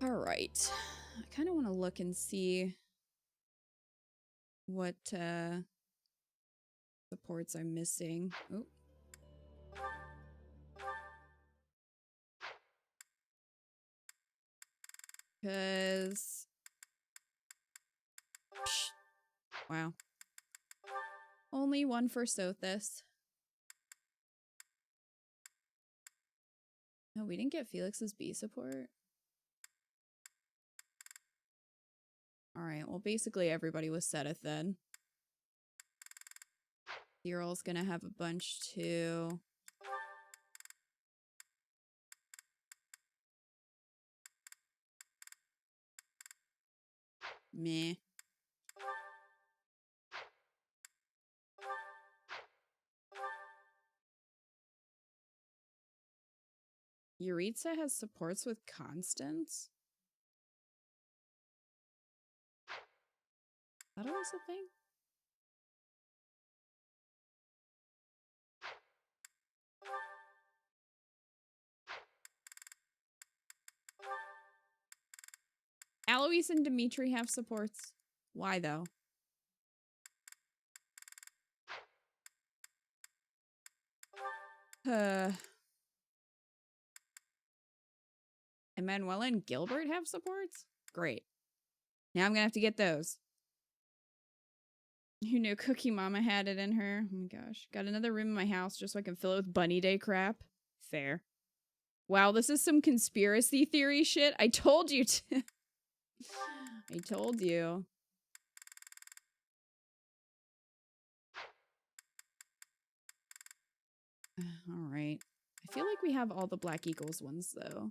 All right. I kind of want to look and see what supports I'm missing. Oh. Because... Wow. Only one for Sothis. No, we didn't get Felix's B support. Alright, well basically everybody was Seteth then. Cyril's gonna have a bunch too. Meh. Yuritsa has supports with Constance? That was a thing? Alois and Dimitri have supports. Why though? Emanuela and Gilbert have supports? Great. Now I'm gonna have to get those. Who knew Cookie Mama had it in her? Oh my gosh. Got another room in my house just so I can fill it with Bunny Day crap. Fair. Wow, this is some conspiracy theory shit. I told you to. I told you. Alright. I feel like we have all the Black Eagles ones, though.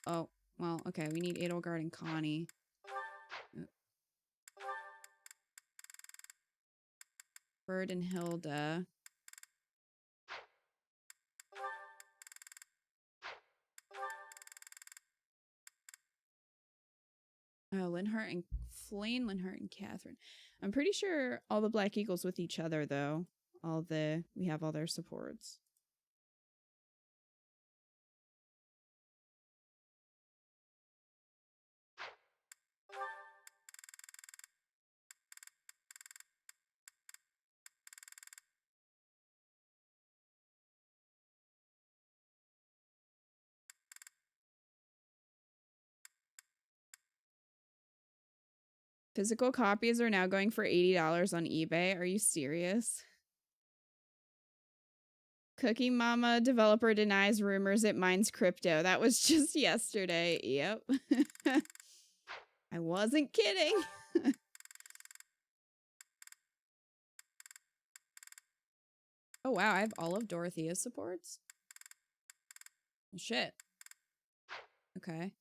Oh, well, okay. We need Edelgard and Connie. Bird and Hilda. Oh, Linhart and Flane, Linhart and Catherine. I'm pretty sure all the Black Eagles with each other, though. We have all their supports. Physical copies are now going for $80 on eBay. Are you serious? Cookie Mama developer denies rumors it mines crypto. That was just yesterday. Yep. I wasn't kidding. Oh, wow. I have all of Dorothea's supports? Well, shit. Okay.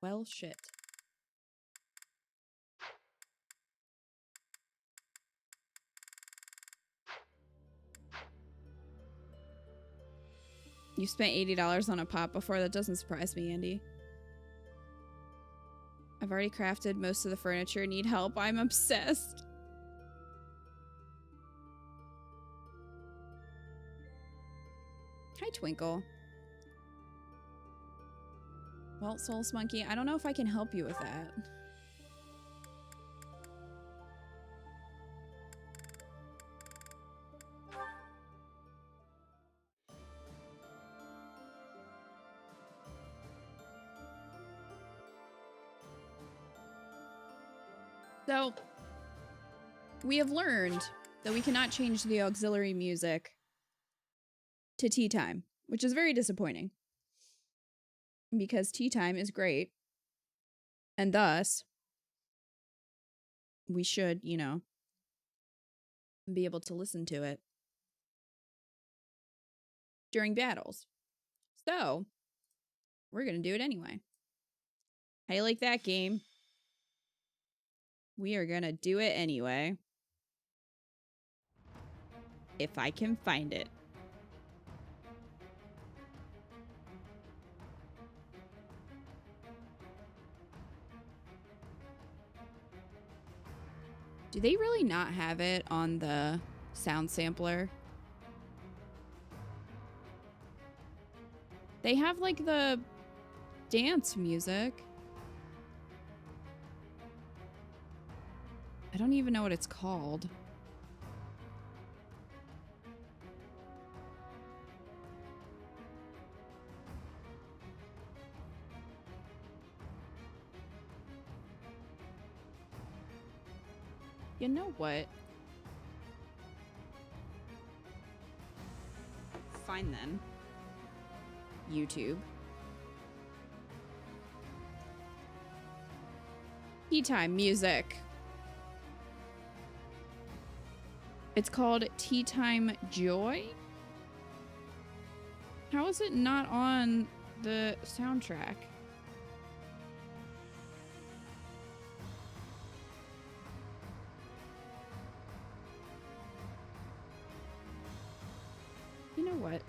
Well, shit. You spent $80 on a pot before. That doesn't surprise me, Andy. I've already crafted most of the furniture. Need help? I'm obsessed. Hi, Twinkle. Well, Souls Monkey, I don't know if I can help you with that. So, we have learned that we cannot change the auxiliary music to tea time, which is very disappointing. Because tea time is great. And thus, we should, you know, be able to listen to it during battles. So, we're going to do it anyway. How you like that, game? We are going to do it anyway. If I can find it. Do they really not have it on the sound sampler? They have like the dance music. I don't even know what it's called. You know what? Fine then. YouTube. Tea time music. It's called Tea Time Joy? How is it not on the soundtrack? You know what?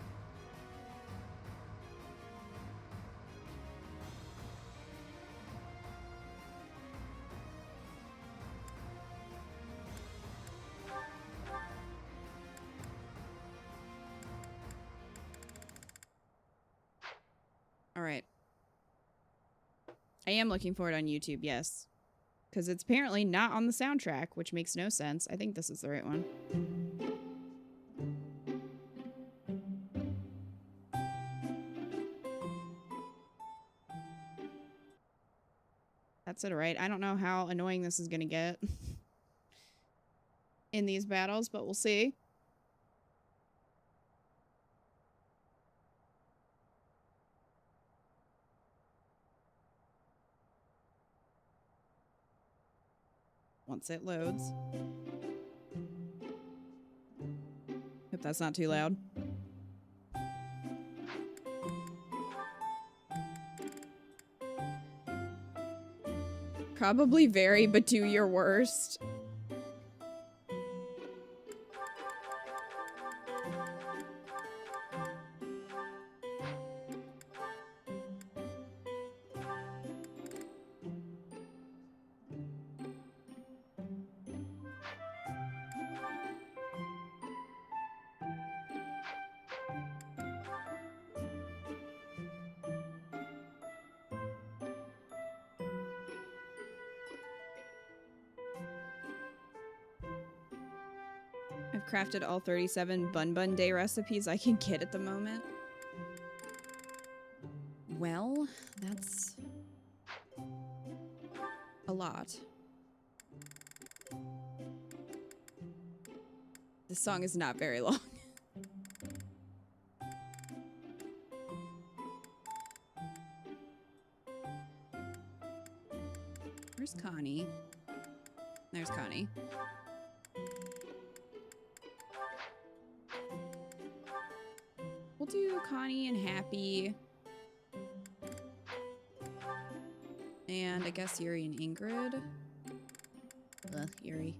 All right. I am looking for it on YouTube, yes. Because it's apparently not on the soundtrack, which makes no sense. I think this is the right one. That's it, right? I don't know how annoying this is going to get in these battles, but we'll see. Once it loads. Hope that's not too loud. Probably very, but do your worst. I've crafted all 37 Bun Bun Day recipes I can get at the moment. Well, that's a lot. This song is not very long. Where's Connie? There's Connie. We'll do Connie and Happy. And I guess Yuri and Ingrid. Ugh, Yuri.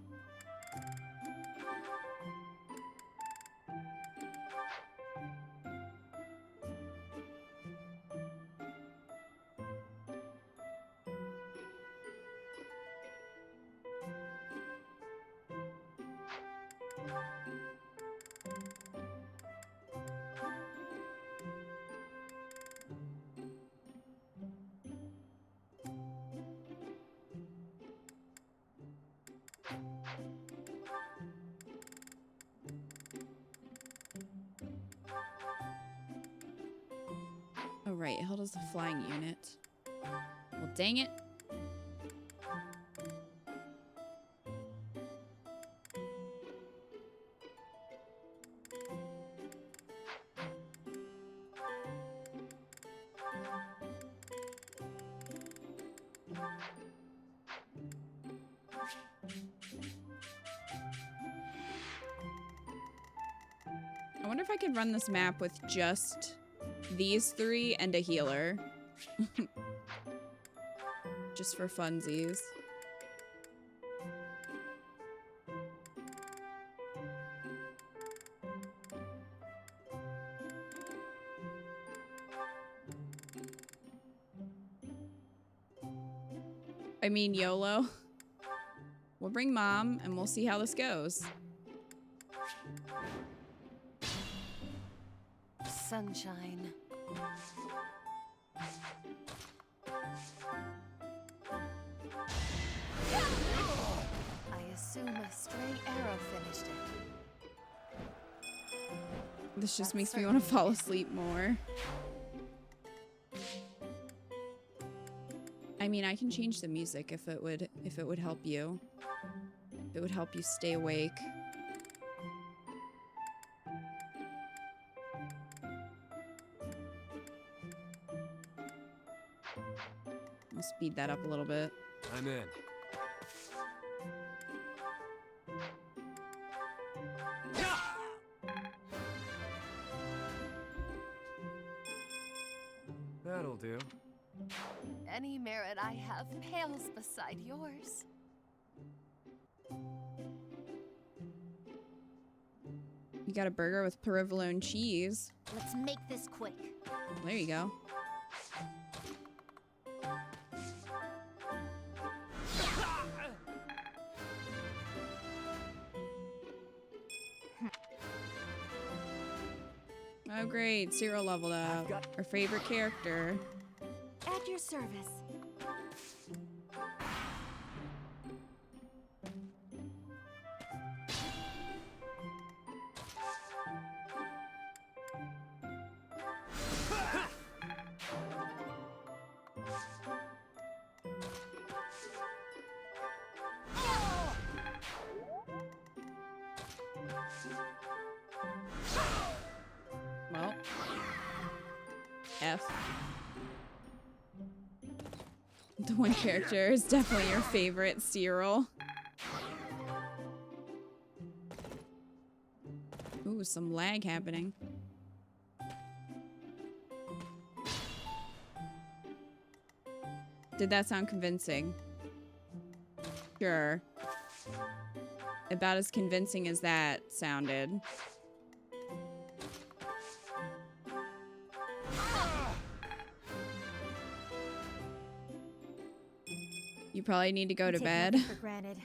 Oh, right. How does the flying unit? Well, dang it. I wonder if I could run this map with just these three and a healer. Just for funsies. I mean, YOLO. We'll bring Mom, and we'll see how this goes. Sunshine. I assume a stray arrow finished it. This just makes me want to fall asleep more. I mean, I can change the music if it would help you. If it would help you stay awake. I'll speed that up a little bit. I'm in. That'll do. Any merit I have pales beside yours. You got a burger with provolone cheese. Let's make this quick. There you go. Oh great, Seiros leveled up. Our favorite character. At your service. Well, F. The one character is definitely your favorite, Seiros. Ooh, some lag happening. Did that sound convincing? Sure. About as convincing as that sounded. You probably need to go to bed. Take nothing for granted.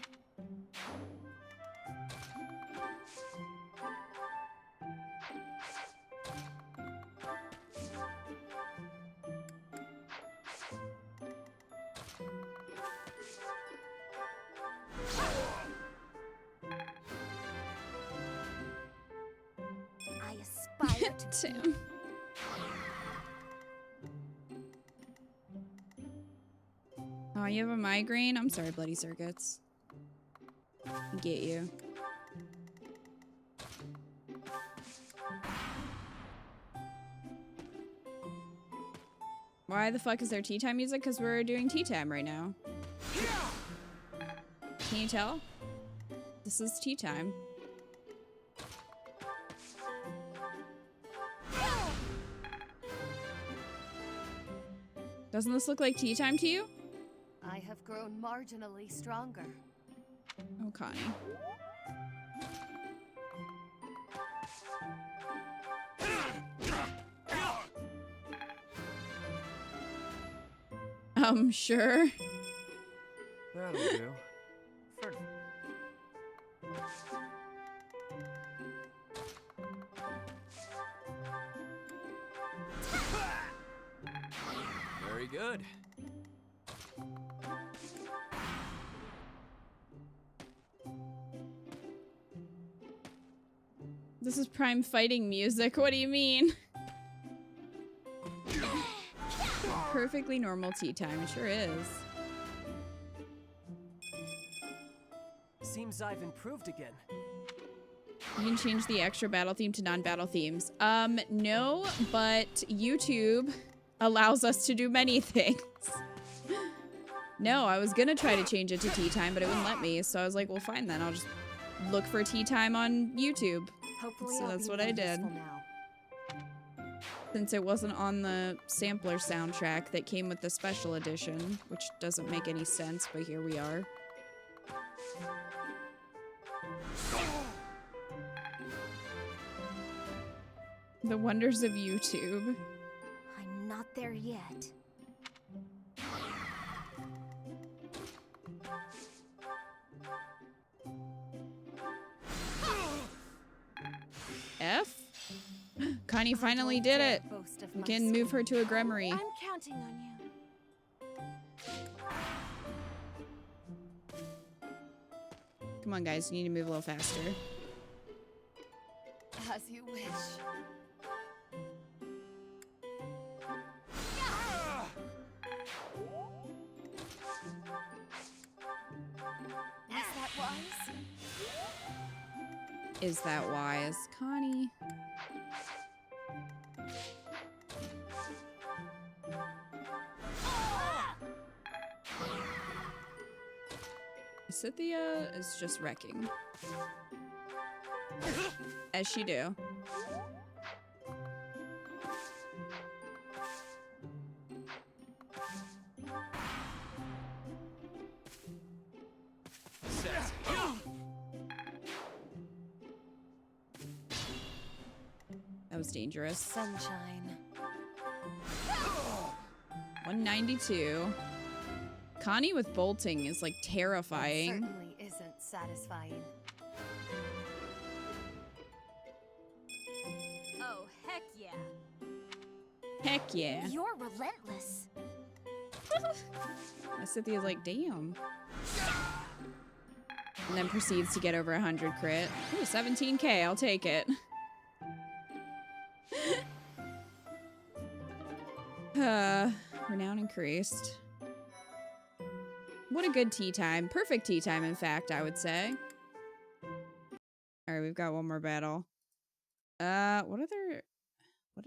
I aspire to Tim. Oh, you have a migraine? I'm sorry, bloody circuits. I get you. Why the fuck is there tea time music? Because we're doing tea time right now. Can you tell? This is tea time. Doesn't this look like tea time to you? I have grown marginally stronger. Oh, Connie. Sure. That'll do. For... Very good. This is prime fighting music. What do you mean? Perfectly normal tea time. It sure is. Seems I've improved again. You can change the extra battle theme to non-battle themes. No, but YouTube allows us to do many things. No, I was gonna try to change it to tea time, but it wouldn't let me. So I was like, well, fine then. I'll just look for tea time on YouTube. Hopefully So I'll that's be what more I did. useful now. Since it wasn't on the sampler soundtrack that came with the special edition, which doesn't make any sense, but here we are. The wonders of YouTube. I'm not there yet. Connie I finally won't did dare it. boast of We my can move her skill. to a Gremory. I'm counting on you. Come on, guys. You need to move a little faster. As you wish. Is that wise? Is that wise, Connie? Cynthia is just wrecking. As she do. That was dangerous. Sunshine. 192. Connie with bolting is like terrifying. Certainly isn't satisfying. Oh, heck yeah. Heck yeah. You're relentless. Cynthia's like, damn. And then proceeds to get over 100 crit. Ooh, 17k, I'll take it. Renown increased. What a good tea time. Perfect tea time, in fact, I would say. Alright, we've got one more battle. What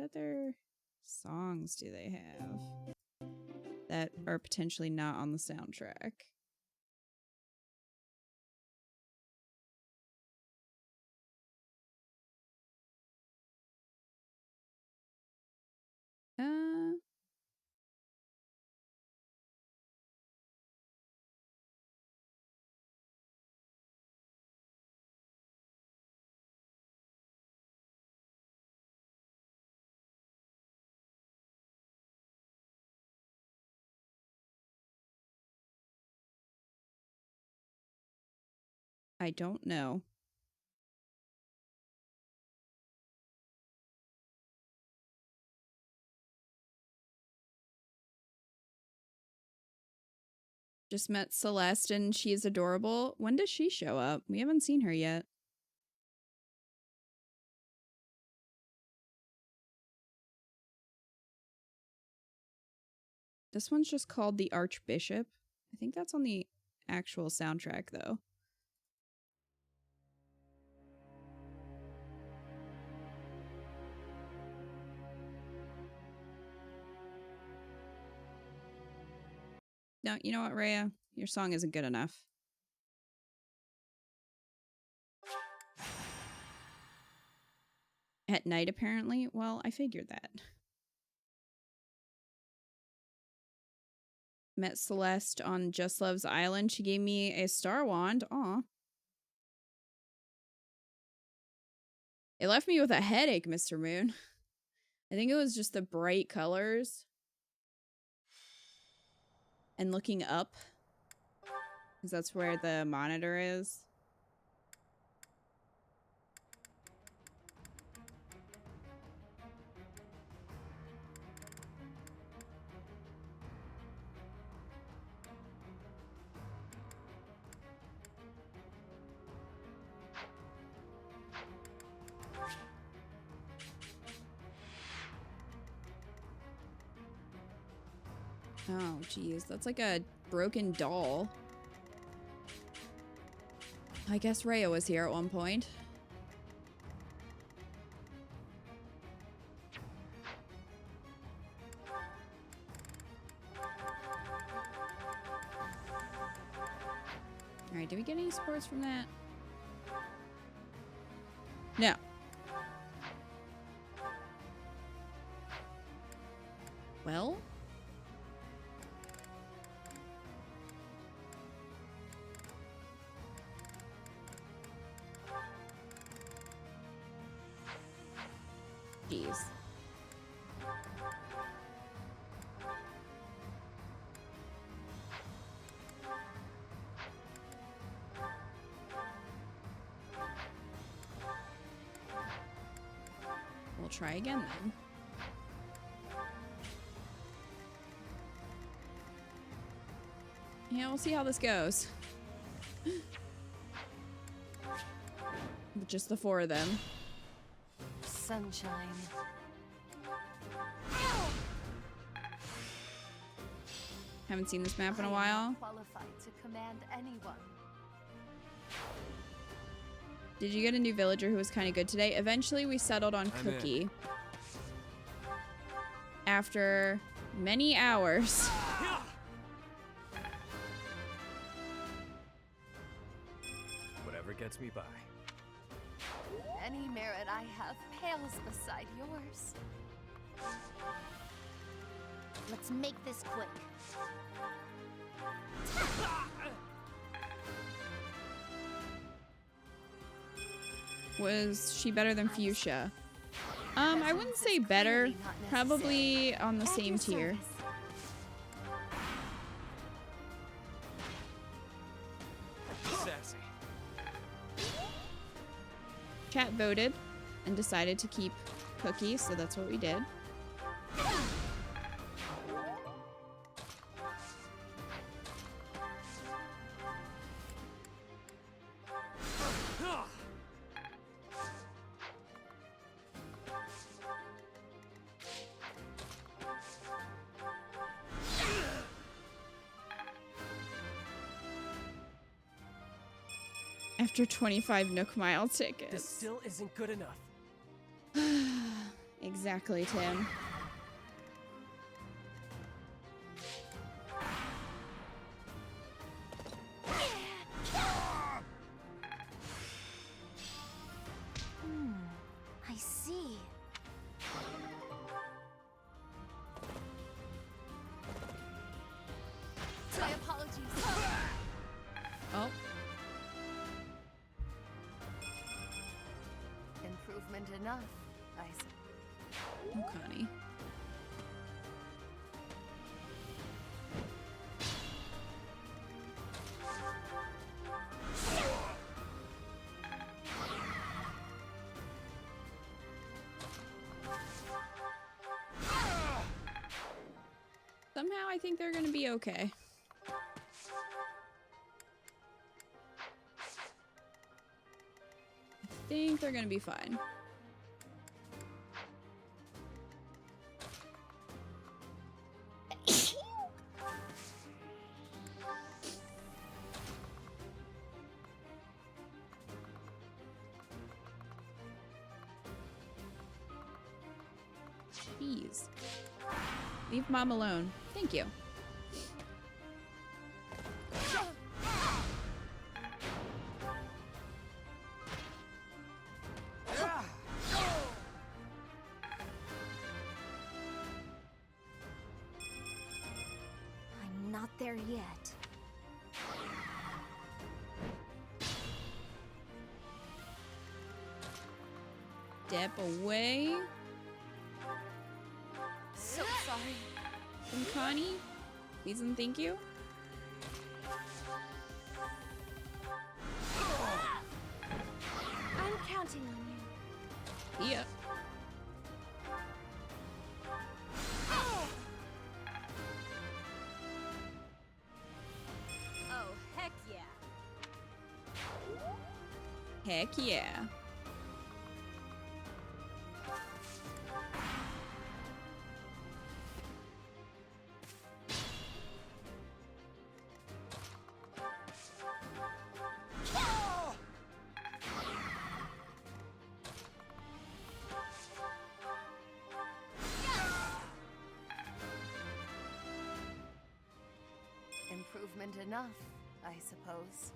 other songs do they have that are potentially not on the soundtrack? I don't know. Just met Celeste and she is adorable. When does she show up? We haven't seen her yet. This one's just called The Archbishop. I think that's on the actual soundtrack, though. No, you know what, Rhea? Your song isn't good enough. At night, apparently? Well, I figured that. Met Celeste on Just Love's Island. She gave me a star wand. Aw. It left me with a headache, Mr. Moon. I think it was just the bright colors. And looking up. Because that's where the monitor is. Oh, geez. That's like a broken doll. I guess Rhea was here at one point. Alright, did we get any supports from that? No. Well? Jeez. We'll try again then. Yeah, we'll see how this goes. With just the 4 of them. Sunshine. Haven't seen this map in I a am while. not qualified to command anyone. Did you get a new villager who was kind of good today? Eventually we settled on I'm in. Cookie. After many hours. Whatever gets me by. Any merit I have pales beside yours. Let's make this quick. Was she better than Fuchsia? I wouldn't say better. Probably on the At same your tier. service. Sassy. Chat voted and decided to keep Cookie, so that's what we did. After 25 Nook Mile This tickets. still isn't good enough. Exactly, Tim. I see. My apologies. Oh, Improvement enough, I suppose. oh, Connie. Somehow I think they're gonna be okay. I think they're gonna be fine. Jeez. Leave Mom alone. Thank you. I'm not there yet. Step away So sorry. from Connie. Please and thank you. I'm counting on you. Yep. Oh, heck yeah. Heck yeah. Improvement enough, I suppose.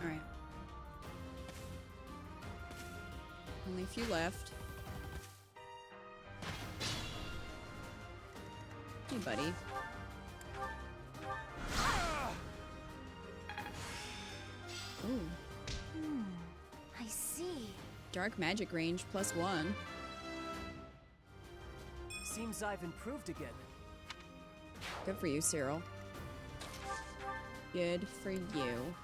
All right. Only a few left. Hey, buddy. Ooh. I see. Dark magic range +1. Seems I've improved again. Good for you, Cyril. Good for you.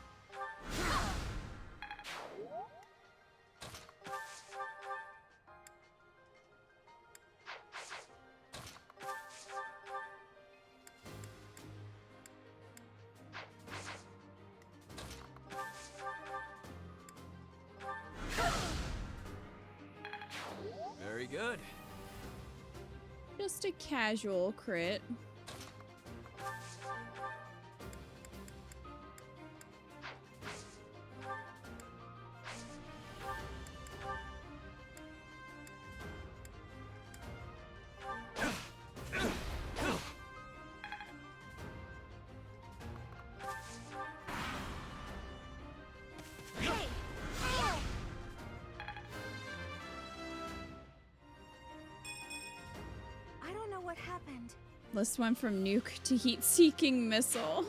Very good. Just a casual crit. I don't know what happened. List went from nuke to heat-seeking missile.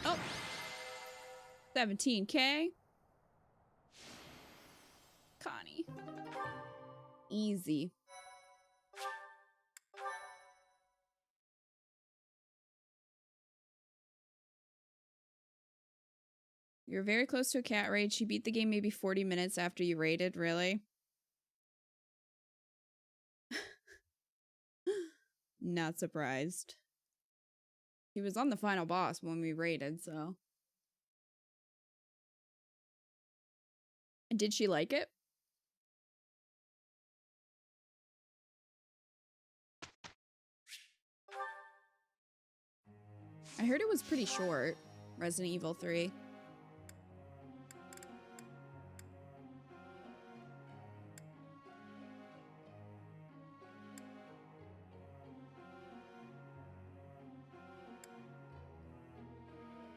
Oh. 17K. Connie. Easy. You're very close to a cat raid. She beat the game maybe 40 minutes after you raided, really? Not surprised. He was on the final boss when we raided, so. Did she like it? I heard it was pretty short, Resident Evil 3.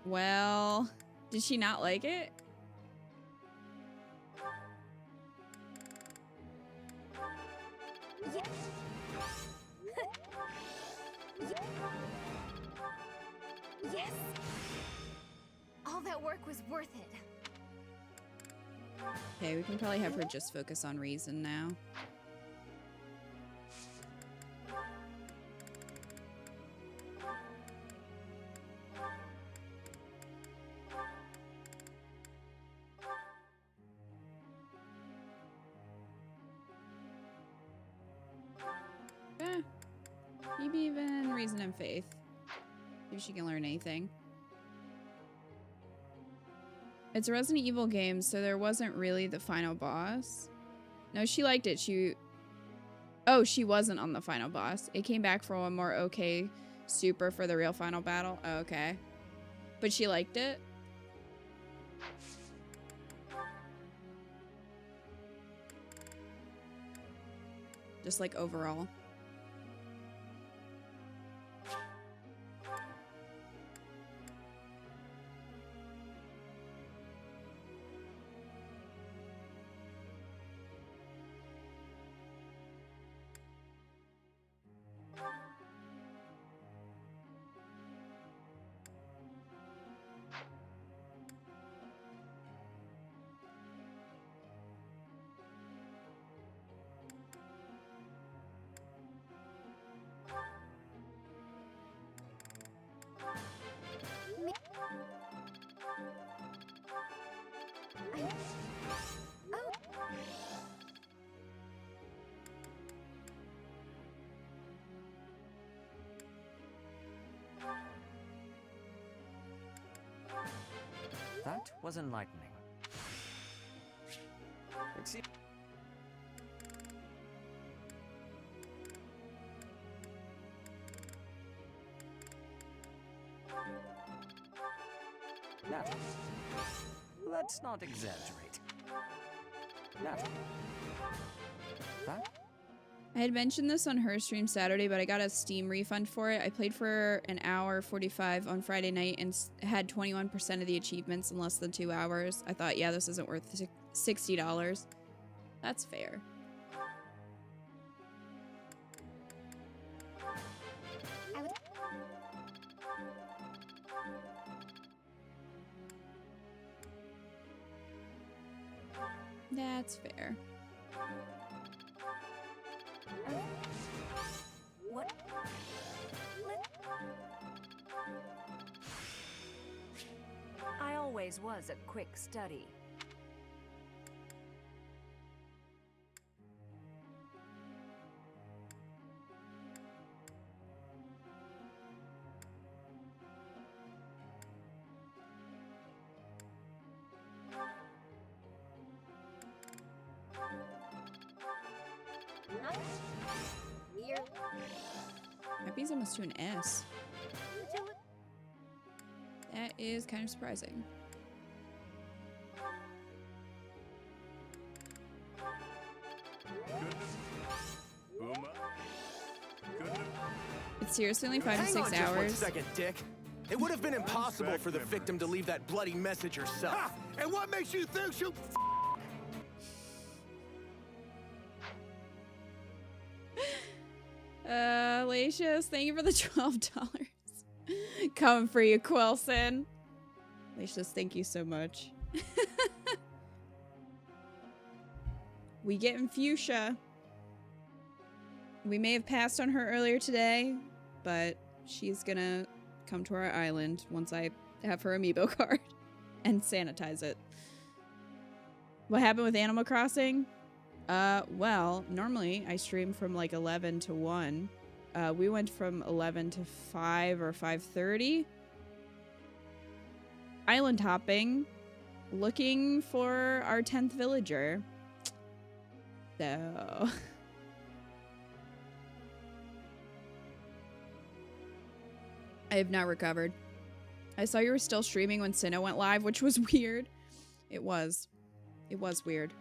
Well, did she not like it? Yes! All that work was worth it. Okay, we can probably have her just focus on reason now. Maybe even reason and faith. See if she can learn anything. It's a Resident Evil game, so there wasn't really the final boss. No, she liked it. Oh, she wasn't on the final boss. It came back for one more okay super for the real final battle. Oh, okay. But she liked it? Just like overall. That was enlightening. Now, let's not exaggerate. Now, that? I had mentioned this on her stream Saturday, but I got a Steam refund for it. I played for an hour 45 on Friday night and had 21% of the achievements in less than 2 hours. I thought, yeah, this isn't worth $60. That's fair. That's fair. What? I always was a quick study. Weird. Happy's almost to an S. That is kind of surprising. It's seriously only 5 to 6 Hang on just 1 hours. second, Dick. It would have been impossible for the victim to leave that bloody message herself. Ha! And what makes you think she'll Lacius, thank you for the $12. Coming for you, Quilson. Lacius, thank you so much. We getting fuchsia. We may have passed on her earlier today, but she's gonna come to our island once I have her amiibo card and sanitize it. What happened with Animal Crossing? Well, normally I stream from like 11 to 1. We went from 11 to 5 or 5:30. Island hopping, looking for our 10th villager. So... I have not recovered. I saw you were still streaming when Sinnoh went live, which was weird. It was. It was weird.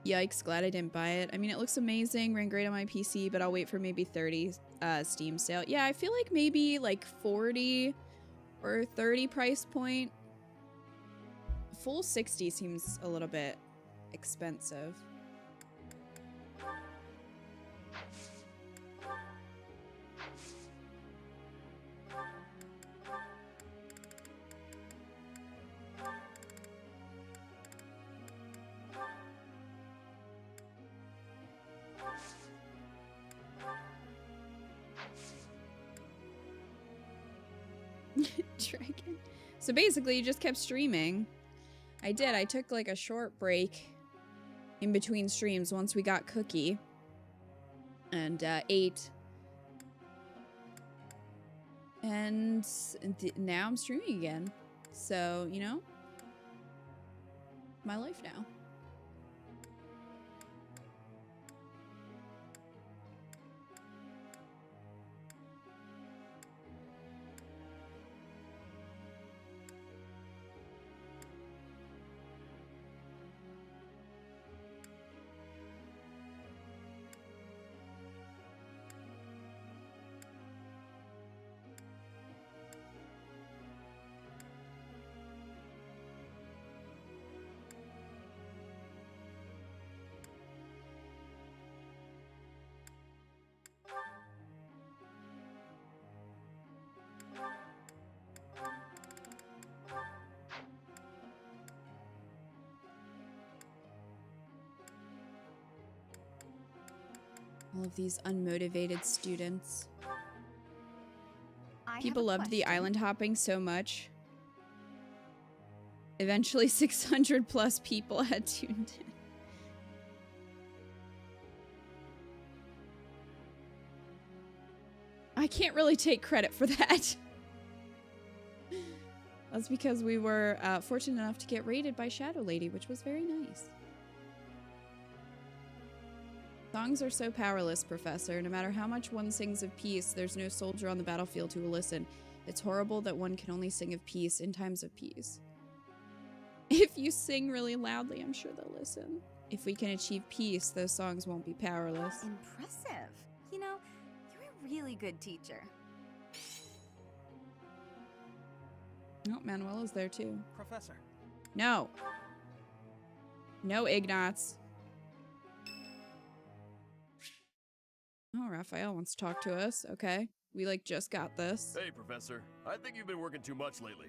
Yikes, glad I didn't buy it. I mean, it looks amazing, ran great on my PC, but I'll wait for maybe 30 Steam sale. Yeah, I feel like maybe like 40 or 30 price point. Full 60 seems a little bit expensive. Dragon. So basically, you just kept streaming. I did. I took like a short break in between streams once we got Cookie and ate. And now I'm streaming again. So, you know, my life now. All of these unmotivated students. People loved the island hopping so much. Eventually 600 plus people had tuned in. I can't really take credit for that. That's because we were fortunate enough to get raided by Shadow Lady, which was very nice. Songs are so powerless, Professor. No matter how much one sings of peace, there's no soldier on the battlefield who will listen. It's horrible that one can only sing of peace in times of peace. If you sing really loudly, I'm sure they'll listen. If we can achieve peace, those songs won't be powerless. Impressive. You know, you're a really good teacher. Oh, Manuela's there too. Professor. No. No, Ignatz. Oh, Raphael wants to talk to us. Okay. We, like, just got this. Hey, Professor. I think you've been working too much lately.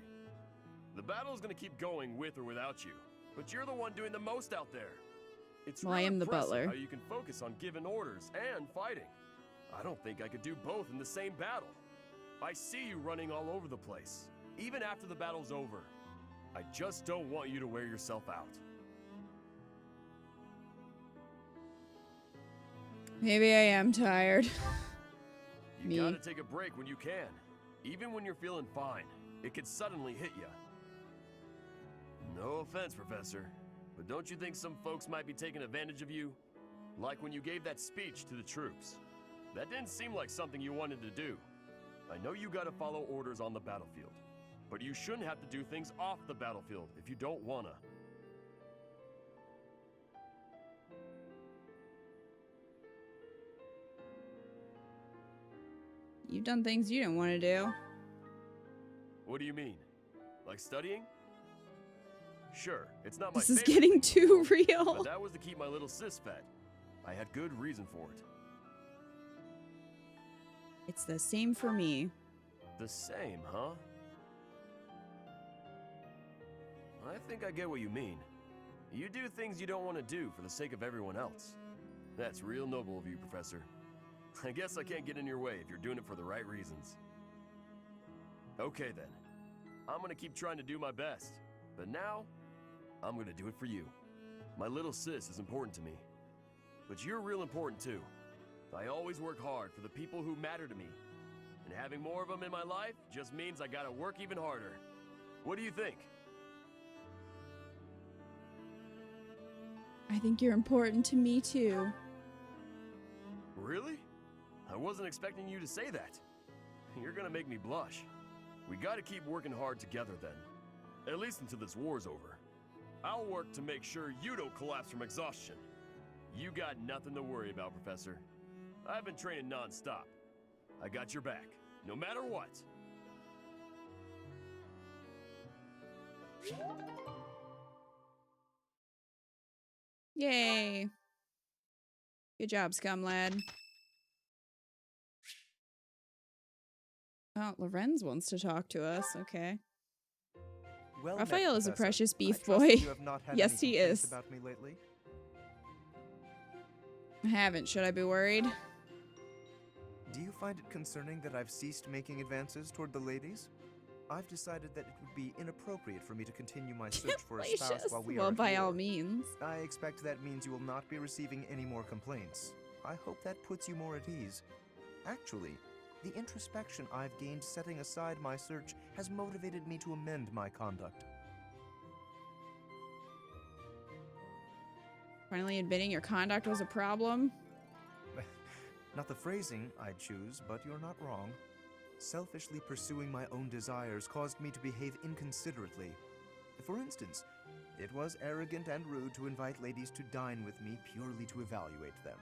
The battle's gonna keep going with or without you, but you're the one doing the most out there. It's Well, I real am the impressive butler. how you can focus on giving orders and fighting. I don't think I could do both in the same battle. I see you running all over the place, even after the battle's over. I just don't want you to wear yourself out. Maybe I am tired. You Me. gotta take a break when you can. Even when you're feeling fine, it could suddenly hit you. No offense, Professor, but don't you think some folks might be taking advantage of you? Like when you gave that speech to the troops. That didn't seem like something you wanted to do. I know you gotta follow orders on the battlefield, but you shouldn't have to do things off the battlefield if you don't wanna. You've done things you didn't want to do. What do you mean? Like studying? Sure, it's not my This is favorite getting thing to too do, real. but that was to keep my little sis fed. I had good reason for it. It's the same for me. The same, huh? I think I get what you mean. You do things you don't want to do for the sake of everyone else. That's real noble of you, Professor. I guess I can't get in your way if you're doing it for the right reasons. Okay then. I'm gonna keep trying to do my best. But now, I'm gonna do it for you. My little sis is important to me. But you're real important too. I always work hard for the people who matter to me. And having more of them in my life just means I gotta work even harder. What do you think? I think you're important to me too. Really? I wasn't expecting you to say that. You're gonna make me blush. We gotta keep working hard together then. At least until this war's over. I'll work to make sure you don't collapse from exhaustion. You got nothing to worry about, Professor. I've been training non-stop. I got your back, no matter what. Yay. Good job, scum lad. Oh, Lorenz wants to talk to us. Okay. Well Raphael met, is a Professor. precious I beef trust boy. that you have not had Yes, any he complaints is. about me lately. I haven't. Should I be worried? Do you find it concerning that I've ceased making advances toward the ladies? I've decided that it would be inappropriate for me to continue my search for a spouse Gracious. while we Well, are at by all war. means. I expect that means you will not be receiving any more complaints. I hope that puts you more at ease. Actually, the introspection I've gained setting aside my search has motivated me to amend my conduct. Finally admitting your conduct was a problem. Not the phrasing I'd choose, but you're not wrong. Selfishly pursuing my own desires caused me to behave inconsiderately. For instance, it was arrogant and rude to invite ladies to dine with me purely to evaluate them.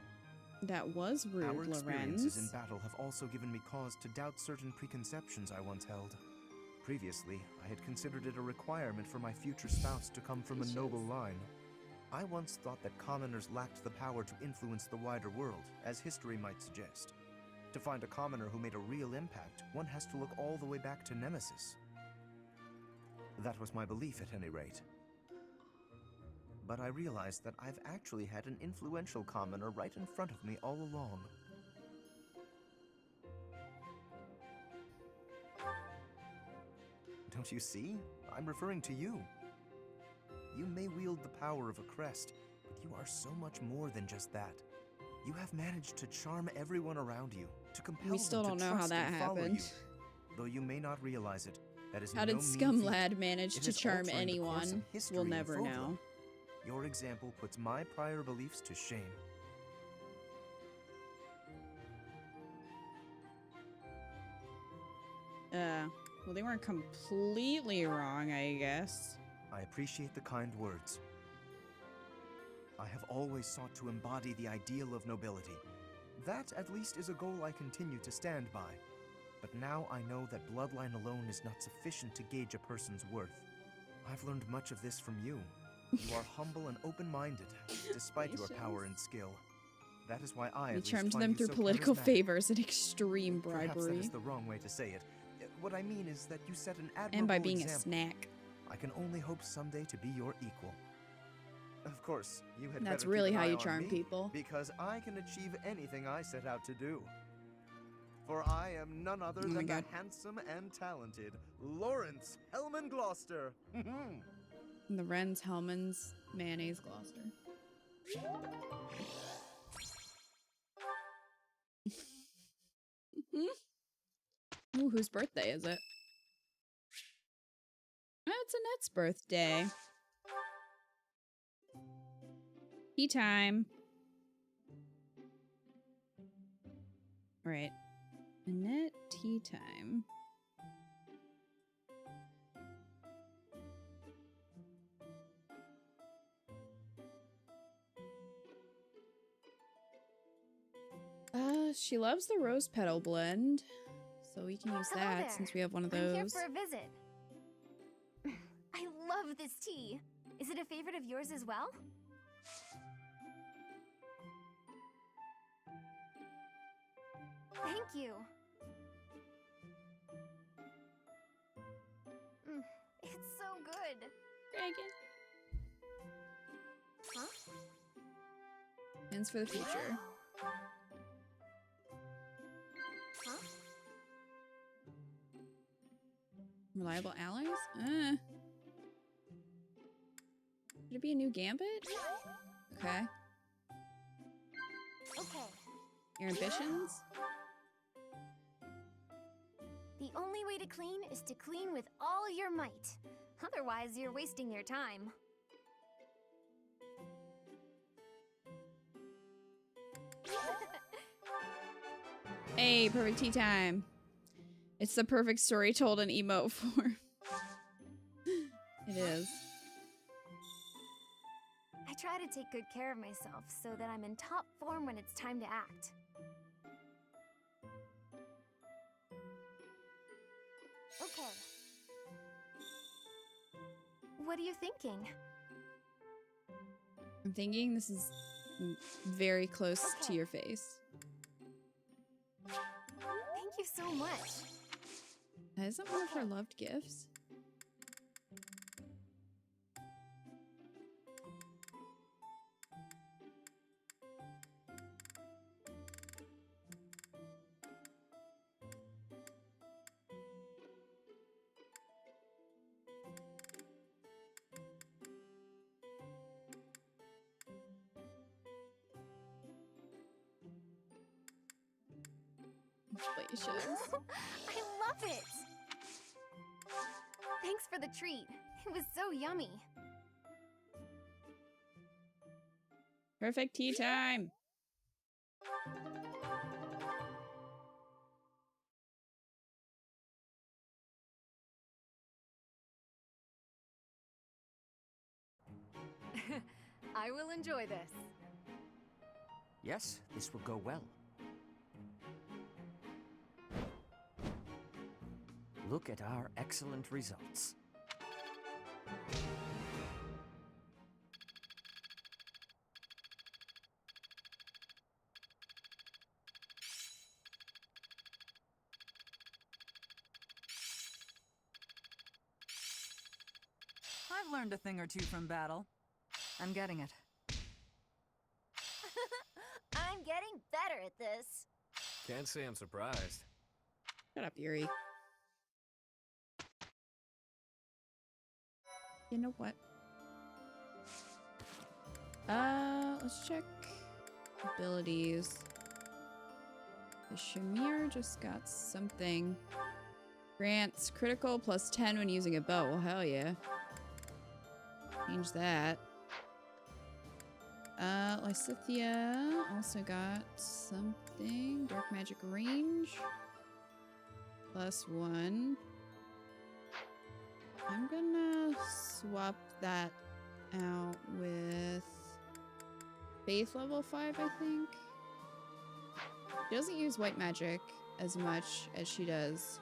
That was rude, Our experiences in Lorenz. battle have also given me cause to doubt certain preconceptions I once held. Previously, I had considered it a requirement for my future spouse to come from a noble line. I once thought that commoners lacked the power to influence the wider world, as history might suggest. To find a commoner who made a real impact, one has to look all the way back to Nemesis. That was my belief at any rate. But I realized that I've actually had an influential commoner right in front of me all along. Don't you see? I'm referring to you. You may wield the power of a crest, but you are so much more than just that. You have managed to charm everyone around you, to compel We still them don't to know how trust that and follow happened. you. Though you may not realize it, that is How no did mean Scum feat. Lad manage It to is charm altering the course of anyone? history We'll in never Fovla. know. Your example puts my prior beliefs to shame. Well, they weren't completely wrong, I guess. I appreciate the kind words. I have always sought to embody the ideal of nobility. That, at least, is a goal I continue to stand by. But now I know that bloodline alone is not sufficient to gauge a person's worth. I've learned much of this from you. You are humble and open-minded, despite your power and skill. That is why I We at least charmed find them you through so political charismatic. favors and extreme Perhaps that bribery. is the wrong way to say it. What I mean is that you set an admirable And by being example. a snack. I can only hope someday to be your equal. Of course, you had That's better really keep an how eye you on charm me, people. because I can achieve anything I set out to do. For I am none other Oh my than the God. handsome and talented Lawrence Hellman Gloucester. The Wren's, Hellman's, Mayonnaise, Gloucester. Ooh, whose birthday is it? Oh, it's Annette's birthday. Tea time. Alright. Annette, tea time. She loves the rose petal blend, so we can use Hello that there. since we have one of I'm here those. for a visit. I love this tea. Is it a favorite of yours as well? Thank you. It's so good. Dragon. Huh? Ends for the future. Huh? Reliable allies? Should it be a new gambit? Okay. Okay. Your ambitions? The only way to clean is to clean with all your might. Otherwise, you're wasting your time. Hey, perfect tea time. It's the perfect story told in emote form. It is. I try to take good care of myself so that I'm in top form when it's time to act. Okay. What are you thinking? I'm thinking this is very close to Okay. your face. Thank you so much. That isn't one of her loved gifts. Delicious. I love it! Thanks for the treat. It was so yummy. Perfect tea time. I will enjoy this. Yes, this will go well. Look at our excellent results. I've learned a thing or two from battle. I'm getting it. I'm getting better at this. Can't say I'm surprised. Shut up, Yuri. You know what? Let's check abilities. The Shamir just got something. Grants critical plus 10 when using a bow. Well, hell yeah. Change that. Lysithia also got something. Dark magic range. Plus 1. I'm gonna swap that out with Faith level 5, I think. She doesn't use white magic as much as she does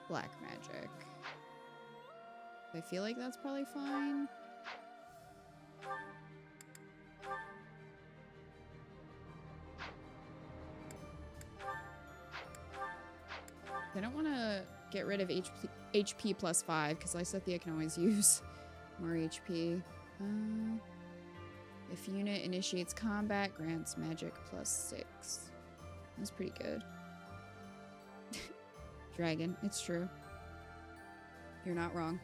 black magic. I feel like that's probably fine. I don't want to get rid of HP plus 5 because Lysethia can always use more HP. If unit initiates combat, grants magic plus 6. That's pretty good. Dragon, it's true. You're not wrong.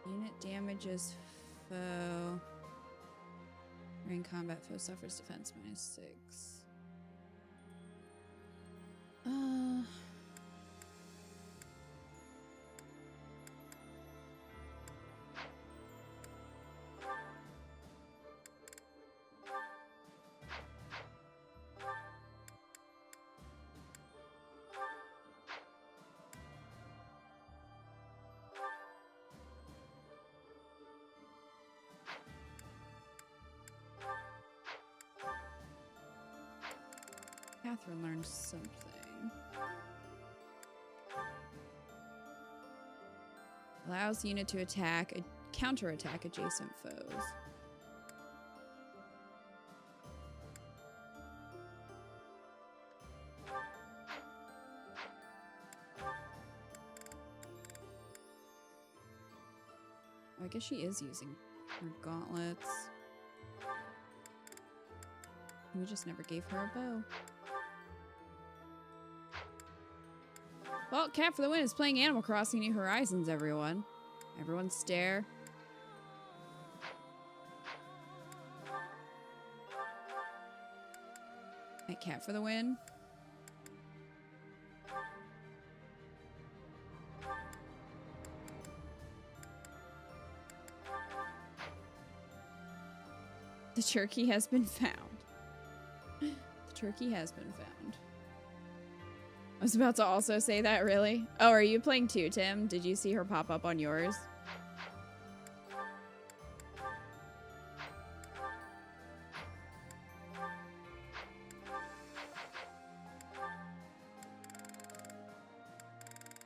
Unit damages foe. During combat, foe suffers defense minus 6. Catherine learned something. Allows unit to counterattack adjacent foes. Oh, I guess she is using her gauntlets. We just never gave her a bow. Well, Cat for the Win is playing Animal Crossing New Horizons, everyone. Everyone stare. At Cat for the Win. The turkey has been found. The turkey has been found. I was about to also say that, really? Oh, are you playing too, Tim? Did you see her pop up on yours?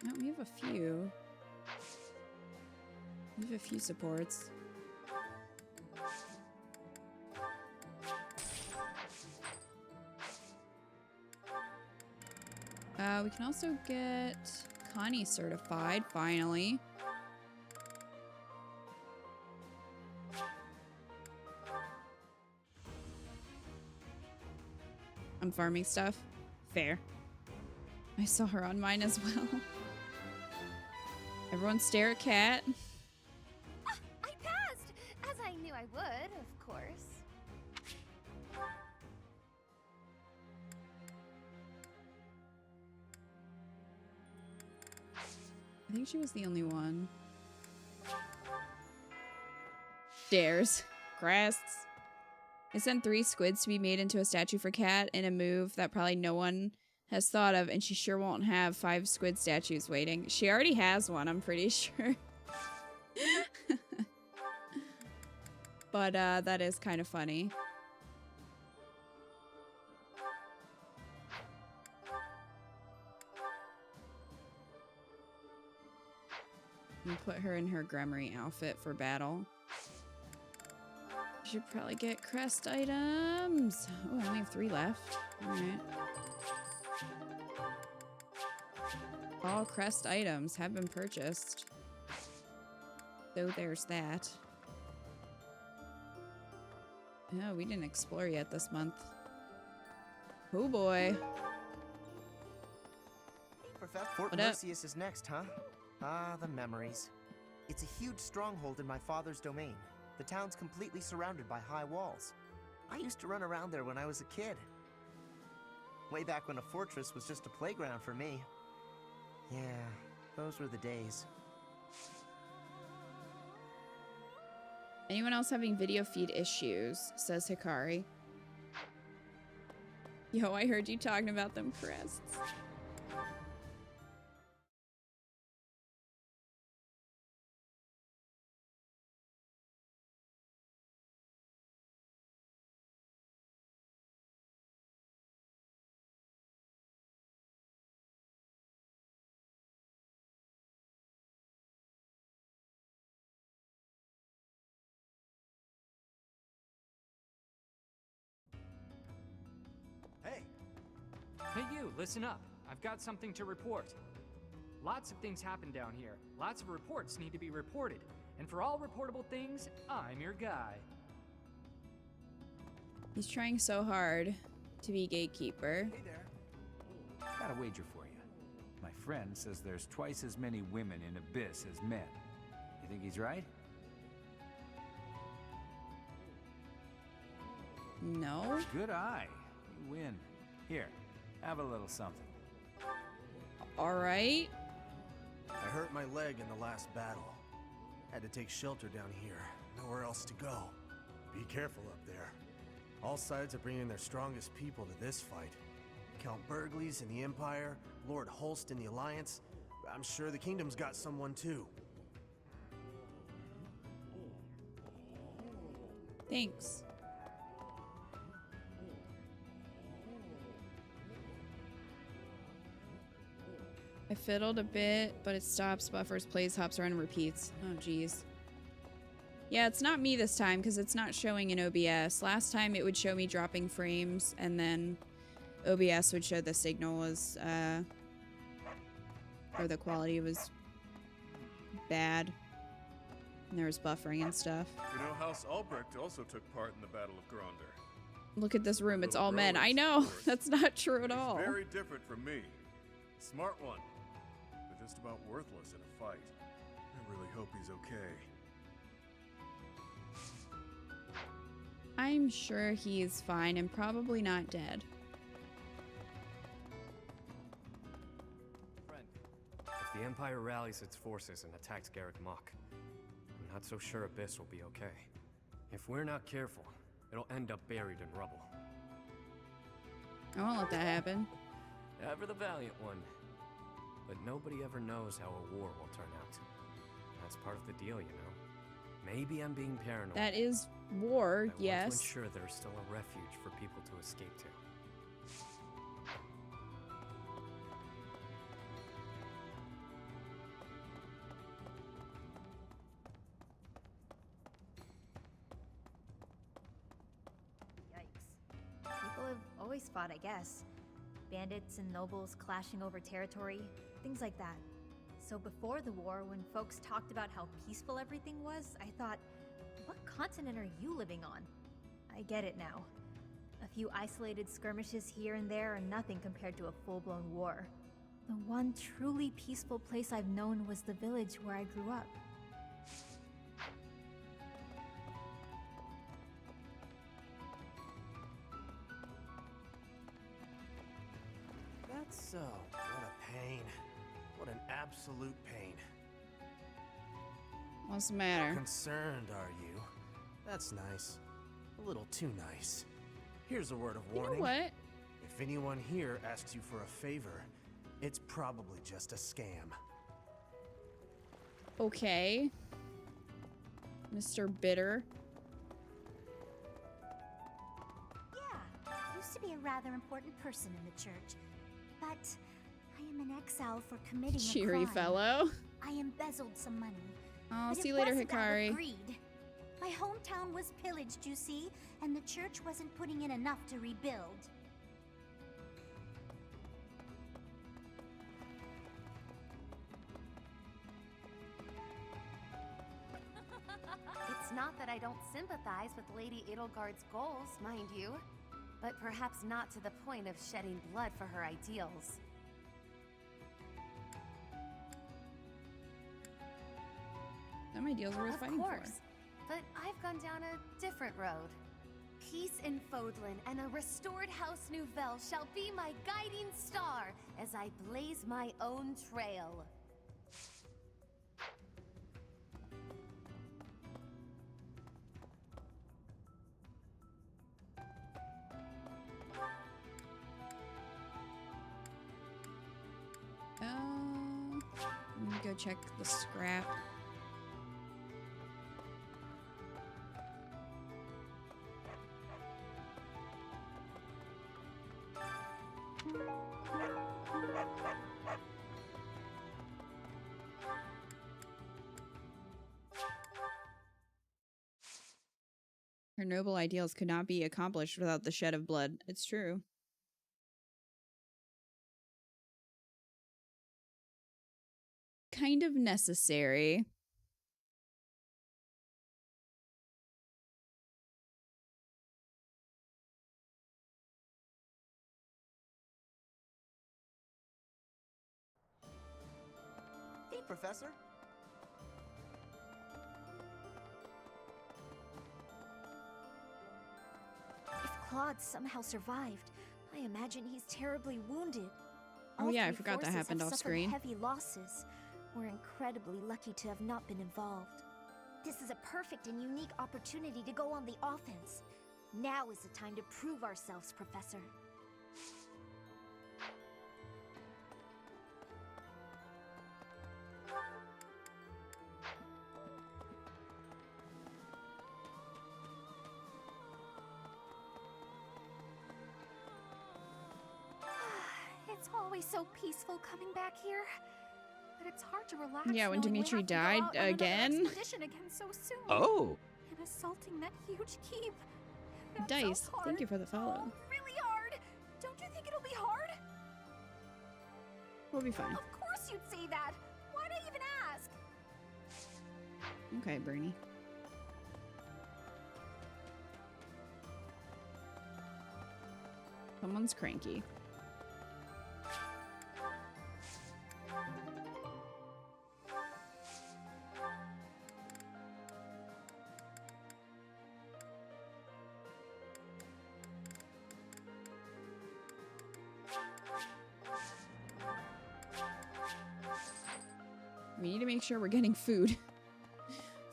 No, we have a few. We have a few supports. We can also get Connie certified, finally. I'm farming stuff. Fair. I saw her on mine as well. Everyone stare at Cat. I passed! As I knew I would, of course. I think she was the only one. Dares. Crests. I sent 3 squids to be made into a statue for Cat in a move that probably no one has thought of, and she sure won't have 5 squid statues waiting. She already has one, I'm pretty sure. But that is kind of funny. We put her in her Gremory outfit for battle. Should probably get crest items. Oh, I only have 3 left. Alright. All crest items have been purchased. So there's that. Oh, we didn't explore yet this month. Oh boy. Fort What up? Mercius is next, huh? Ah, the memories. It's a huge stronghold in my father's domain. The town's completely surrounded by high walls. I used to run around there when I was a kid. Way back when a fortress was just a playground for me. Yeah, those were the days. Anyone else having video feed issues? Says Hikari. Yo, I heard you talking about them crests. listen up. I've got something to report. Lots of things happen down here. Lots of reports need to be reported. And for all reportable things, I'm your guy. He's trying so hard to be gatekeeper. Hey there. Got a wager for you. My friend says there's twice as many women in Abyss as men. You think he's right? No. Good eye. You win. Here, have a little something. All right. I hurt my leg in the last battle. Had to take shelter down here. Nowhere else to go. Be careful up there. All sides are bringing their strongest people to this fight. Count Burgleys in the Empire, Lord Holst in the Alliance. I'm sure the Kingdom's got someone too. Thanks. I fiddled a bit, but it stops, buffers, plays, hops around, and repeats. Oh, geez. Yeah, it's not me this time because it's not showing in OBS. Last time it would show me dropping frames, and then OBS would show the signal was, or the quality was bad. And there was buffering and stuff. You know, House Albrecht also took part in the Battle of Gronder. Look at this room, it's all Little men. bro I is, know, of course. that's not true at He's all. very different from me. Smart one. But just about worthless in a fight. I really hope he's okay. I'm sure he's fine and probably not dead. Friend, if the Empire rallies its forces and attacks Garrick Mach, I'm not so sure Abyss will be okay. If we're not careful, it'll end up buried in rubble. I won't let that happen. Ever the valiant one. But nobody ever knows how a war will turn out. That's part of the deal, you know. Maybe I'm being paranoid. That is war, I yes. want to ensure there's still a refuge for people to escape to. Yikes. People have always fought, I guess. Bandits and nobles clashing over territory, things like that. So before the war, when folks talked about how peaceful everything was, I thought, what continent are you living on? I get it now. A few isolated skirmishes here and there are nothing compared to a full-blown war. The one truly peaceful place I've known was the village where I grew up. That's so. What a pain. What an absolute pain. What's the matter? Concerned, are you? That's nice. A little too nice. Here's a word of You know warning. what? If anyone here asks you for a favor, it's probably just a scam. Okay. Mr. Bitter. Yeah, used to be a rather important person in the church. But I am in exile for committing a Cheery crime. fellow. I embezzled some money. I'll But see it you later, wasn't out of Hikari. greed. My hometown was pillaged, you see, and the church wasn't putting in enough to rebuild. It's not that I don't sympathize with Lady Edelgard's goals, mind you, but perhaps not to the point of shedding blood for her ideals. Some ideals are worth Of fighting course, but I've gone down a different road. Peace in Fodlan and a restored House Nouvelle shall be my guiding star as I blaze my own trail. for. Let me go check the scrap. Her noble ideals could not be accomplished without the shed of blood. It's true. kind of necessary. Hey, Professor. If Claude somehow survived, I imagine he's terribly wounded. Oh yeah, I three forgot that forces happened have off suffered screen. Heavy losses. We're incredibly lucky to have not been involved. This is a perfect and unique opportunity to go on the offense. Now is the time to prove ourselves, Professor. It's always so peaceful coming back here. But it's hard to relax. Yeah, when knowing we Dimitri have to go died out on another again. expedition again so soon. Oh! And assaulting that huge keep. That Dice, sounds hard. thank you for the follow. Oh, really hard. Don't you think it'll be hard? We'll be fine. Of course you'd say that. Why'd I even ask? Okay, Bernie. Someone's cranky. We need to make sure we're getting food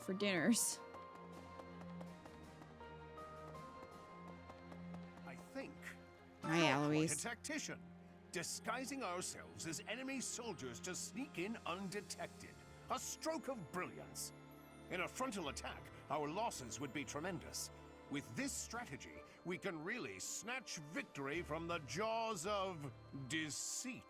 for dinners. I think. Hi, you're Eloise. quite a tactician, disguising ourselves as enemy soldiers to sneak in undetected. A stroke of brilliance. In a frontal attack, our losses would be tremendous. With this strategy, we can really snatch victory from the jaws of deceit.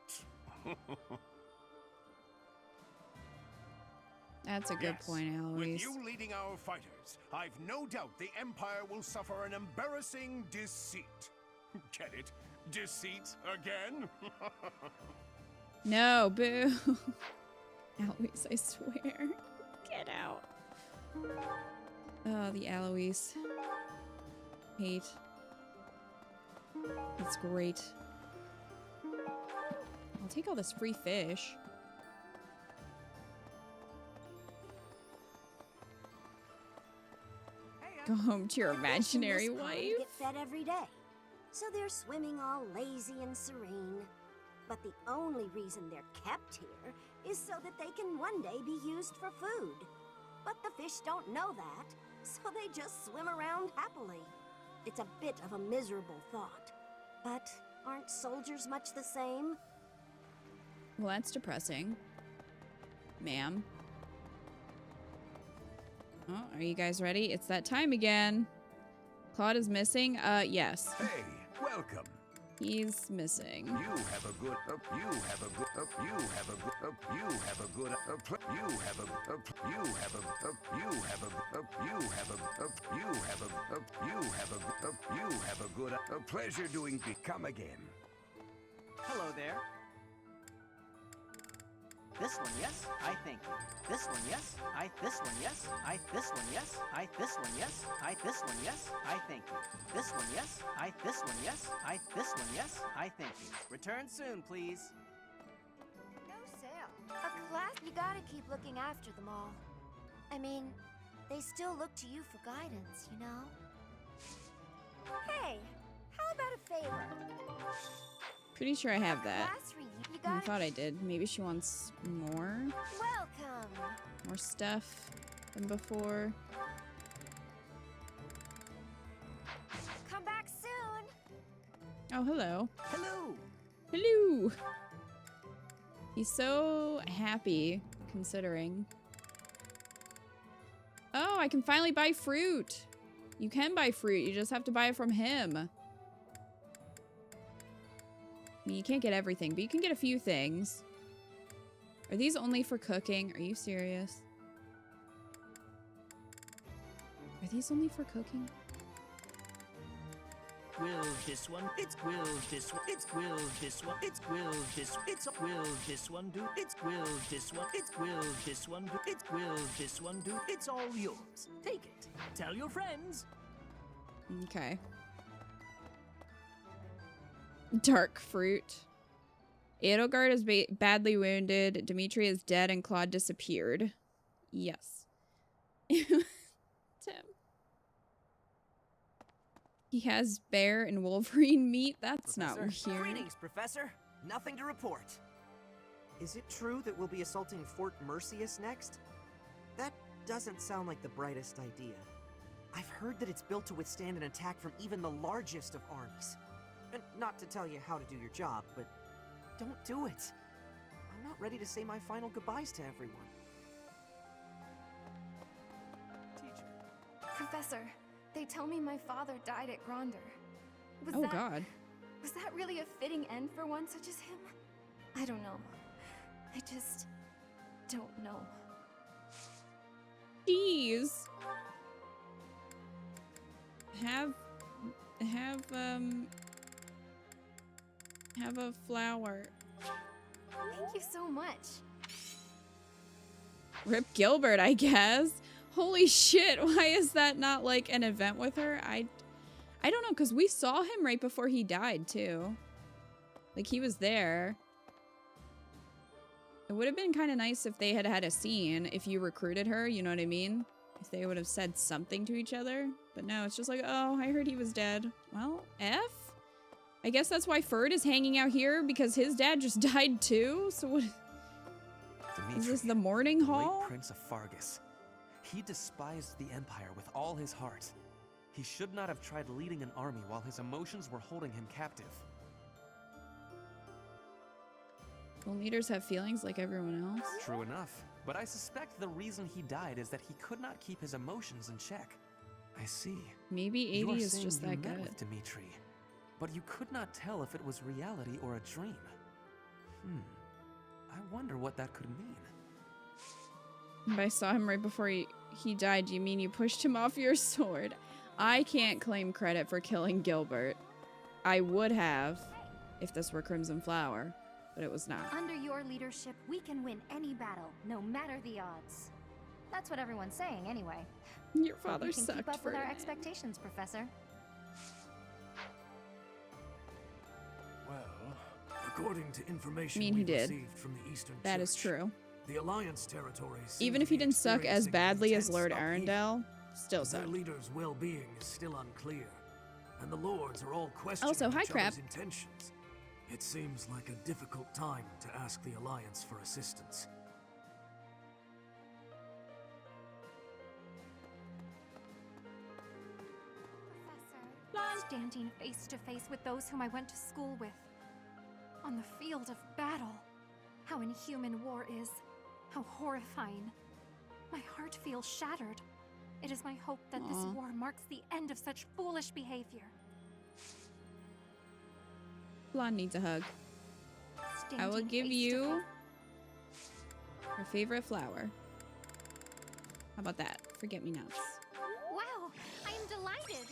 That's a good point, With Eloise. you leading our fighters, I've no doubt the Empire will suffer an embarrassing deceit. Get it? Deceit again? No, boo. Eloise, I swear. Get out. Oh, the Eloise. Hate. It's great. I'll take all this free fish. Go home to your imaginary In this pond, wife. Get fed every day, so they're swimming all lazy and serene. But the only reason they're kept here is so that they can one day be used for food. But the fish don't know that, so they just swim around happily. It's a bit of a miserable thought. But aren't soldiers much the same? Well, that's depressing. Ma'am. Oh, are you guys ready? It's that time again. Claude is missing? Yes. Hey, welcome. He's missing. You have a good, you have a good, you have a good, you have a good, you have a, you have a, you have a, you have a, you have a, you have a, you have a good, pleasure doing. Come again. Hello there. This one, yes. I thank you. This one, yes. This one, yes. This one, yes. This one, yes. This one, yes. I thank you. This one, yes. This one, yes. This one, yes. I thank you. Return soon, please. No sale. A class, you gotta keep looking after them all. I mean, they still look to you for guidance, you know? Hey, how about a favor? Pretty sure I have that. Class reunion, you I gotta... thought I did. Maybe she wants more? Welcome! More stuff than before. Come back soon! Oh, hello. Hello! Hello! He's so happy, considering. Oh, I can finally buy fruit! You can buy fruit, you just have to buy it from him. I mean, you can't get everything, but you can get a few things. Are these only for cooking? Are you serious? Are these only for cooking? will this one. It's will this one. It's will this one. It's will this. It's will this one do. It's will this one. It's will this one do. It's will this one do. It's all yours. Take it. Tell your friends. Okay. Dark fruit. Edelgard is badly wounded. Dimitri is dead and Claude disappeared. Yes. Tim. He has bear and Wolverine meat? That's not weird. Greetings, Professor. Nothing to report. Is it true that we'll be assaulting Fort Mercius next? That doesn't sound like the brightest idea. I've heard that it's built to withstand an attack from even the largest of armies. And not to tell you how to do your job, but don't do it. I'm not ready to say my final goodbyes to everyone. Professor, they tell me my father died at Gronder. Oh, God. Was that really a fitting end for one such as him? I don't know. I just don't know. Jeez. Have a flower. Thank you so much. Rip Gilbert, I guess. Holy shit, why is that not like an event with her? I don't know, because we saw him right before he died too. Like he was there. It would have been kind of nice if they had had a scene, if you recruited her, you know what I mean? If they would have said something to each other. But no, it's just like, oh, I heard he was dead. Well, F? I guess that's why Ferd is hanging out here, because his dad just died too? So what? Dimitri, Is this the mourning hall? Late Prince of Fargus. He despised the Empire with all his heart. He should not have tried leading an army while his emotions were holding him captive. Well, leaders have feelings like everyone else. True enough, but I suspect the reason he died is that he could not keep his emotions in check. I see. Maybe 80 is saying just you that met good. with Dimitri, but you could not tell if it was reality or a dream. I wonder what that could mean. But I saw him right before he died. Do you mean you pushed him off your sword? I can't claim credit for killing Gilbert. I would have if this were Crimson Flower, but it was not. Under your leadership, we can win any battle, no matter the odds. That's what everyone's saying, anyway. Your Hope father you can sucked keep up for with our it. expectations, Professor. Well, according to information I mean, he we've did. received from the Eastern That Church, is true. the Alliance territories seem Even to if he be didn't suck as experiencing badly as intense Lord upheaval. Arundel, still Their sucked. leader's well-being is still unclear, and the lords are all questioning Also, hi, each Crap. other's intentions. It seems like a difficult time to ask the Alliance for assistance. Standing face to face with those whom I went to school with. On the field of battle. How inhuman war is. How horrifying. My heart feels shattered. It is my hope that this Aw. war marks the end of such foolish behavior. Blonde needs a hug. I will Standing give face to you face- your favorite flower. How about that? Forget-me-nots. Wow, I am delighted.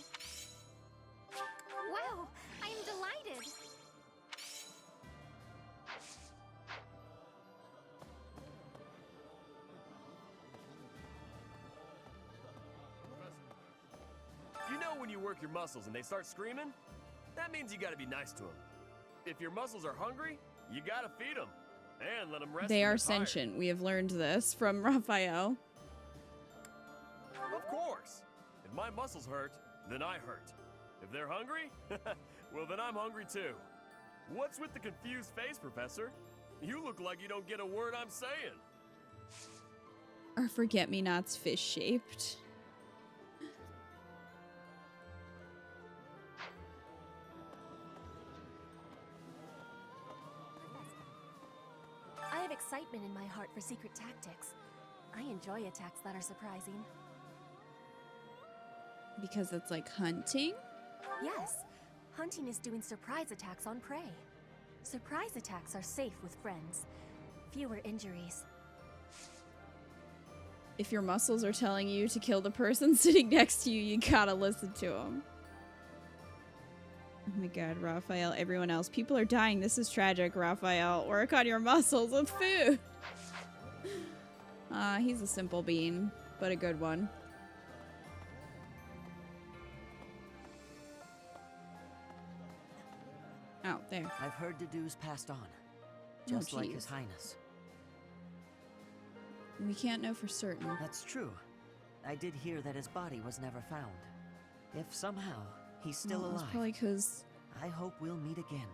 Wow, I am delighted. You know when you work your muscles and they start screaming? That means you gotta be nice to them. If your muscles are hungry, you gotta feed them. And let them rest They when are they're tired. sentient. We have learned this from Raphael. Of course. If my muscles hurt, then I hurt. If they're hungry, well then I'm hungry too. What's with the confused face, Professor? You look like you don't get a word I'm saying. Are forget-me-nots fish-shaped? I have excitement in my heart for secret tactics. I enjoy attacks that are surprising. Because it's like hunting? Yes, hunting is doing surprise attacks on prey. Surprise attacks are safe with friends. Fewer injuries. If your muscles are telling you to kill the person sitting next to you, you gotta listen to them. Oh my god, Raphael, everyone else. People are dying. This is tragic, Raphael. Work on your muscles with food. He's a simple bean, but a good one. Out there. I've heard the dues passed on, just like His Highness. We can't know for certain. That's true. I did hear that his body was never found. If somehow he's still alive, probably because I hope we'll meet again.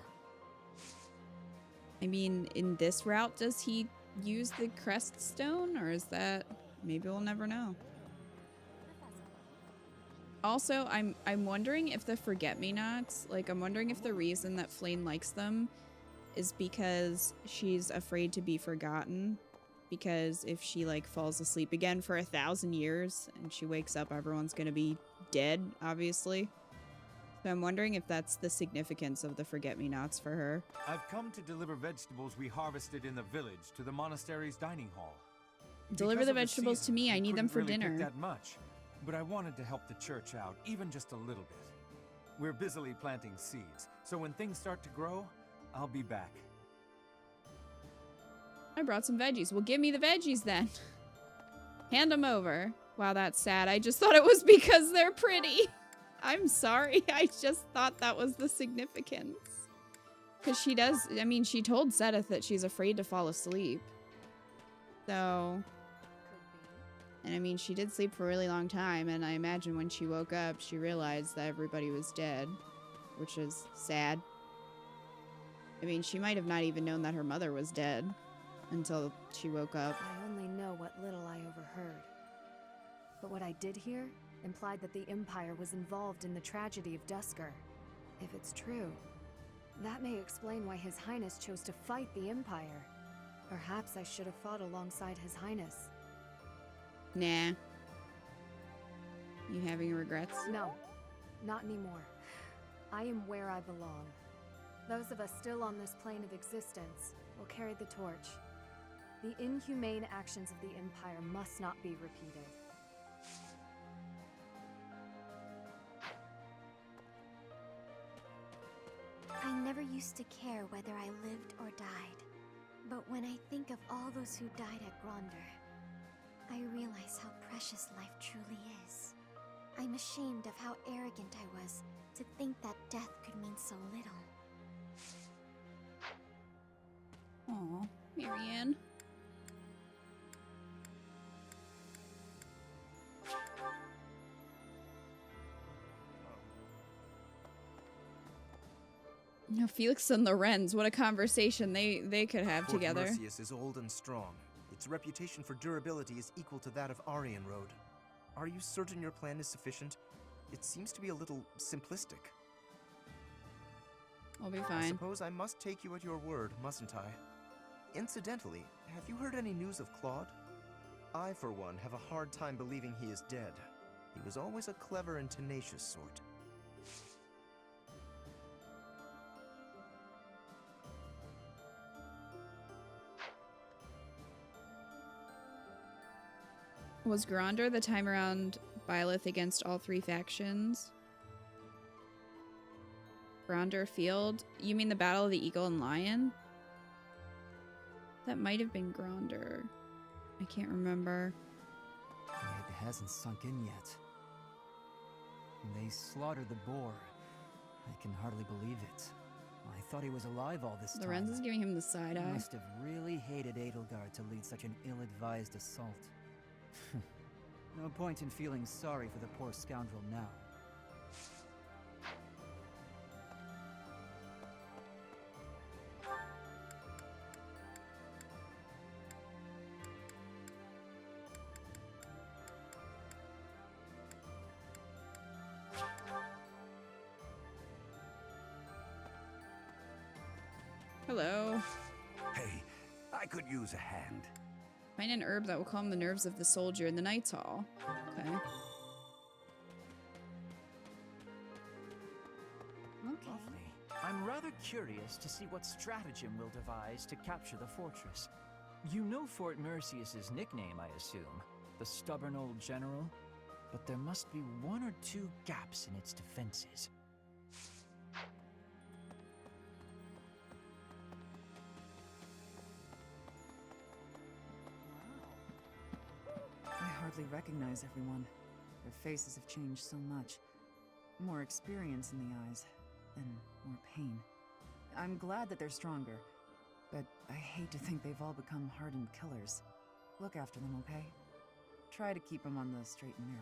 I mean, in this route, does he use the crest stone, or is that? Maybe we'll never know. Also, I'm wondering if the forget-me-nots, like, I'm wondering if the reason that Flame likes them is because she's afraid to be forgotten. Because if she, like, falls asleep again for 1,000 years and she wakes up, everyone's gonna be dead, obviously. So I'm wondering if that's the significance of the forget-me-nots for her. I've come to deliver vegetables we harvested in the village to the monastery's dining hall. Deliver the vegetables to me. I need them for couldn't really dinner. pick that much, but I wanted to help the church out, even just a little bit. We're busily planting seeds, so when things start to grow, I'll be back. I brought some veggies. Well, give me the veggies then. Hand them over. Wow, that's sad. I just thought it was because they're pretty. I'm sorry. I just thought that was the significance. Because she does, I mean, she told Sedith that she's afraid to fall asleep. So, and I mean, she did sleep for a really long time, and I imagine when she woke up, she realized that everybody was dead, which is sad. I mean, she might have not even known that her mother was dead until she woke up. I only know what little I overheard. But what I did hear implied that the Empire was involved in the tragedy of Dusker. If it's true, that may explain why His Highness chose to fight the Empire. Perhaps I should have fought alongside His Highness. Nah. You having regrets? No, not anymore. I am where I belong. Those of us still on this plane of existence will carry the torch. The inhumane actions of the Empire must not be repeated. I never used to care whether I lived or died. But when I think of all those who died at Gronder, I realize how precious life truly is. I'm ashamed of how arrogant I was to think that death could mean so little. Aw, Marianne. No, Felix and Lorenz, what a conversation they could have Fort together. Mercius is old and strong. Its reputation for durability is equal to that of Aryan Road. Are you certain your plan is sufficient? It seems to be a little simplistic. I'll be I fine. suppose I must take you at your word, mustn't I? Incidentally, have you heard any news of Claude? I, for one, have a hard time believing he is dead. He was always a clever and tenacious sort. Was Gronder the time around Byleth against all three factions? Gronder Field? You mean the Battle of the Eagle and Lion? That might have been Gronder. I can't remember. It hasn't sunk in yet. They slaughtered the boar. I can hardly believe it. I thought he was alive all this time. Lorenz is giving him the side He eye. must have really hated Edelgard to lead such an ill-advised assault. No point in feeling sorry for the poor scoundrel now. Hello. Hey, I could use a hand. Find an herb that will calm the nerves of the soldier in the Knight's Hall. Okay. Lovely. I'm rather curious to see what stratagem we'll devise to capture the fortress. You know Fort Mercius's nickname, I assume, the stubborn old general? But there must be one or two gaps in its defenses. hardly recognize everyone. Their faces have changed so much. More experience in the eyes, and more pain. I'm glad that they're stronger, but I hate to think they've all become hardened killers. Look after them, okay? Try to keep them on the straight and narrow.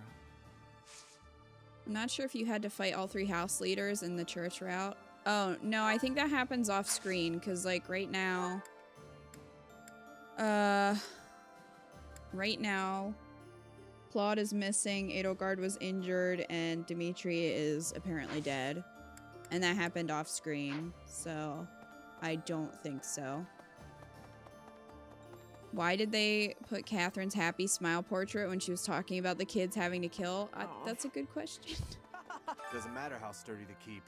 I'm not sure if you had to fight all 3 house leaders in the church route. Oh, no, I think that happens off screen, because, like, right now... Right now, Claude is missing, Edelgard was injured, and Dimitri is apparently dead. And that happened off screen, so I don't think so. Why did they put Catherine's happy smile portrait when she was talking about the kids having to kill? That's a good question. Doesn't matter how sturdy the keep.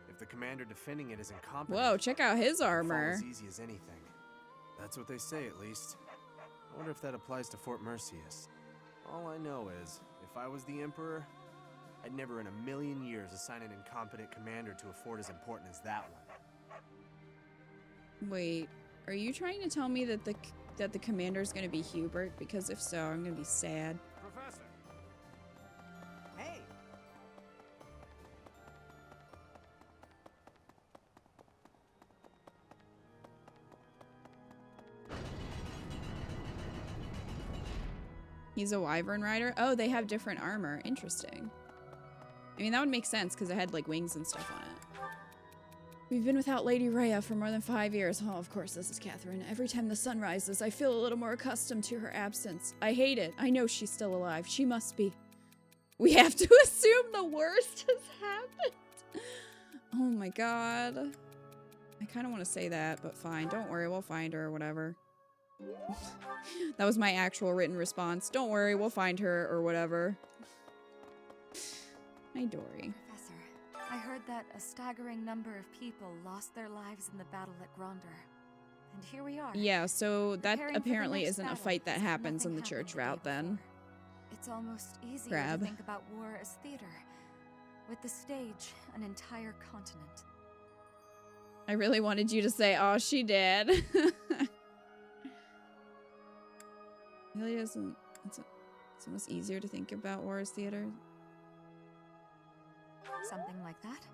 If the commander defending it is incompetent... Whoa, check out his it'll fall armor. as easy as anything. That's what they say, at least. I wonder if that applies to Fort Mercius. All I know is, if I was the Emperor, I'd never in a million years assign an incompetent commander to a fort as important as that one. Wait, are you trying to tell me that the commander's gonna be Hubert? Because if so, I'm gonna be sad. Professor! Hey! He's a wyvern rider? Oh, they have different armor. Interesting. I mean, that would make sense because it had, like, wings and stuff on it. We've been without Lady Rhea for more than 5 years. Oh, of course, this is Catherine. Every time the sun rises, I feel a little more accustomed to her absence. I hate it. I know she's still alive. She must be. We have to assume the worst has happened. Oh my god. I kind of want to say that, but fine. Don't worry, we'll find her or whatever. That was my actual written response. Don't worry, we'll find her or whatever. Hi, Dory. Professor, I heard that a staggering number of people lost their lives in the battle at Gronder. And here we are. Yeah, so that preparing for the apparently next isn't a battle fight that as if happens in nothing the church happened the day route then. It's almost easier Crab. to think about war as theater, with the stage an entire continent. I really wanted you to say, oh, she did. Really doesn't. It's almost easier to think about war as theater. Something like that.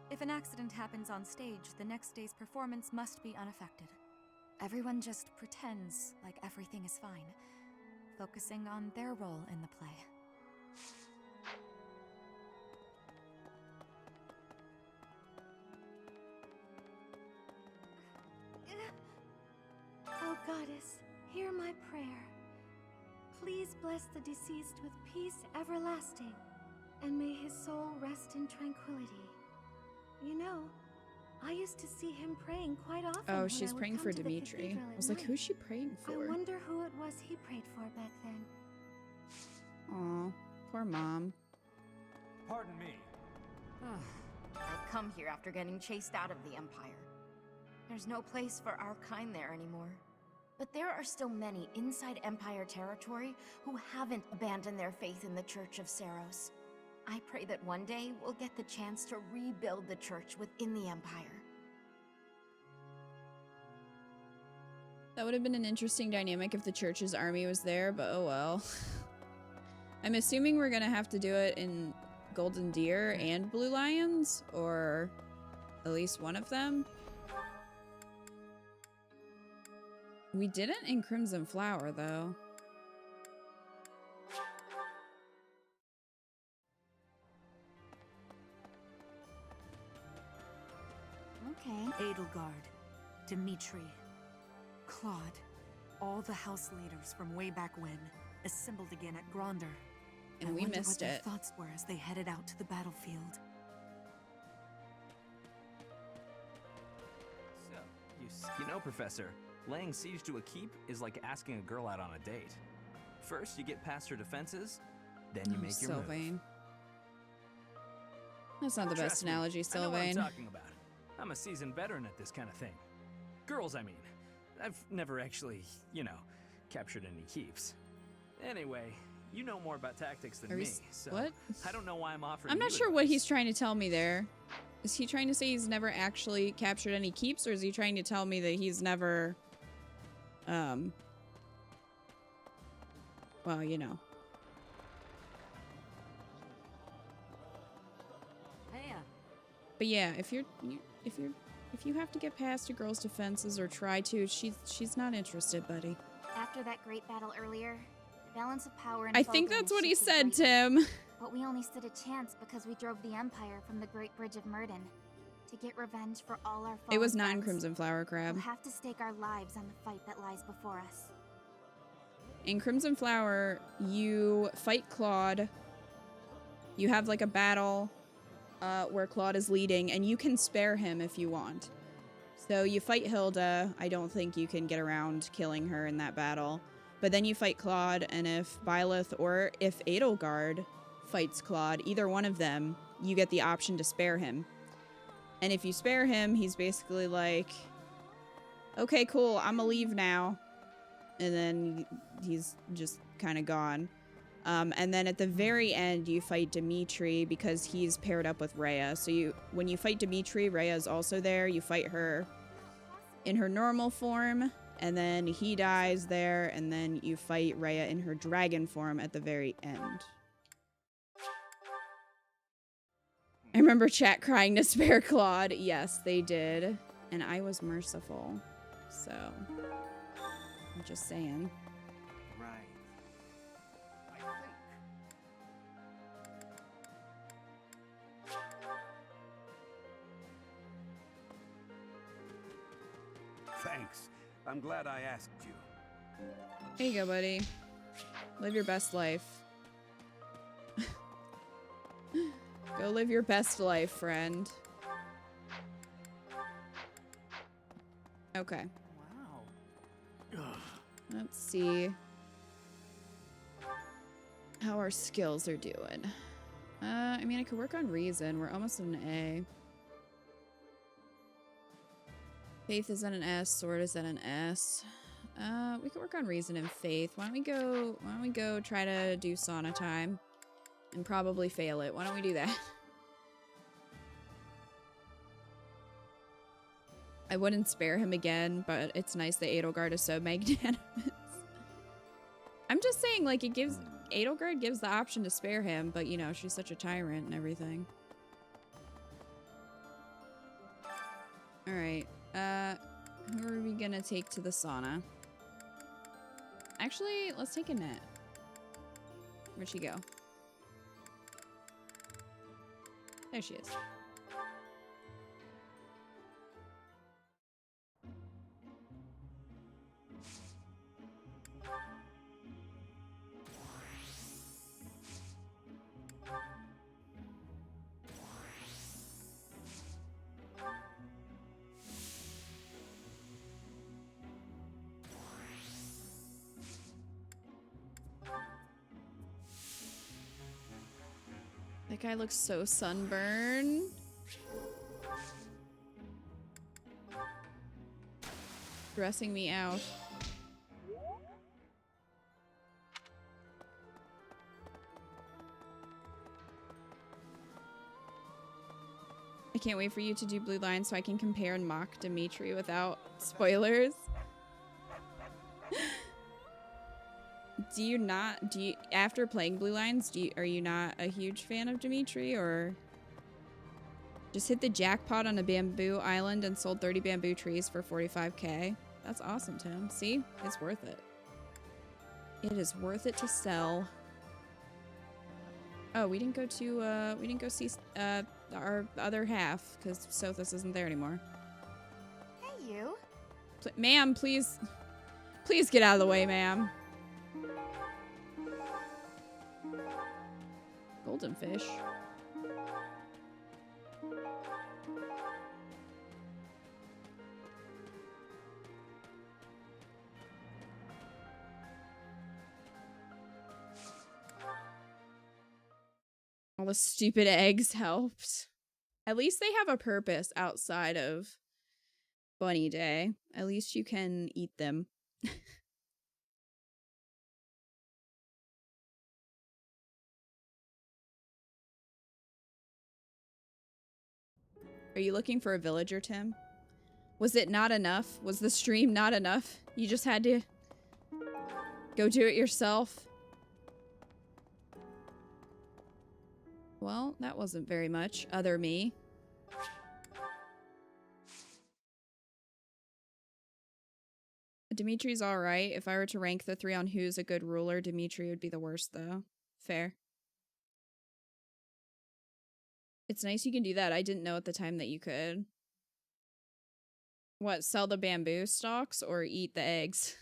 If an accident happens on stage, the next day's performance must be unaffected. Everyone just pretends like everything is fine, focusing on their role in the play. Oh, Goddess, hear my prayer. Please bless the deceased with peace everlasting, and may his soul rest in tranquility. You know, I used to see him praying quite often. Oh, when she's I would praying come for to the Dimitri. cathedral I at was like, night. who's she praying for? I wonder who it was he prayed for back then. Aw, poor mom. Pardon me. I've come here after getting chased out of the Empire. There's no place for our kind there anymore. But there are still many inside Empire territory who haven't abandoned their faith in the Church of Seiros. I pray that one day we'll get the chance to rebuild the church within the Empire. That would have been an interesting dynamic if the church's army was there, but oh well. I'm assuming we're gonna have to do it in Golden Deer and Blue Lions, or at least one of them. We didn't in Crimson Flower, though. Okay. Edelgard, Dimitri, Claude, all the house leaders from way back when assembled again at Gronder. And I we wonder missed what their it. thoughts were as they headed out to the battlefield. You know, Professor, laying siege to a keep is like asking a girl out on a date. First, you get past her defenses, then you make your move. Sylvain. That's not the Trust best me, analogy, I know what I'm Sylvain. talking about. I'm a seasoned veteran at this kind of thing. Girls, I mean. I've never actually, you know, captured any keeps. Anyway, you know more about tactics than Are we me, s- so what? I don't know why I'm offering I'm not you sure what he's trying to tell me there. Is he trying to say he's never actually captured any keeps, or is he trying to tell me that he's never, well, you know, But yeah, if you have to get past a girl's defenses or try to, she's not interested, buddy. After that great battle earlier, the balance of power in I think Fodlan that's what he shifted said, greatly. Tim. But we only stood a chance because we drove the Empire from the Great Bridge of Murden. To get revenge for all our It was fallen 9 friends, Crimson Flower Crab. we'll have to stake our lives on the fight that lies before us. In Crimson Flower, you fight Claude. You have like a battle where Claude is leading, and you can spare him if you want. So you fight Hilda. I don't think you can get around killing her in that battle. But then you fight Claude, and if Byleth or if Edelgard fights Claude, either one of them, you get the option to spare him. And if you spare him, he's basically like, okay, cool, I'm gonna leave now. And then he's just kind of gone. And then at the very end, you fight Dimitri because he's paired up with Rhea. So when you fight Dimitri, Rhea is also there. You fight her in her normal form, and then he dies there, and then you fight Rhea in her dragon form at the very end. I remember chat crying to spare Claude. Yes, they did. And I was merciful. So, I'm just saying. Right. Thanks. I'm glad I asked you. There you go, buddy. Live your best life. Go live your best life, friend. Okay. Wow. Let's see how our skills are doing. I mean, I could work on reason. We're almost at an A. Faith is at an S. Sword is at an S. We could work on reason and faith. Why don't we go try to do sauna time and probably fail it? Why don't we do that? I wouldn't spare him again, but it's nice that Edelgard is so magnanimous. I'm just saying, like, Edelgard gives the option to spare him, but you know, she's such a tyrant and everything. Alright, who are we gonna take to the sauna? Actually, let's take Annette. Where'd she go? There she is. That guy looks so sunburned. Dressing me out. I can't wait for you to do Blue Line so I can compare and mock Dimitri without spoilers. After playing Blue Lines, are you not a huge fan of Dimitri, or just hit the jackpot on a bamboo island and sold 30 bamboo trees for 45k? That's awesome, Tim. See? It's worth it. It is worth it to sell. Oh, we didn't go see our other half because Sothis isn't there anymore. Hey, you. Ma'am, please get out of the way, ma'am. Golden fish. All the stupid eggs helped. At least they have a purpose outside of Bunny Day. At least you can eat them. Are you looking for a villager, Tim? Was it not enough? Was the stream not enough? You just had to go do it yourself? Well, that wasn't very much. Other me. Dimitri's alright. If I were to rank the three on who's a good ruler, Dimitri would be the worst, though. Fair. It's nice you can do that. I didn't know at the time that you could. What, sell the bamboo stalks or eat the eggs?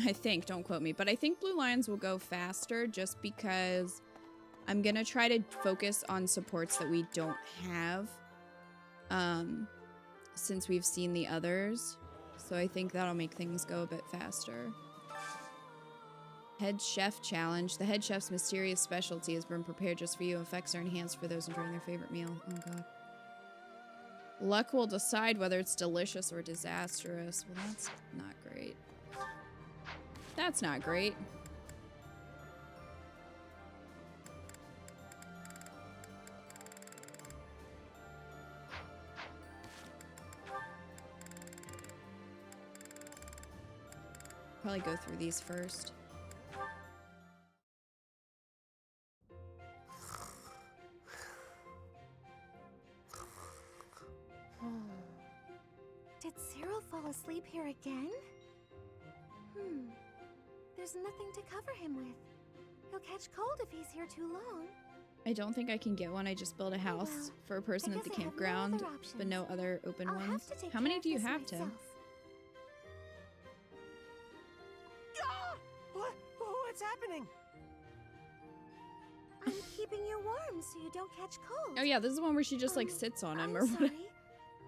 I think, don't quote me, but I think Blue Lions will go faster just because I'm gonna try to focus on supports that we don't have, since we've seen the others. So I think that'll make things go a bit faster. Head Chef Challenge. The head chef's mysterious specialty has been prepared just for you. Effects are enhanced for those enjoying their favorite meal. Oh god. Luck will decide whether it's delicious or disastrous. Well, that's not great. That's not great. Probably go through these first. Did Cyril fall asleep here again? There's nothing to cover him with. He'll catch cold if he's here too long. I don't think I can get one. I just built a house for a person at the campground, but no other open ones. How many do you have, Tim? What's happening? I'm keeping you warm so you don't catch cold. Oh yeah, this is the one where she just like sits on him I'm or whatever. sorry.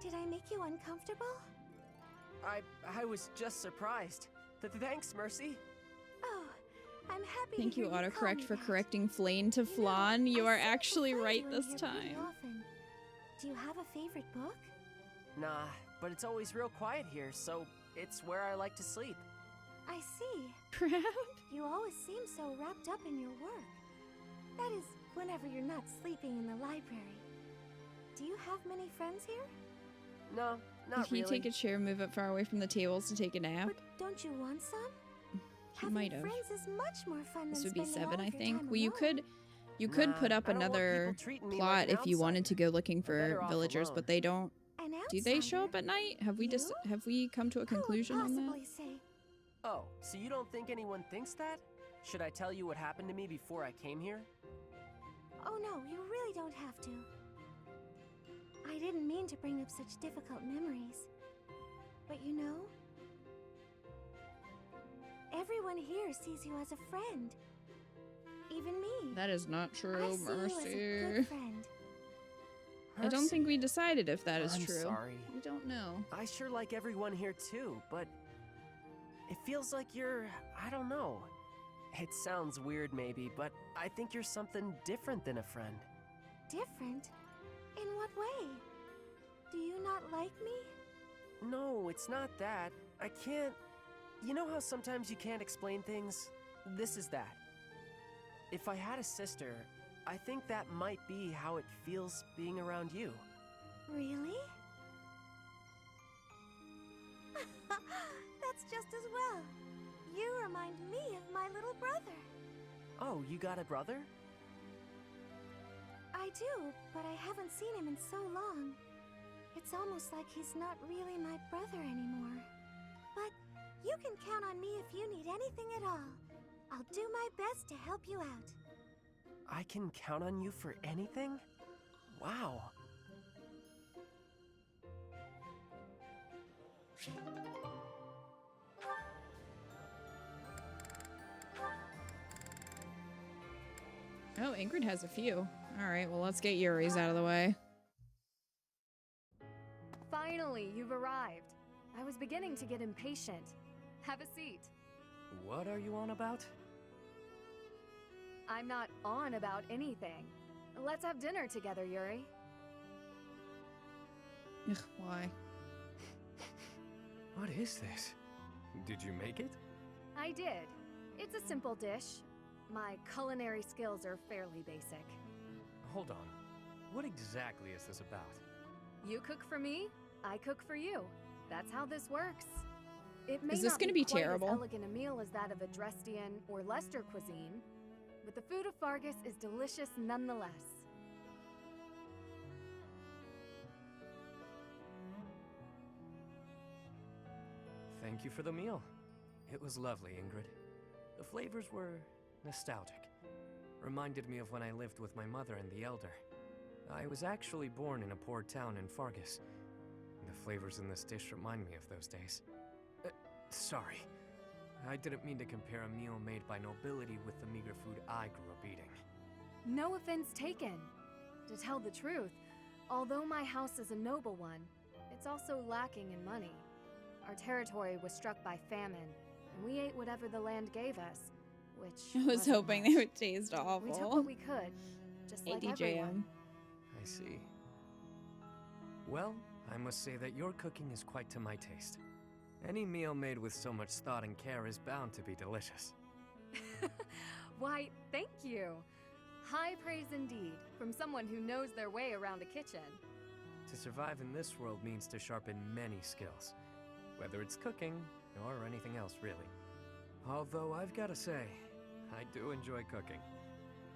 Did I make you uncomfortable? I was just surprised. Thanks, Mercy. Oh, I'm happy Thank to you, hear you call autocorrect, me for that. correcting Flayn to Flan. You are actually find right you in this here pretty time. often. Do you have a favorite book? Nah, but it's always real quiet here, so it's where I like to sleep. I see. Proud? You always seem so wrapped up in your work. That is, whenever you're not sleeping in the library. Do you have many friends here? No, not Did he really. take a chair, move it far away from the tables to take a nap? But don't you want some? He might have. Friends is much more fun This than would be spending 7, all I of your think. time Well, you alone. could put up I don't want another people treating me plot like an if you wanted to go looking better for off villagers, alone. but they don't. An Do they show outsider? up at night? Have we just have we come to a Who would conclusion on that? possibly say? Oh, so you don't think anyone thinks that? Should I tell you what happened to me before I came here? Oh no, you really don't have to. I didn't mean to bring up such difficult memories. But you know, everyone here sees you as a friend. Even me. That is not I true, see you as a Mercy. good friend. I don't think we decided if that is I'm true. sorry. We don't know. I sure like everyone here too, but it feels like you're, I don't know. It sounds weird maybe, but I think you're something different than a friend. Different? In what way? Do you not like me? No, it's not that. I can't... You know how sometimes you can't explain things? This is that. If I had a sister, I think that might be how it feels being around you. Really? That's just as well. You remind me of my little brother. Oh, you got a brother? I do, but I haven't seen him in so long. It's almost like he's not really my brother anymore. But you can count on me if you need anything at all. I'll do my best to help you out. I can count on you for anything? Wow. Oh, Ingrid has a few. Alright, well let's get Yuri's out of the way. Finally, you've arrived. I was beginning to get impatient. Have a seat. What are you on about? I'm not on about anything. Let's have dinner together, Yuri. Ugh, why? What is this? Did you make it? I did. It's a simple dish. My culinary skills are fairly basic. Hold on. What exactly is this about? You cook for me, I cook for you. That's how this works. It may Is this not gonna be be quite terrible? as elegant a meal as that of a Drestian or Leicester cuisine, but the food of Fargus is delicious nonetheless. Thank you for the meal. It was lovely, Ingrid. The flavors were nostalgic. Reminded me of when I lived with my mother and the Elder. I was actually born in a poor town in Fargus. The flavors in this dish remind me of those days. Sorry. I didn't mean to compare a meal made by nobility with the meager food I grew up eating. No offense taken. To tell the truth, although my house is a noble one, it's also lacking in money. Our territory was struck by famine, and we ate whatever the land gave us, which I was wasn't hoping much. they would taste awful. We took what we could, just like everyone. I see. Well, I must say that your cooking is quite to my taste. Any meal made with so much thought and care is bound to be delicious. Why, thank you. High praise indeed, from someone who knows their way around a kitchen. To survive in this world means to sharpen many skills, whether it's cooking or anything else, really. Although I've got to say, I do enjoy cooking.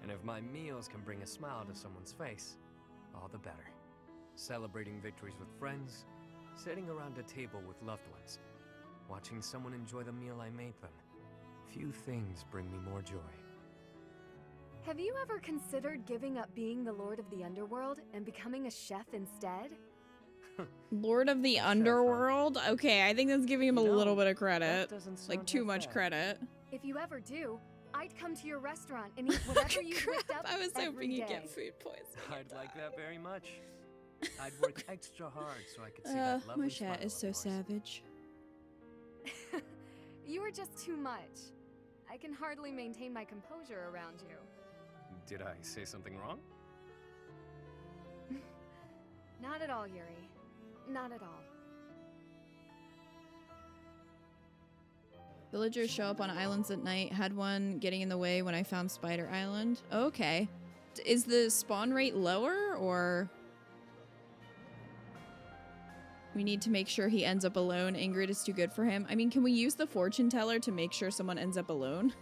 And if my meals can bring a smile to someone's face, all the better. Celebrating victories with friends, sitting around a table with loved ones, watching someone enjoy the meal I made them. Few things bring me more joy. Have you ever considered giving up being the Lord of the Underworld and becoming a chef instead? Lord of the Underworld? Okay, I think that's giving him a little bit of credit. Like, too much credit. If you ever do, I'd come to your restaurant and eat whatever you whipped up I was hoping every you'd day. get food poisoning. I'd like that very much. I'd work extra hard so I could see that lovely my smile chat is of so yours. savage. You are just too much. I can hardly maintain my composure around you. Did I say something wrong? Not at all, Yuri. Not at all. Villagers show up on islands at night. Had one getting in the way when I found Spider Island. Okay. Is the spawn rate lower, or... We need to make sure he ends up alone. Ingrid is too good for him. I mean, can we use the fortune teller to make sure someone ends up alone?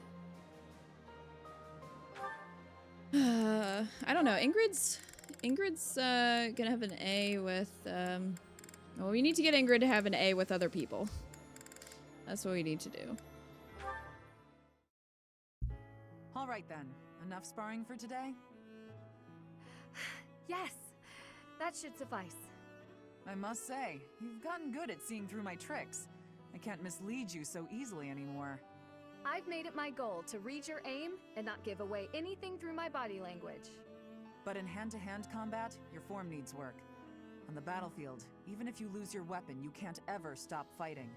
I don't know. Ingrid's gonna have an A with, well, we need to get Ingrid to have an A with other people. That's what we need to do. All right then. Enough sparring for today? Yes, that should suffice. I must say, you've gotten good at seeing through my tricks. I can't mislead you so easily anymore. I've made it my goal to read your aim and not give away anything through my body language. But in hand-to-hand combat, your form needs work. On the battlefield, even if you lose your weapon, you can't ever stop fighting.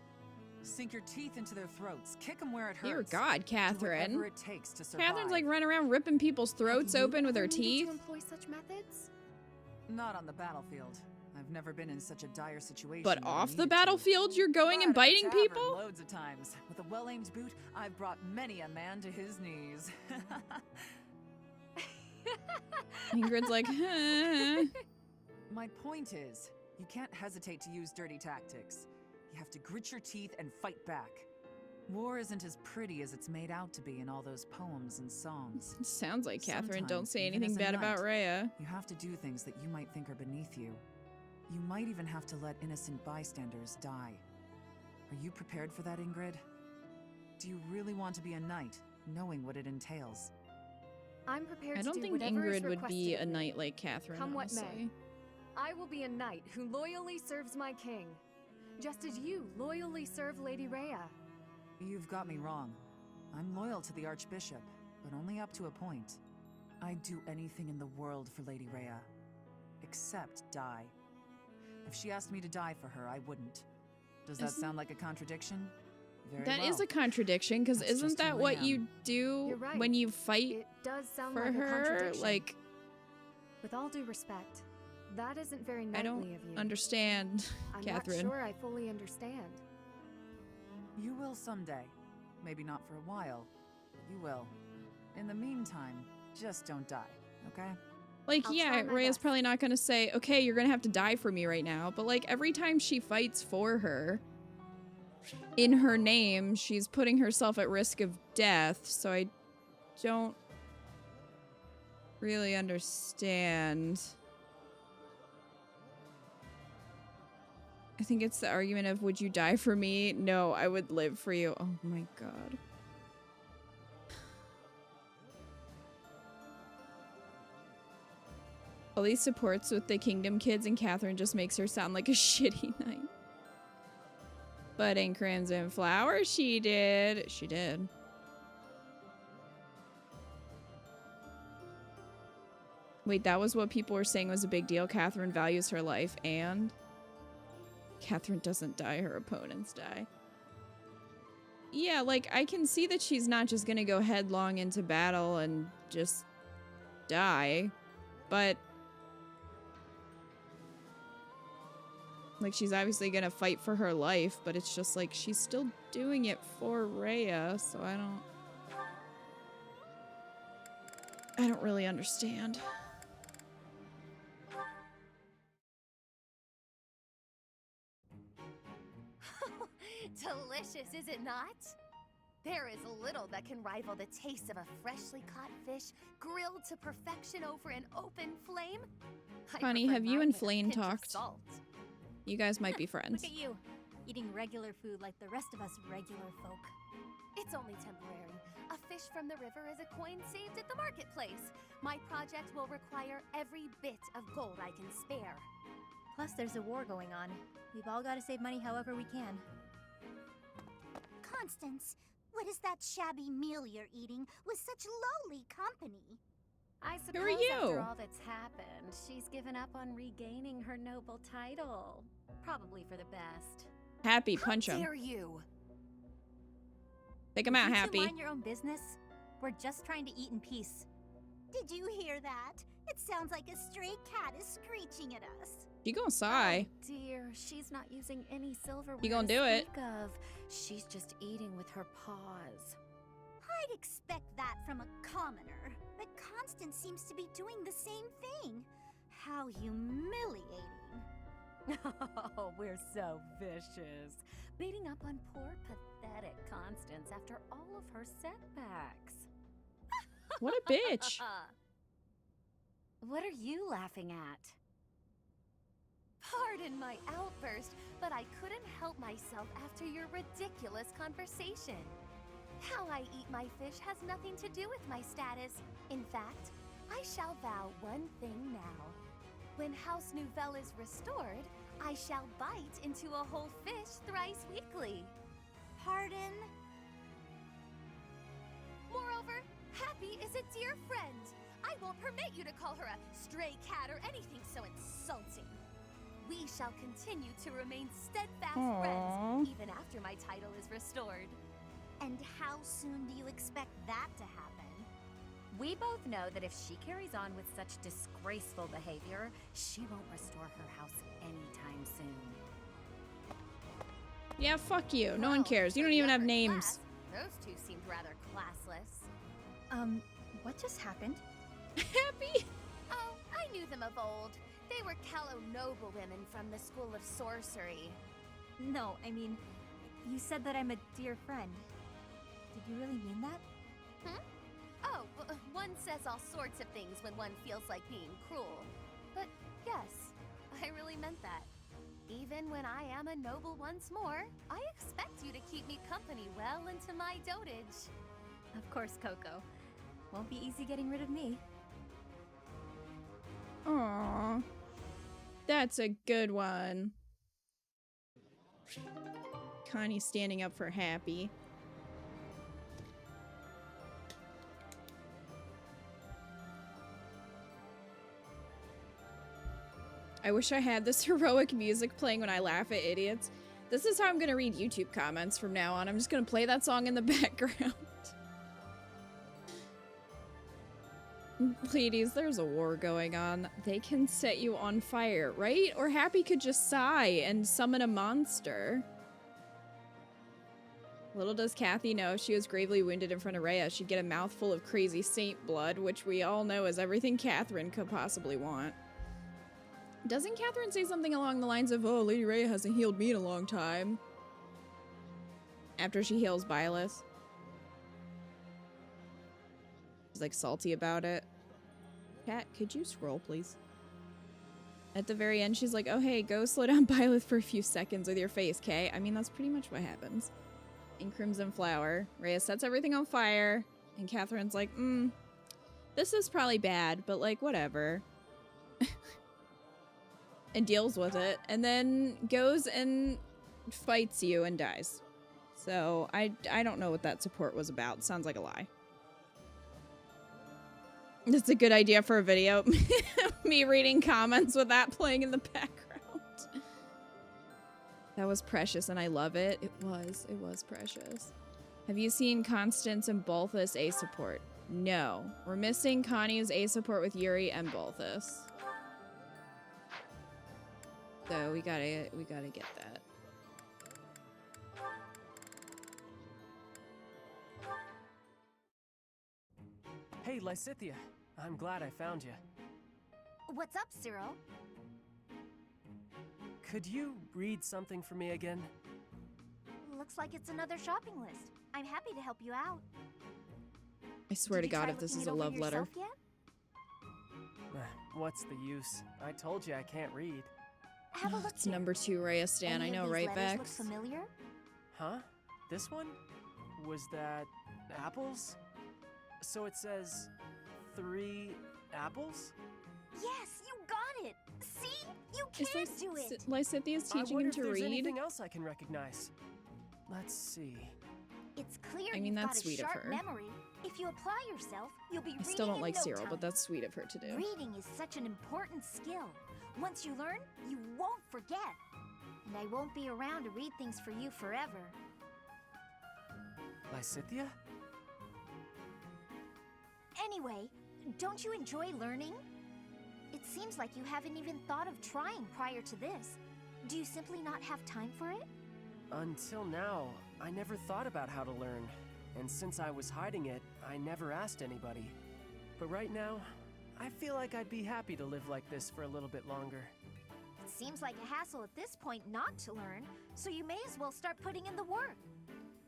Sink your teeth into their throats, kick them where it hurts. Dear God, Catherine. Do whatever it takes to survive. Catherine's like running around ripping people's throats open with her teeth. To employ such methods? Not on the battlefield. I've never been in such a dire situation. But where I off the needed battlefield, you're going and But at the biting tavern, people? Loads of times. With a well-aimed boot, I've brought many a man to his knees. Ingrid's like, huh. My point is, you can't hesitate to use dirty tactics. You have to grit your teeth and fight back. War isn't as pretty as it's made out to be in all those poems and songs. Sounds like Catherine. Don't Sometimes, say even anything as a bad about knight, Rhea. You have to do things that you might think are beneath you. You might even have to let innocent bystanders die. Are you prepared for that, Ingrid? Do you really want to be a knight, knowing what it entails? I'm prepared I to don't do think whatever is Ingrid would be requested a of me. knight like Catherine, Come what honestly. may. I will be a knight who loyally serves my king, just as you loyally serve Lady Rhea. You've got me wrong. I'm loyal to the Archbishop, but only up to a point. I'd do anything in the world for Lady Rhea, except die. If she asked me to die for her, I wouldn't. Does that sound like a contradiction? That is a contradiction, because That's isn't just who that I what am. you do You're right. when you fight It does sound for like a her? contradiction. Like, With all due respect, That isn't very I don't knightly of you. understand, I'm Catherine. not sure I fully understand. You will someday. Maybe not for a while, but you will. In the meantime, just don't die, okay? Like, I'll yeah, try my Rhea's best. probably not gonna say, okay, you're gonna have to die for me right now. But, like, every time she fights for her, in her name, she's putting herself at risk of death. So I don't really understand. I think it's the argument of, would you die for me? No, I would live for you. Oh my god. All these supports with the Kingdom kids and Catherine just makes her sound like a shitty knight. But in Crimson Flower, she did. She did. Wait, that was what people were saying was a big deal. Catherine values her life, and Catherine doesn't die, her opponents die. Yeah, like, I can see that she's not just gonna go headlong into battle and just die, but like, she's obviously gonna fight for her life, but it's just like, she's still doing it for Rhea, so I don't really understand. Delicious, is it not? There is little that can rival the taste of a freshly caught fish grilled to perfection over an open flame. Honey, have you and Flane talked? You guys might be friends. Look at you, eating regular food like the rest of us regular folk. It's only temporary. A fish from the river is a coin saved at the marketplace. My project will require every bit of gold I can spare. Plus, there's a war going on. We've all got to save money however we can. Constance, what is that shabby meal you're eating with such lowly company? I suppose Who are you? after all that's happened, she's given up on regaining her noble title. Probably for the best. Happy, punch him. How dare you? Take him out, Would Happy. you mind your own business? We're just trying to eat in peace. Did you hear that? It sounds like a stray cat is screeching at us. You gonna sigh. Oh dear, she's not using any silverware You gonna to do it. speak of. She's just eating with her paws. I'd expect that from a commoner, but Constance seems to be doing the same thing. How humiliating. Oh, we're so vicious. Beating up on poor, pathetic Constance after all of her setbacks. What a bitch. What are you laughing at? Pardon my outburst, but I couldn't help myself after your ridiculous conversation. How I eat my fish has nothing to do with my status. In fact, I shall vow one thing now. When House Nouvelle is restored, I shall bite into a whole fish thrice weekly. Pardon? Moreover, Happy is a dear friend. I won't permit you to call her a stray cat or anything so insulting. We shall continue to remain steadfast Aww. friends even after my title is restored. And how soon do you expect that to happen? We both know that if she carries on with such disgraceful behavior, she won't restore her house anytime soon. Yeah, fuck you. No one cares. You don't even have names. Those two seemed rather classless. What just happened? Happy? Oh, I knew them of old. They were Callow noblewomen from the School of Sorcery. No, I mean, you said that I'm a dear friend. Did you really mean that? Oh, one says all sorts of things when one feels like being cruel. But yes, I really meant that. Even when I am a noble once more, I expect you to keep me company well into my dotage. Of course, Coco. Won't be easy getting rid of me. Aww. That's a good one. Connie standing up for Happy. I wish I had this heroic music playing when I laugh at idiots. This is how I'm gonna read YouTube comments from now on. I'm just gonna play that song in the background. Ladies, there's a war going on. They can set you on fire, right? Or Happy could just sigh and summon a monster. Little does Kathy know if she was gravely wounded in front of Rhea, she'd get a mouthful of crazy saint blood, which we all know is everything Catherine could possibly want. Doesn't Catherine say something along the lines of, oh, Lady Rhea hasn't healed me in a long time? After she heals Byleth. She's like salty about it. Cat, could you scroll, please? At the very end, she's like, oh, hey, go slow down Byleth for a few seconds with your face, Kay? I mean, that's pretty much what happens. In Crimson Flower, Rhea sets everything on fire, and Catherine's like, this is probably bad, but like, whatever. And deals with it, and then goes and fights you and dies. So, I don't know what that support was about. Sounds like a lie. It's a good idea for a video. Me reading comments with that playing in the background. That was precious, and I love it. It was precious. Have you seen Constance and Balthus A support? No. We're missing Connie's A support with Yuri and Balthus. So we gotta get that. Hey, Lysithea. I'm glad I found you. What's up, Cyril? Could you read something for me again? Looks like it's another shopping list. I'm happy to help you out. I swear to God, if this is a love letter. What's the use? I told you I can't read. Have a look. It's number 2 Rhea Stan. I know, right, Vex? Look familiar? Huh? This one? Was that apples? So it says 3 apples? Yes, you got it. See? You can do it. Lysithea's teaching him to There's read. anything else I can recognize? Let's see. It's clear I mean, you've that's got sweet a of sharp her. memory. If you apply yourself, you'll be I reading still don't in like no Cyril, time. but that's sweet of her to do. Reading is such an important skill. Once you learn, you won't forget. And I won't be around to read things for you forever. Lysithea? Anyway, don't you enjoy learning? It seems like you haven't even thought of trying prior to this. Do you simply not have time for it? Until now, I never thought about how to learn. And since I was hiding it, I never asked anybody. But right now, I feel like I'd be happy to live like this for a little bit longer. It seems like a hassle at this point not to learn, so you may as well start putting in the work.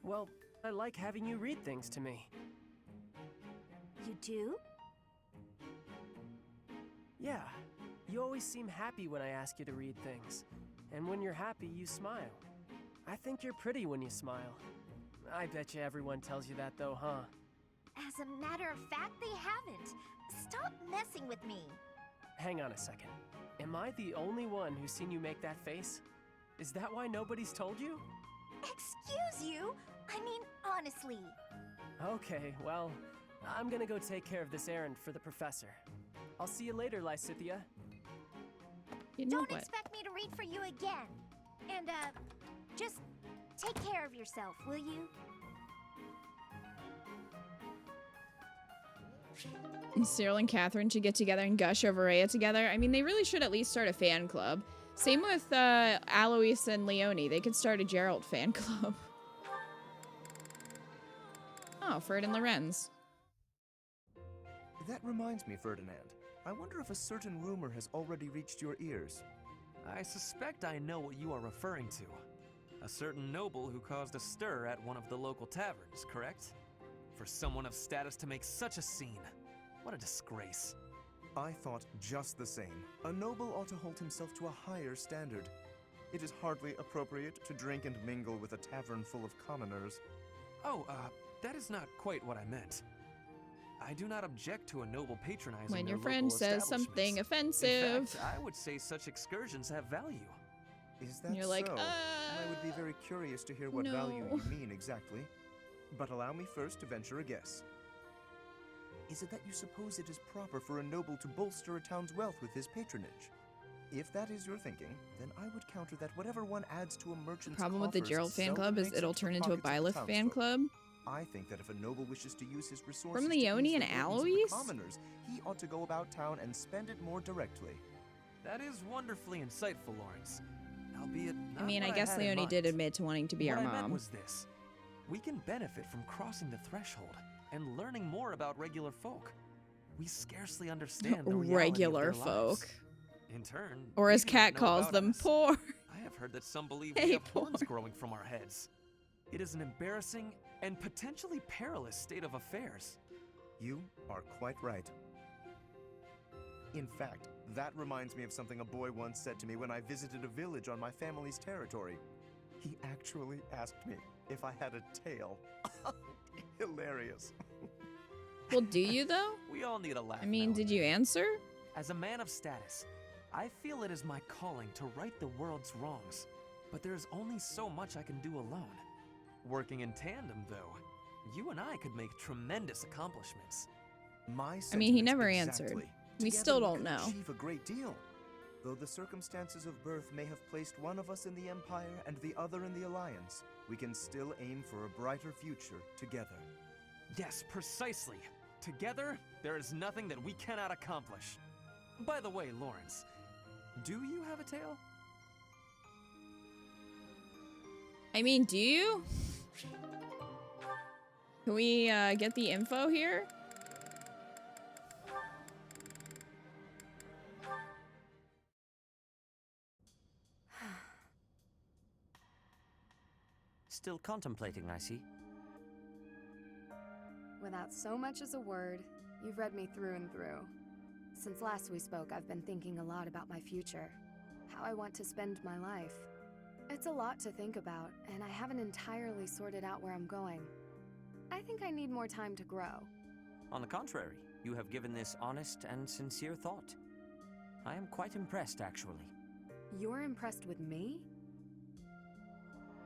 Well, I like having you read things to me. You do? Yeah, you always seem happy when I ask you to read things. And when you're happy, you smile. I think you're pretty when you smile. I bet you everyone tells you that though, huh? As a matter of fact, they haven't. Stop messing with me. Hang on a second. Am I the only one who's seen you make that face? Is that why nobody's told you? Excuse you? I mean, honestly. Okay, well, I'm gonna go take care of this errand for the professor. I'll see you later, Lysithea. Don't expect me to read for you again. And, just take care of yourself, will you? Cyril and Catherine should get together and gush over Rhea together. I mean, they really should at least start a fan club. Same with Alois and Leonie. They could start a Geralt fan club. Oh, Ferd and Lorenz. That reminds me, Ferdinand. I wonder if a certain rumor has already reached your ears. I suspect I know what you are referring to. A certain noble who caused a stir at one of the local taverns, correct? For someone of status to make such a scene. What a disgrace. I thought just the same. A noble ought to hold himself to a higher standard. It is hardly appropriate to drink and mingle with a tavern full of commoners. Oh, that is not quite what I meant. I do not object to a noble patronizing When their your friend local says something establishments. offensive. In fact, I would say such excursions have value. Is that You're like, so? I would be very curious to hear what no. value you mean exactly. But allow me first to venture a guess. Is it that you suppose it is proper for a noble to bolster a town's wealth with his patronage? If that is your thinking, then I would counter that whatever one adds to a merchant's Problem with the coffers Geralt fan seldom club is makes it'll up the turn into a pockets of the Byleth fan townsfolk. club. I think that if a noble wishes to use his resources From to ease Leone the and burdens of Alois? the commoners, he ought to go about town and spend it more directly. That is wonderfully insightful, Lawrence. Albeit I not mean, I what guess had in Leone mind. did admit to wanting to be What our I meant mom. was this. We can benefit from crossing the threshold and learning more about regular folk. We scarcely understand the reality Regular of their lives. folk. In turn, Or we as do not Kat know calls about them, us. poor. I have heard that some believe Hey, we have poor. horns growing from our heads. It is an embarrassing and potentially perilous state of affairs. You are quite right. In fact, that reminds me of something a boy once said to me when I visited a village on my family's territory. He actually asked me if I had a tail. Hilarious. Well, do you though? We all need a laugh. I mean, now did and you then. answer? As a man of status, I feel it is my calling to right the world's wrongs. But there's only so much I can do alone. Working in tandem, though, you and I could make tremendous accomplishments. My I mean, he sentiments never exactly. answered. We Together still we don't could know. Achieve a great deal. Though the circumstances of birth may have placed one of us in the Empire and the other in the Alliance, we can still aim for a brighter future together. Yes, precisely. Together, there is nothing that we cannot accomplish. By the way, Lawrence, do you have a tail? I mean, do you? Can we get the info here? Still contemplating, I see. Without so much as a word, you've read me through and through. Since last we spoke, I've been thinking a lot about my future. How I want to spend my life. It's a lot to think about, and I haven't entirely sorted out where I'm going. I think I need more time to grow. On the contrary, you have given this honest and sincere thought. I am quite impressed, actually. You're impressed with me?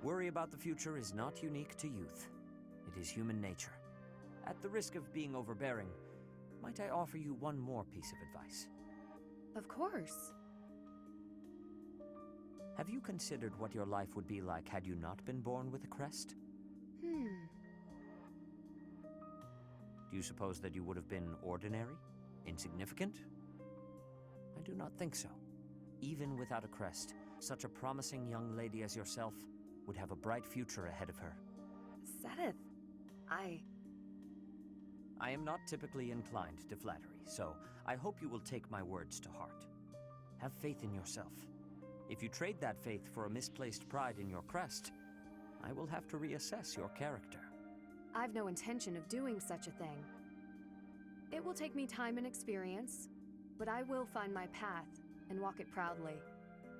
Worry about the future is not unique to youth. It is human nature. At the risk of being overbearing, might I offer you one more piece of advice? Of course. Have you considered what your life would be like had you not been born with a crest? Do you suppose that you would have been ordinary? Insignificant? I do not think so. Even without a crest, such a promising young lady as yourself would have a bright future ahead of her. Seth, I am not typically inclined to flattery, so I hope you will take my words to heart. Have faith in yourself. If you trade that faith for a misplaced pride in your crest, I will have to reassess your character. I've no intention of doing such a thing. It will take me time and experience, but I will find my path and walk it proudly.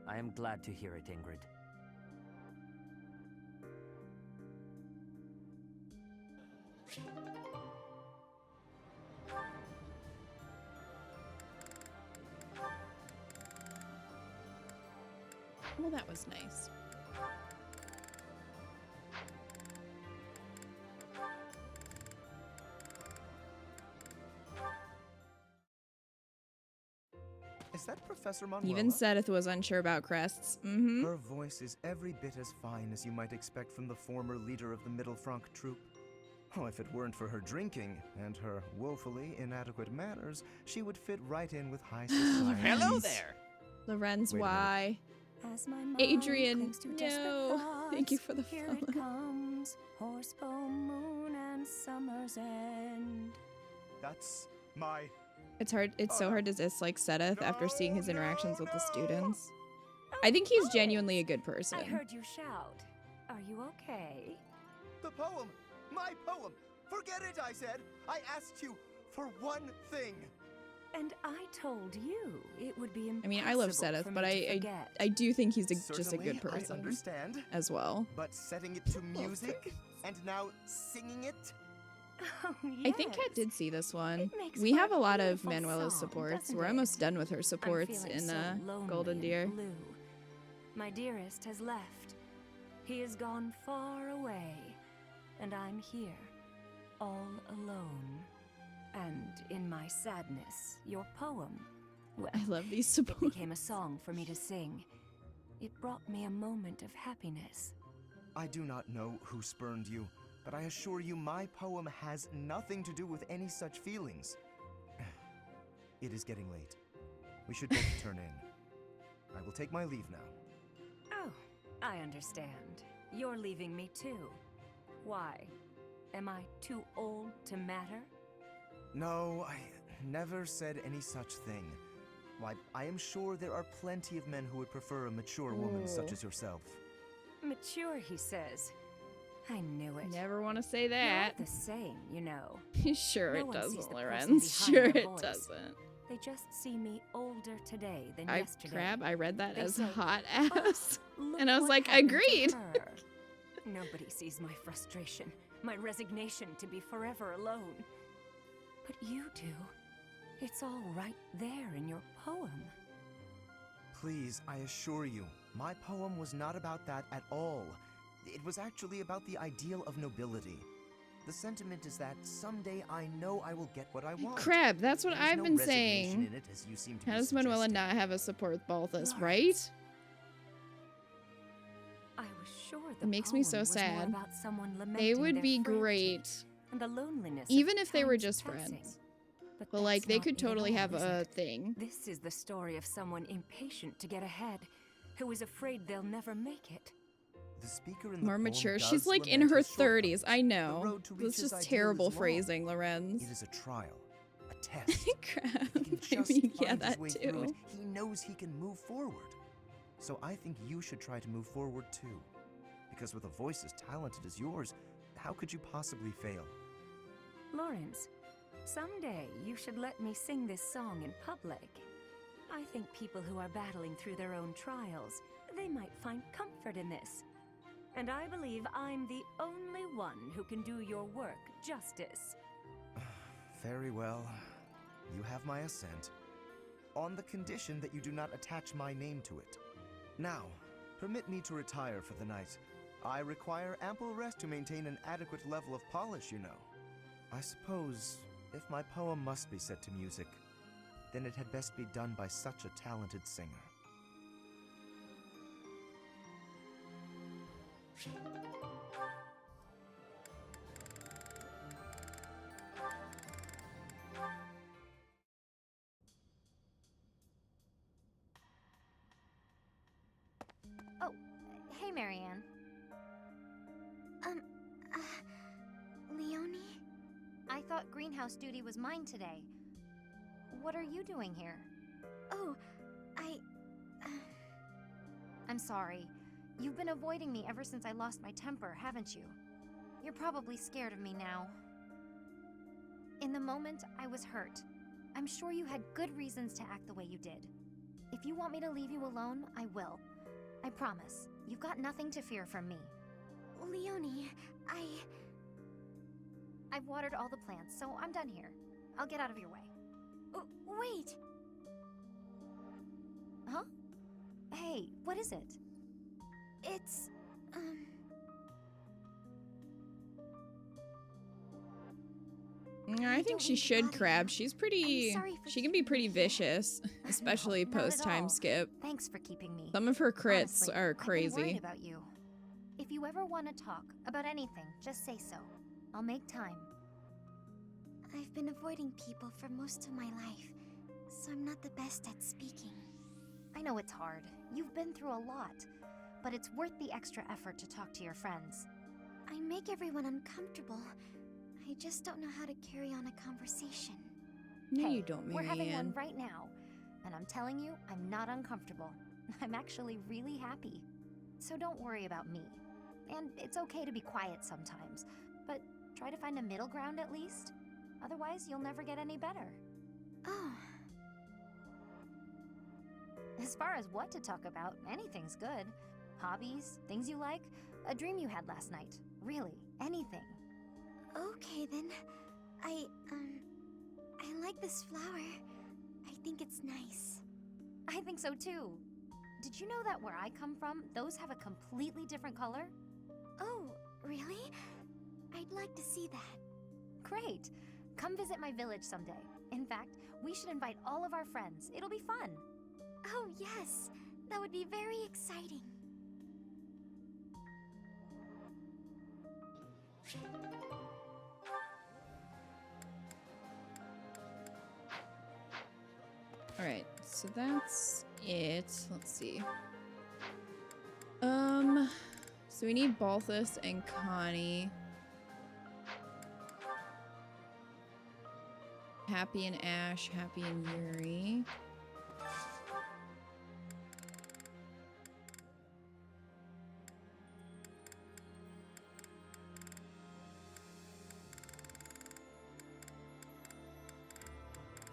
I am glad to hear it, Ingrid. Well, that was nice. Is that Professor Manuela? Even Sedith was unsure about crests. Mm-hmm. Her voice is every bit as fine as you might expect from the former leader of the Middle Franc troop. Oh, if it weren't for her drinking and her woefully inadequate manners, she would fit right in with high society. Hello there! Lorenz, Wait a why? As my mind Adrian, clings to desperate no. Thank you for the Here follow. it comes, horsebow moon and summer's end. That's my... It's hard. It's so hard to dislike Sedith after seeing his interactions with the students. I think he's genuinely a good person. I heard you shout. Are you okay? The poem! My poem! Forget it, I said! I asked you for one thing! And I told you it would be impossible I mean, I love for Sedith, me but to I forget. do think he's just a Certainly, good person I understand. as well. But setting it to music and now singing it? Oh, I think Kat yes. did see this one. makes We for have a lot of beautiful Manuela's song, supports. doesn't We're it? almost done with her supports I'm feeling in so lonely Golden and Deer. blue. My dearest has left. He has gone far away, and I'm here, all alone. And in my sadness, your poem, well, I love these it supports. became a song for me to sing. It brought me a moment of happiness. I do not know who spurned you, but I assure you my poem has nothing to do with any such feelings. It is getting late. We should both turn in. I will take my leave now. Oh, I understand. You're leaving me too. Why? Am I too old to matter? No, I never said any such thing. Why, I am sure there are plenty of men who would prefer a mature woman such as yourself. Mature, he says. I knew it. Never want to say that. You're the same, you know. Sure No it one sees doesn't, the person Lorenz. behind Sure their it voice. doesn't. They just see me older today than yesterday. Crab, I read that They as say, hot ass. "Look And I was what like, happened to agreed. her." Nobody sees my frustration, my resignation to be forever alone. But you do. It's all right there in your poem. Please, I assure you, my poem was not about that at all. It was actually about the ideal of nobility. The sentiment is that someday I know I will get what I want. Crab, that's what There's I've no been resignation saying. in it, as you seem to How be does Manuela suggesting. not have a support Balthus, right? I was sure the It makes me poem so was more sad. about someone They lamenting would their be frailty great, and the loneliness of even if they were time's just passing. friends. But But like, that's they not could it at totally all, have is a it? thing. This is the story of someone impatient to get ahead, who is afraid they'll never make it. The speaker in the More poem mature. does She's like in lament her his 30s. I The know. road to reach That's his just ideal terrible is long. phrasing, Lorenz. It is a trial, a test. Crap. If he can I just mean, yeah, find his that way through it, too. he knows he can move forward. So I think you should try to move forward too. Because with a voice as talented as yours, how could you possibly fail? Lawrence, someday you should let me sing this song in public. I think people who are battling through their own trials, they might find comfort in this. And I believe I'm the only one who can do your work justice. Very well. You have my assent. On the condition that you do not attach my name to it. Now, permit me to retire for the night. I require ample rest to maintain an adequate level of polish, you know. I suppose, if my poem must be set to music, then it had best be done by such a talented singer. Oh, hey, Marianne. Leonie? I thought greenhouse duty was mine today. What are you doing here? Oh, I'm sorry. You've been avoiding me ever since I lost my temper, haven't you? You're probably scared of me now. In the moment, I was hurt. I'm sure you had good reasons to act the way you did. If you want me to leave you alone, I will. I promise. You've got nothing to fear from me. Leonie, I've watered all the plants, so I'm done here. I'll get out of your way. Wait! Huh? Hey, what is it? It's, I think she should crab. She's pretty. sorry for She can be pretty vicious, especially not at post time all. skip. Thanks for keeping me. Some of her crits Honestly, are I've been worried crazy. about you. If you ever want to talk about anything, just say so. I'll make time. I've been avoiding people for most of my life, so I'm not the best at speaking. I know it's hard. You've been through a lot, but it's worth the extra effort to talk to your friends. I make everyone uncomfortable. I just don't know how to carry on a conversation. No, Hey, you don't, we're having one Marianne. right now, and I'm telling you, I'm not uncomfortable. I'm actually really happy. So don't worry about me. And it's okay to be quiet sometimes, but try to find a middle ground at least. Otherwise, you'll never get any better. Oh. As far as what to talk about, anything's good. Hobbies, things you like, a dream you had last night. Really, anything. Okay, then. I like this flower. I think it's nice. I think so too. Did you know that where I come from, those have a completely different color? Oh, really? I'd like to see that. Great. Come visit my village someday. In fact, we should invite all of our friends. It'll be fun. Oh, yes. That would be very exciting. Alright, so that's it. Let's see. So we need Balthus and Connie. Happy and Ash, Happy and Yuri.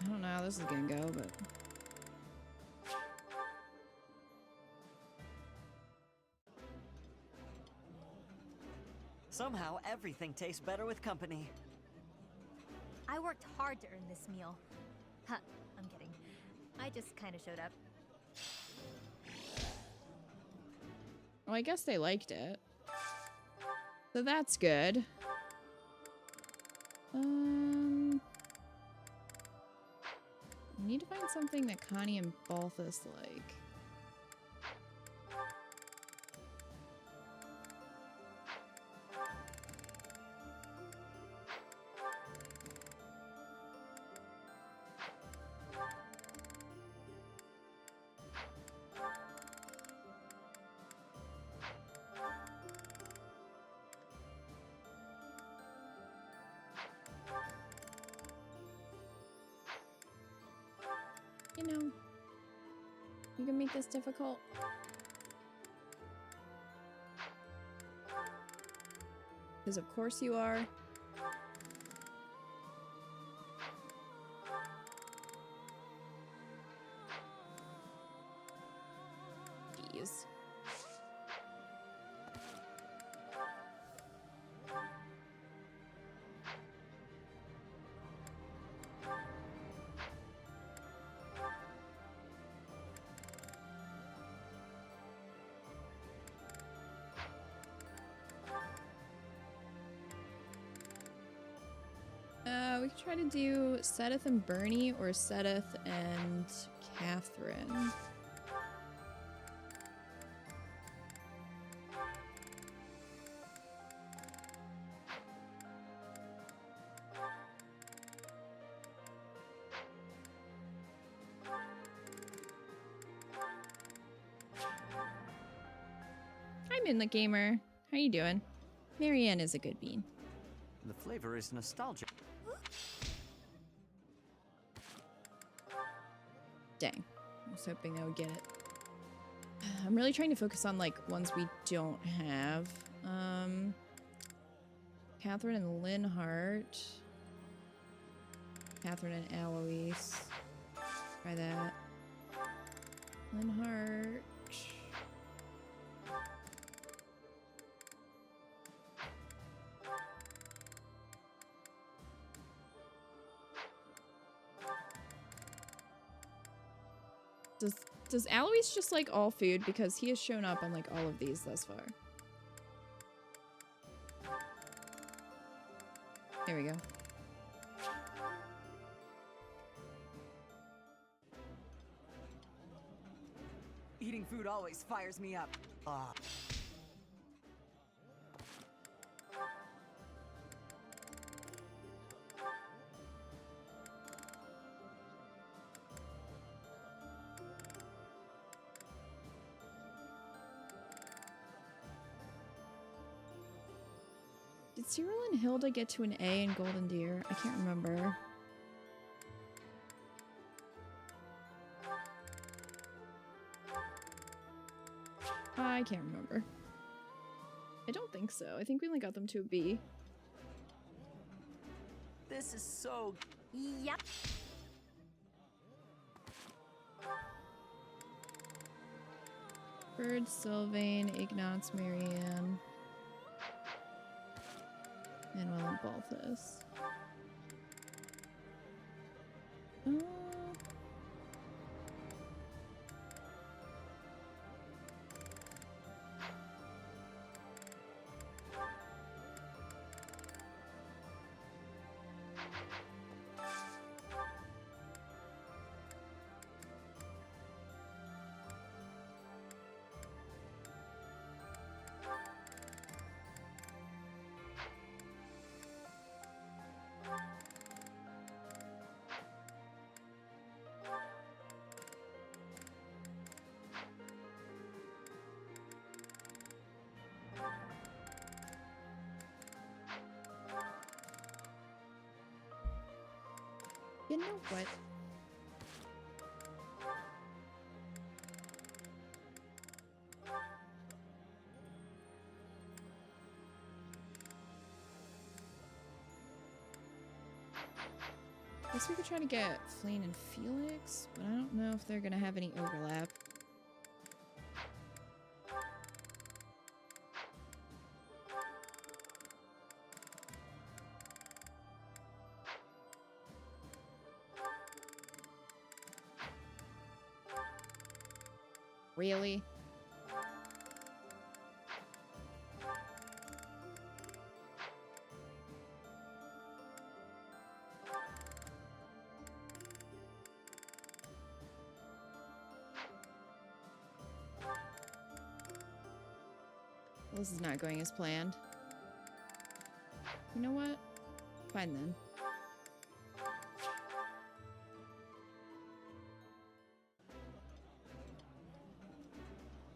I don't know how this is gonna go, but... Somehow, everything tastes better with company. I worked hard to earn this meal. Huh, I'm kidding. I just kind of showed up. Well, I guess they liked it. So that's good. I need to find something that Connie and Balthus like. You know, you can make this difficult. Because of course you are. Jeez. We could try to do Sedith and Bernie or Sedith and Catherine. Hi, Moonlit Gamer. How you doing? Marianne is a good bean. The flavor is nostalgic. Dang. I was hoping I would get it. I'm really trying to focus on, like, ones we don't have. Catherine and Linhart. Catherine and Eloise. Try that. Linhart. Does Alois just like all food? Because he has shown up on like all of these thus far. There we go. Eating food always fires me up. Did Cyril and Hilda get to an A in Golden Deer? I can't remember. I can't remember. I don't think so. I think we only got them to a B. This is so... Yep. Bird, Sylvain, Ignatz, Marianne. Manuel and Balthus. know what? Guess we could try to get Flane and Felix, but I don't know if they're gonna have any overlap. Really? This is not going as planned. You know what? Fine then.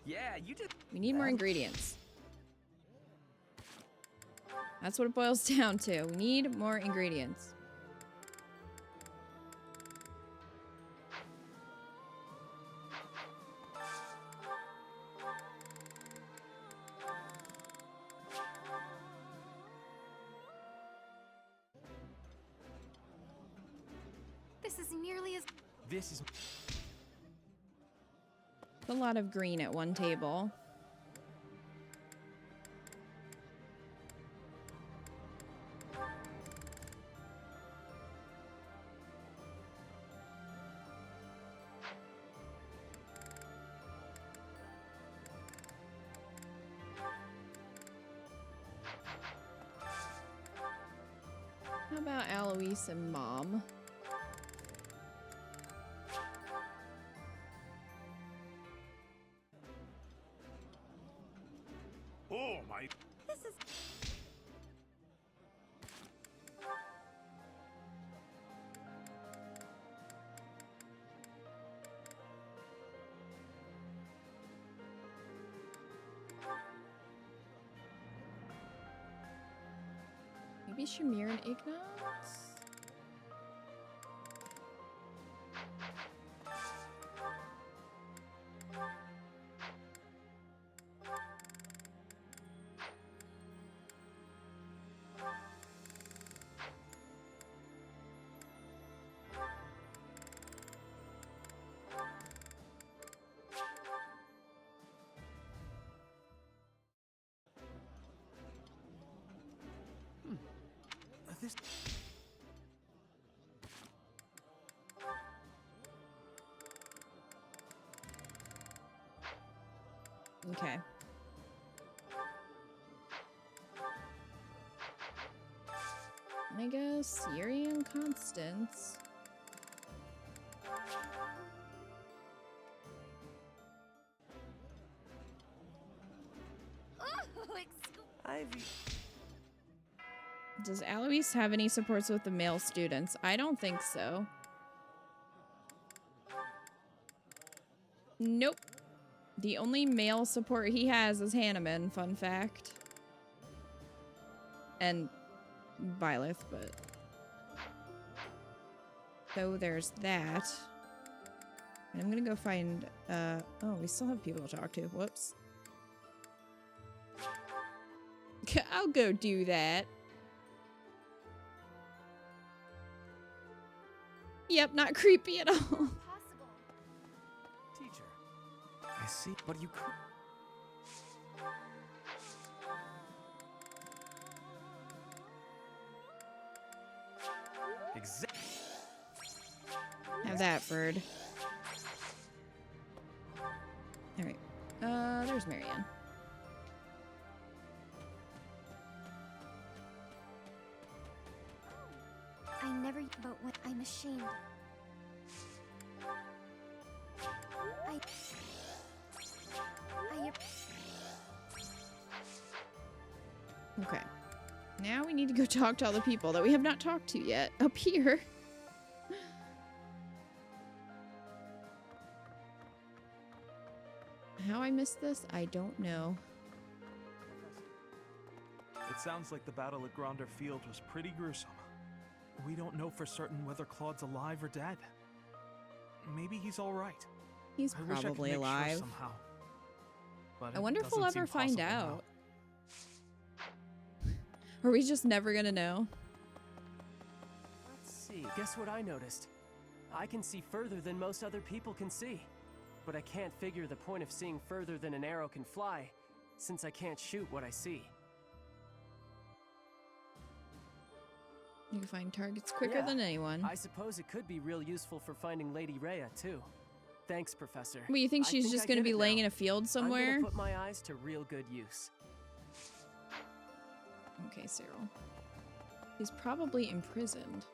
Yeah, you did. We need more ingredients. That's what it boils down to. We need more ingredients. This is nearly as... This is... A lot of green at one table. How about Alois and Mom? Oh my... This is... Maybe Shamir and Ignatz? This... Okay. I guess Yuri and Constance. Ivy. Does Alois have any supports with the male students? I don't think so. Nope. The only male support he has is Hanneman, fun fact. And Byleth, but... So there's that. And I'm gonna go find, oh, we still have people to talk to. Whoops. I'll go do that. Yep, not creepy at all. Teacher, I see, but you could... Exactly. Have that, Ferd. Alright. There's Marianne. I never, but when I'm ashamed. Okay. Now we need to go talk to all the people that we have not talked to yet up here. How I missed this, I don't know. It sounds like the battle at Gronder Field was pretty gruesome. We don't know for certain whether Claude's alive or dead. Maybe he's all right. He's I wish I could probably make sure alive. somehow. But I it wonder if we'll doesn't ever seem find possible now. out. Are we just never gonna know? Let's see. Guess what I noticed? I can see further than most other people can see. But I can't figure the point of seeing further than an arrow can fly, since I can't shoot what I see. You can find targets quicker Yeah, than anyone. I suppose it could be real useful for finding Lady Rhea, too. Thanks, Professor. Well, you think I she's just I gonna get be it laying now. in a field I'm somewhere? gonna put my eyes to real good use. Okay, Cyril. He's probably imprisoned.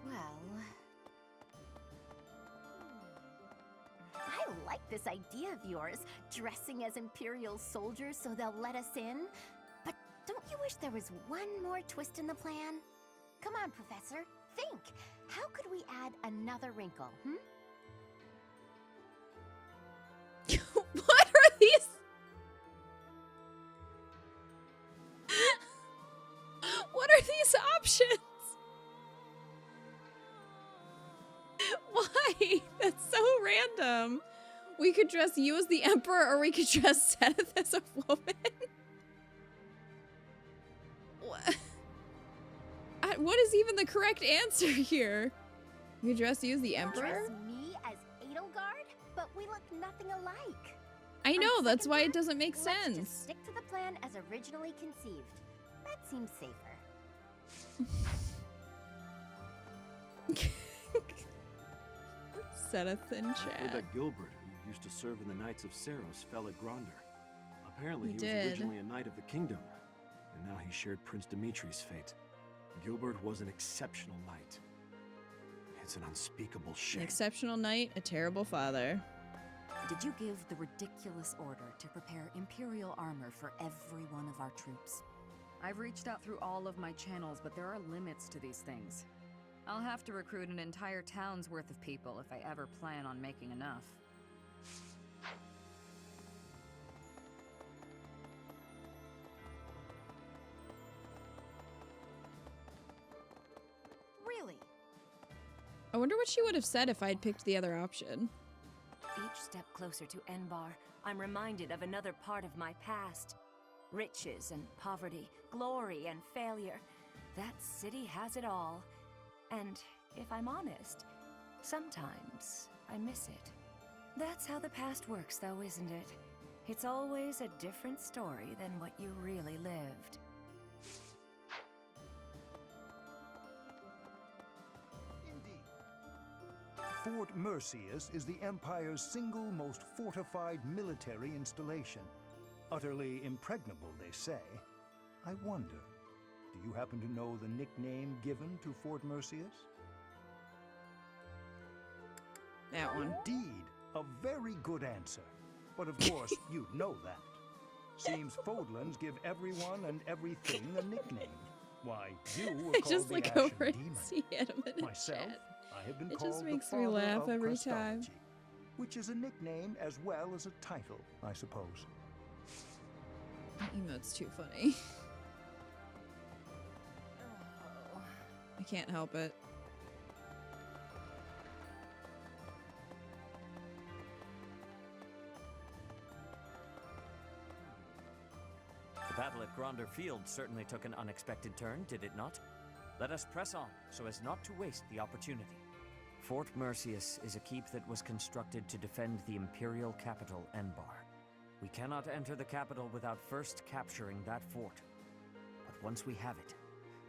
Well... I like this idea of yours, dressing as Imperial soldiers so they'll let us in. But don't you wish there was one more twist in the plan? Come on, Professor, think. How could we add another wrinkle, What are these? What are these options? Why? That's so random. We could dress you as the Emperor, or we could dress Seth as a woman. What? What is even the correct answer here? We could dress you as the Emperor? Dress me as Edelgard, but we look nothing alike. I know, On that's second why it thought, doesn't make let's sense. just stick to the plan as originally conceived. That seems safer. Seth in I heard chat. that Gilbert, who used to serve in the Knights of Seiros, fell at Gronder. Apparently He he did. was originally a knight of the kingdom, and now he shared Prince Dimitri's fate. Gilbert was an exceptional knight. It's an unspeakable An shame. exceptional knight, a terrible father. Did you give the ridiculous order to prepare Imperial armor for every one of our troops? I've reached out through all of my channels, but there are limits to these things. I'll have to recruit an entire town's worth of people if I ever plan on making enough. Really? I wonder what she would have said if I'd picked the other option. Each step closer to Enbar, I'm reminded of another part of my past. Riches and poverty, glory and failure. That city has it all. And if I'm honest, sometimes I miss it. That's how the past works, though, isn't it? It's always a different story than what you really lived. Fort Mercius is the Empire's single most fortified military installation. Utterly impregnable, they say. I wonder, do you happen to know the nickname given to Fort Mercius? That one. Indeed, a very good answer. But of course, you'd know that. Seems Fodlands give everyone and everything a nickname. Why, you were I called just the look Ashen over and Demon. see him in the Myself, chat. I have been It called just the makes me Father laugh of every time. Christology, which is a nickname as well as a title, I suppose. That emote's too funny. I can't help it. The battle at Gronder Field certainly took an unexpected turn, did it not? Let us press on, so as not to waste the opportunity. Fort Mercius is a keep that was constructed to defend the imperial capital, Enbar. We cannot enter the capital without first capturing that fort. But once we have it,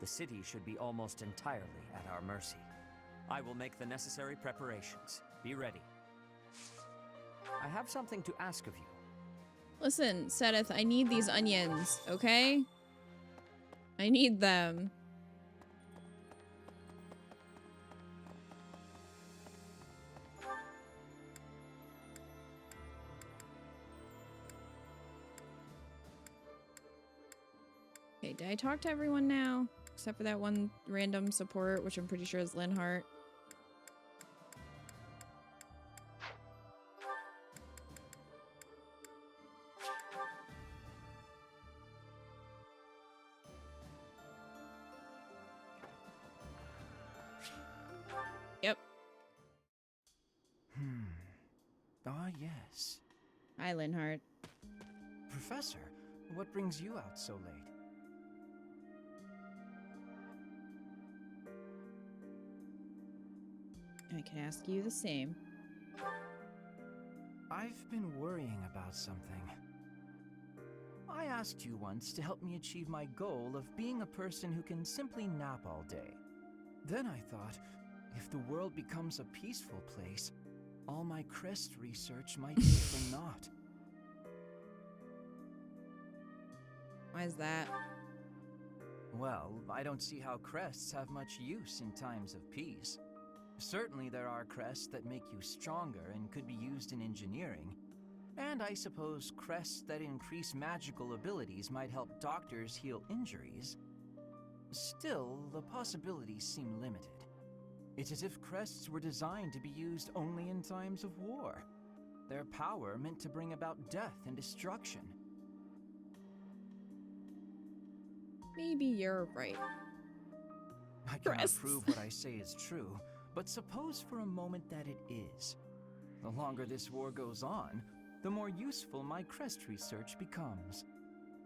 the city should be almost entirely at our mercy. I will make the necessary preparations. Be ready. I have something to ask of you. Listen, Sedith, I need these onions, okay? I need them. Okay, did I talk to everyone now? Except for that one random support, which I'm pretty sure is Linhart. yes. Hi, Linhart. Professor, what brings you out so late? I can ask you the same. I've been worrying about something. I asked you once to help me achieve my goal of being a person who can simply nap all day. Then I thought, if the world becomes a peaceful place, all my crest research might be for naught. Why is that? Well, I don't see how crests have much use in times of peace. Certainly there are crests that make you stronger and could be used in engineering. And I suppose crests that increase magical abilities might help doctors heal injuries. Still, the possibilities seem limited. It's as if crests were designed to be used only in times of war. Their power meant to bring about death and destruction. Maybe you're right. I cannot prove what I say is true, but suppose for a moment that it is. The longer this war goes on, the more useful my crest research becomes.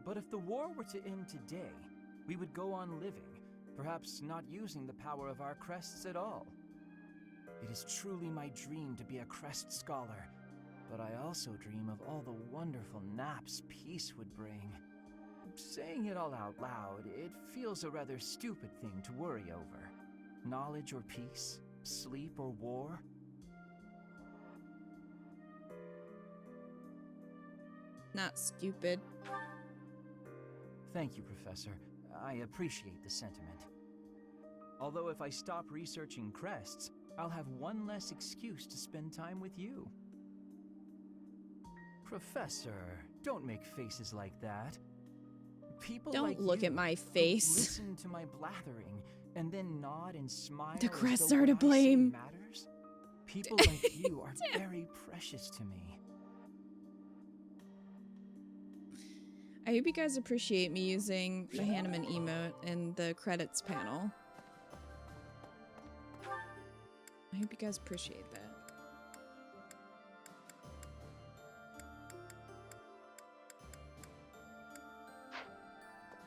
But if the war were to end today, we would go on living, perhaps not using the power of our crests at all. It is truly my dream to be a crest scholar, but I also dream of all the wonderful naps peace would bring. Saying it all out loud, it feels a rather stupid thing to worry over. Knowledge or peace, sleep or war. Not stupid. Thank you, Professor. I appreciate the sentiment. Although if I stop researching crests, I'll have one less excuse to spend time with you. Professor, don't make faces like that. People don't like look you at my face. Listen to my blathering and then nod and smile. The crests as though are to what I say blame. matters. People like you are very precious to me. I hope you guys appreciate me using the Hanneman emote in the credits panel. I hope you guys appreciate that.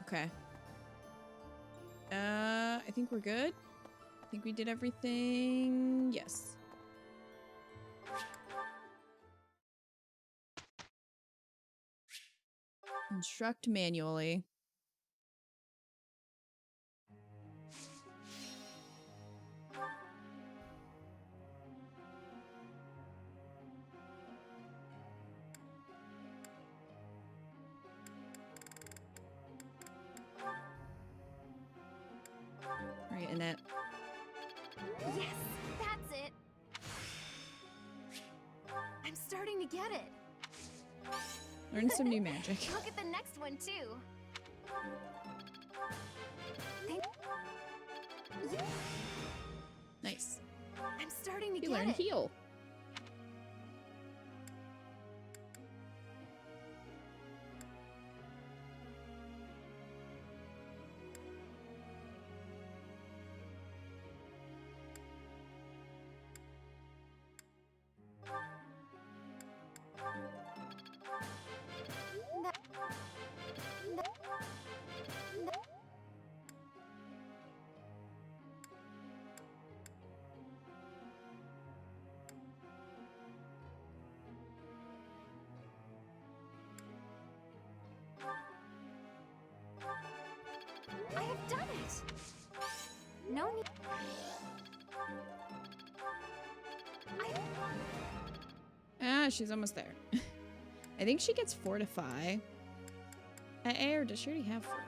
Okay. I think we're good. I think we did everything. Yes. Instruct manually. Right, Annette. Yes, that's it. I'm starting to get it. Learn some new magic. Look at the next one too. Nice. I'm starting to You get learn it. heal. I have done it. No need. Ah, she's almost there. I think she gets Fortify. At A, or does she already have Fortify?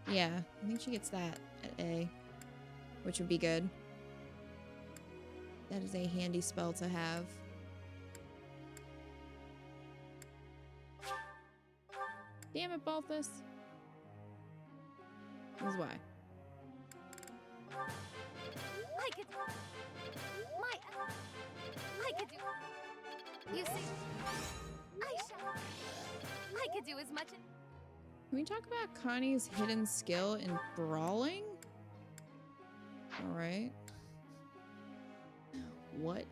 Yeah, I think she gets that at A, which would be good. That is a handy spell to have. Damn it, Balthus. This is why. I could do. You see, I could do as much. Can we talk about Connie's hidden skill in brawling? Alright. What?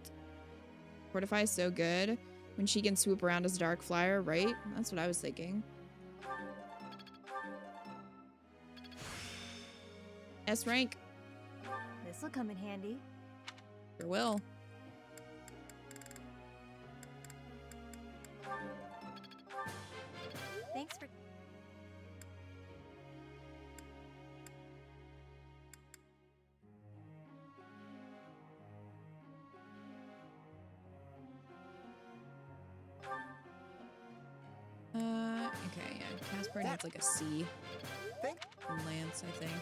Fortify is so good when she can swoop around as a dark flyer, right? That's what I was thinking. S rank. This'll come in handy. Sure will. Thanks for... Okay, yeah. Casper needs like a C. And Lance, I think.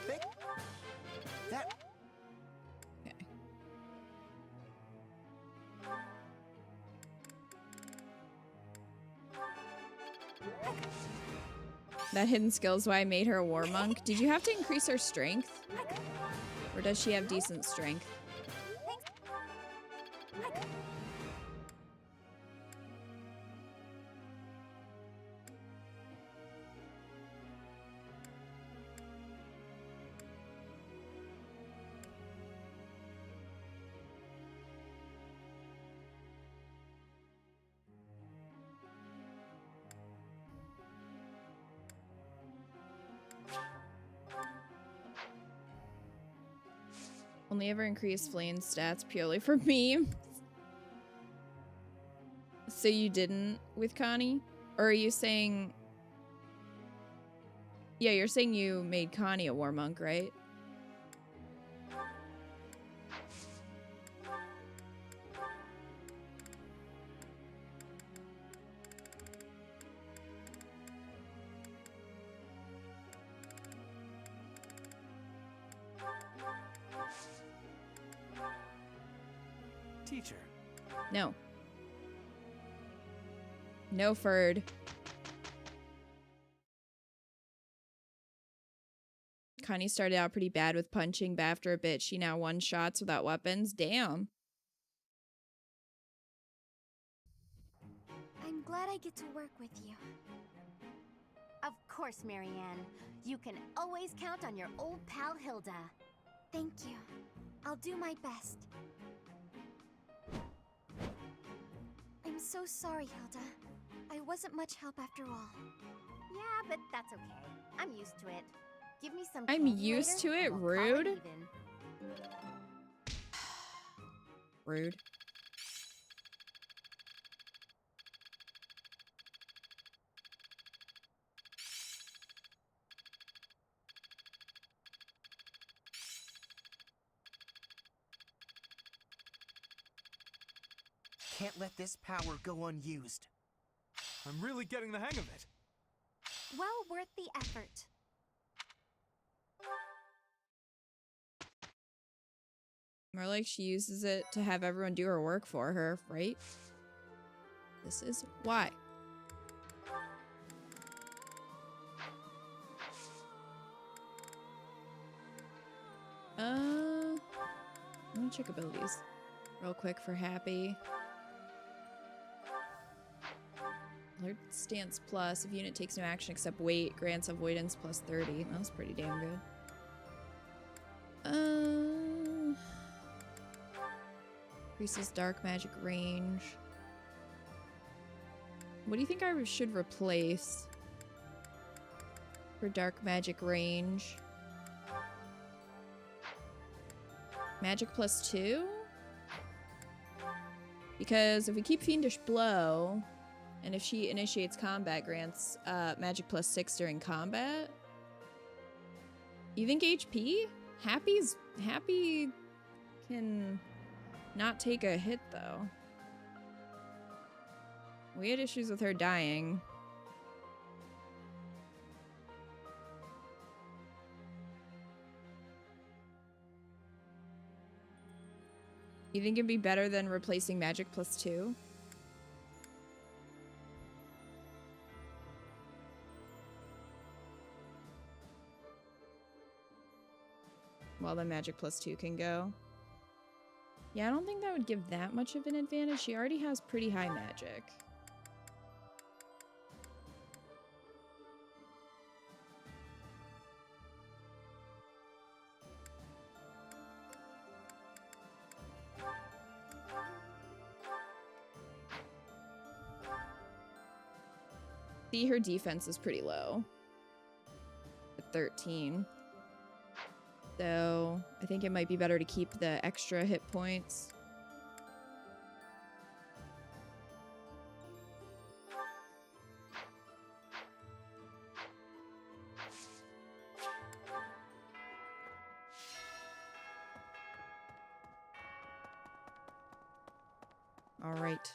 That. Okay. That hidden skill is why I made her a war monk. Did you have to increase her strength? Or does she have decent strength? Only ever increased Flame's stats purely for memes. So you didn't with Connie? Or are you saying... Yeah, you're saying you made Connie a war monk, right? Teacher. No. No, Ferd. Connie started out pretty bad with punching, but after a bit, she now one-shots without weapons. Damn. I'm glad I get to work with you. Of course, Marianne. You can always count on your old pal Hilda. Thank you. I'll do my best. I'm so sorry, Hilda. I wasn't much help after all. Yeah, but that's okay. I'm used to it. Give me some I'm candy used later, to it? and we'll call it Rude? even. Rude. Can't let this power go unused. I'm really getting the hang of it. Well worth the effort. More like she uses it to have everyone do her work for her, right? This is why. I'm gonna check abilities real quick for Happy. Alert stance plus. If unit takes no action except wait, grants avoidance plus 30. That was pretty damn good. Increases dark magic range. What do you think I should replace for dark magic range? Magic plus 2? Because if we keep Fiendish Blow, and if she initiates combat, grants magic plus 6 during combat. You think HP? Happy can not take a hit though. We had issues with her dying. You think it'd be better than replacing magic plus 2? Well, then magic plus 2 can go. Yeah, I don't think that would give that much of an advantage. She already has pretty high magic. See, her defense is pretty low. At 13. So, I think it might be better to keep the extra hit points. All right.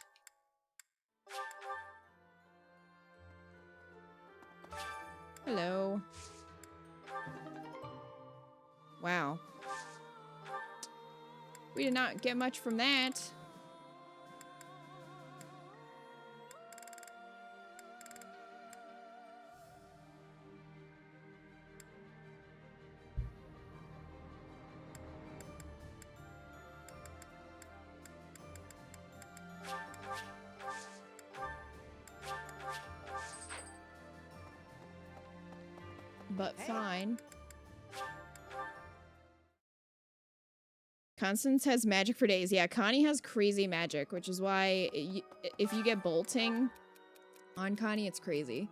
Hello. Wow. We did not get much from that. But fine. Constance has magic for days. Yeah, Connie has crazy magic, which is why if you get bolting on Connie, it's crazy.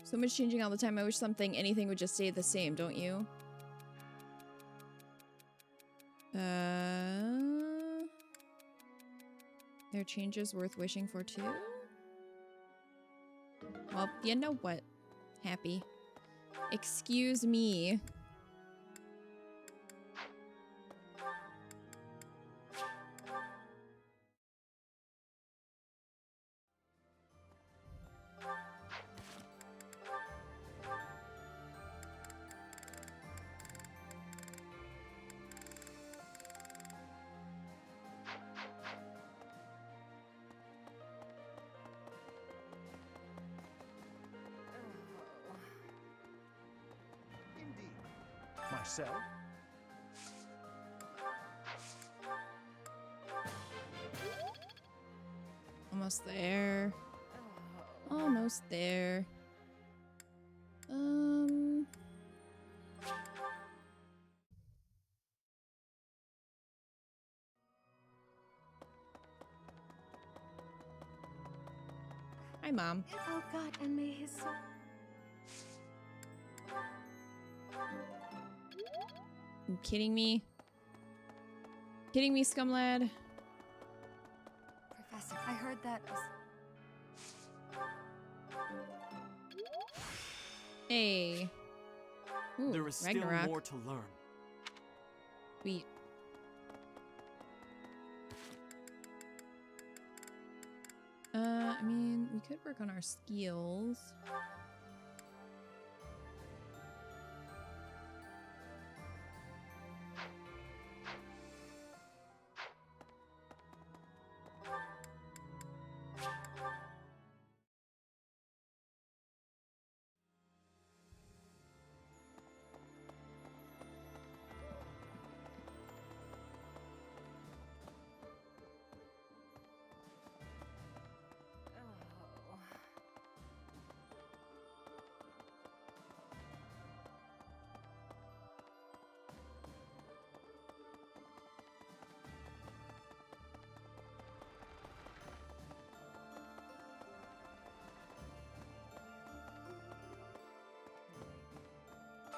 So much changing all the time. I wish anything would just stay the same, don't you? There are changes worth wishing for too? Well, you know what? Happy. Excuse me. Myself? Almost there. Almost there. Hi, Mom. Oh God, and may his soul... You kidding me? Kidding me, scumlad? Professor, I heard that... Hey. Ooh, there is Ragnarok. still more to learn. Sweet. I mean, we could work on our skills.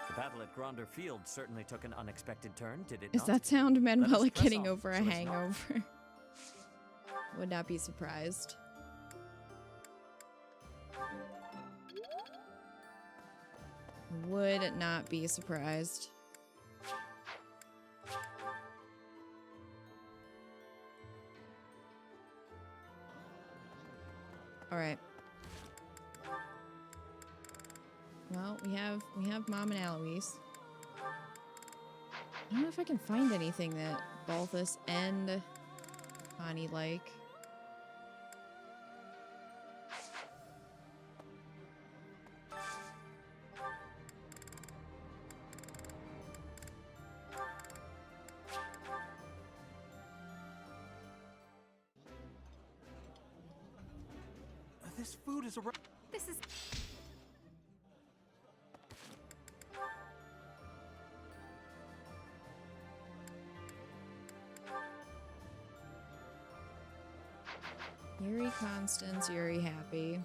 The battle at Gronder Field certainly took an unexpected turn, did it Does not? that sound Manuela press getting on, over a so it's not- hangover? Would not be surprised. Would not be surprised. All right. Well, we have Mom and Alois. I don't know if I can find anything that Balthus and Connie like. This food is a... This is... Yuri Constance, Yuri Happy.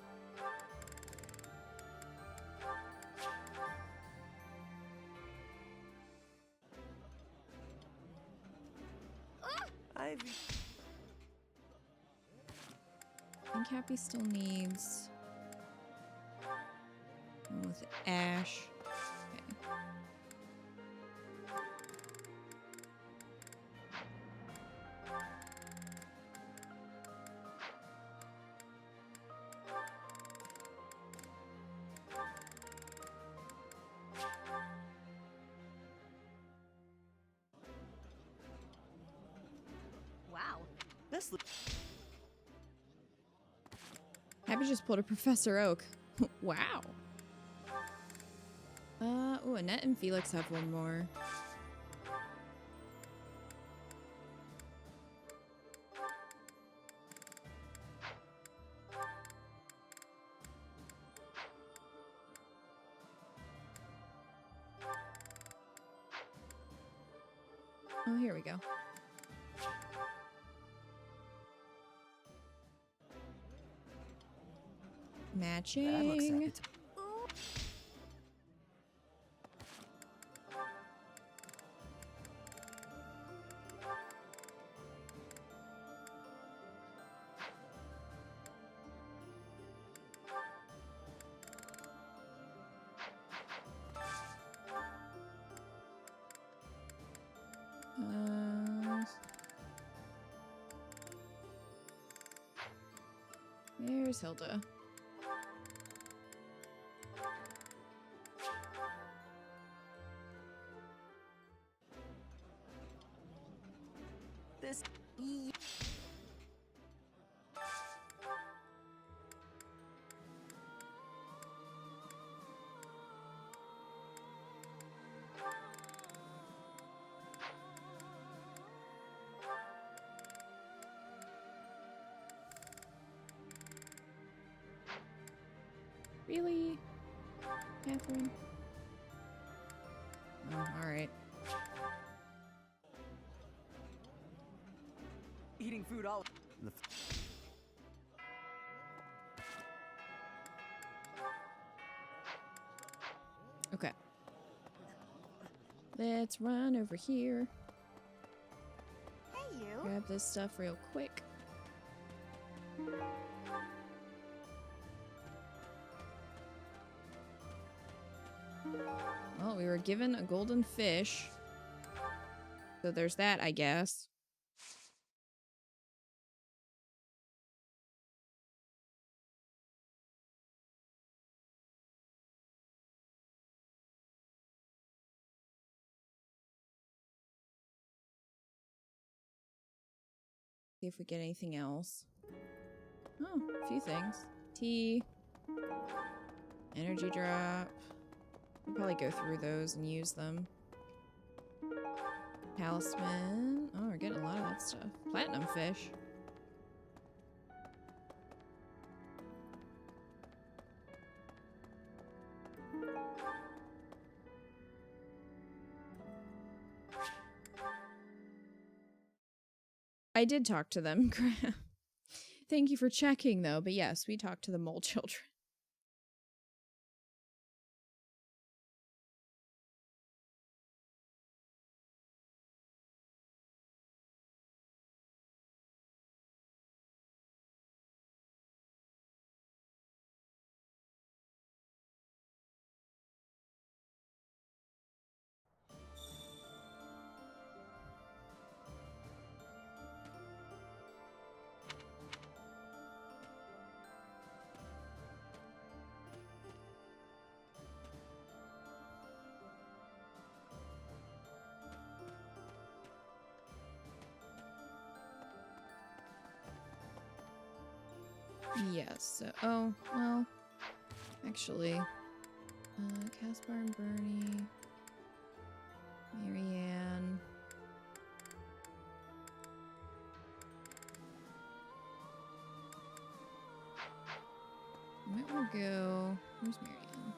Ivy. I think Happy still needs one with Ash. Okay. Wow. This Happy just pulled a Professor Oak. Wow. Oh, Annette and Felix have one more. Oh, here we go. Matching. That looks like it's There's Hilda. this. Really? Catherine? Oh, alright. Eating food all. Okay. Let's run over here. Hey, you. Grab this stuff real quick. Well, we were given a golden fish. So there's that, I guess. See if we get anything else. Oh, a few things. Tea. Energy drop. We'll probably go through those and use them. Talisman. Oh, we're getting a lot of that stuff. Platinum fish. I did talk to them. Thank you for checking, though. But yes, we talked to the mole children. Yes. So, oh, well, actually, Caspar and Bernie, Marianne. Might want to go. Where's Marianne?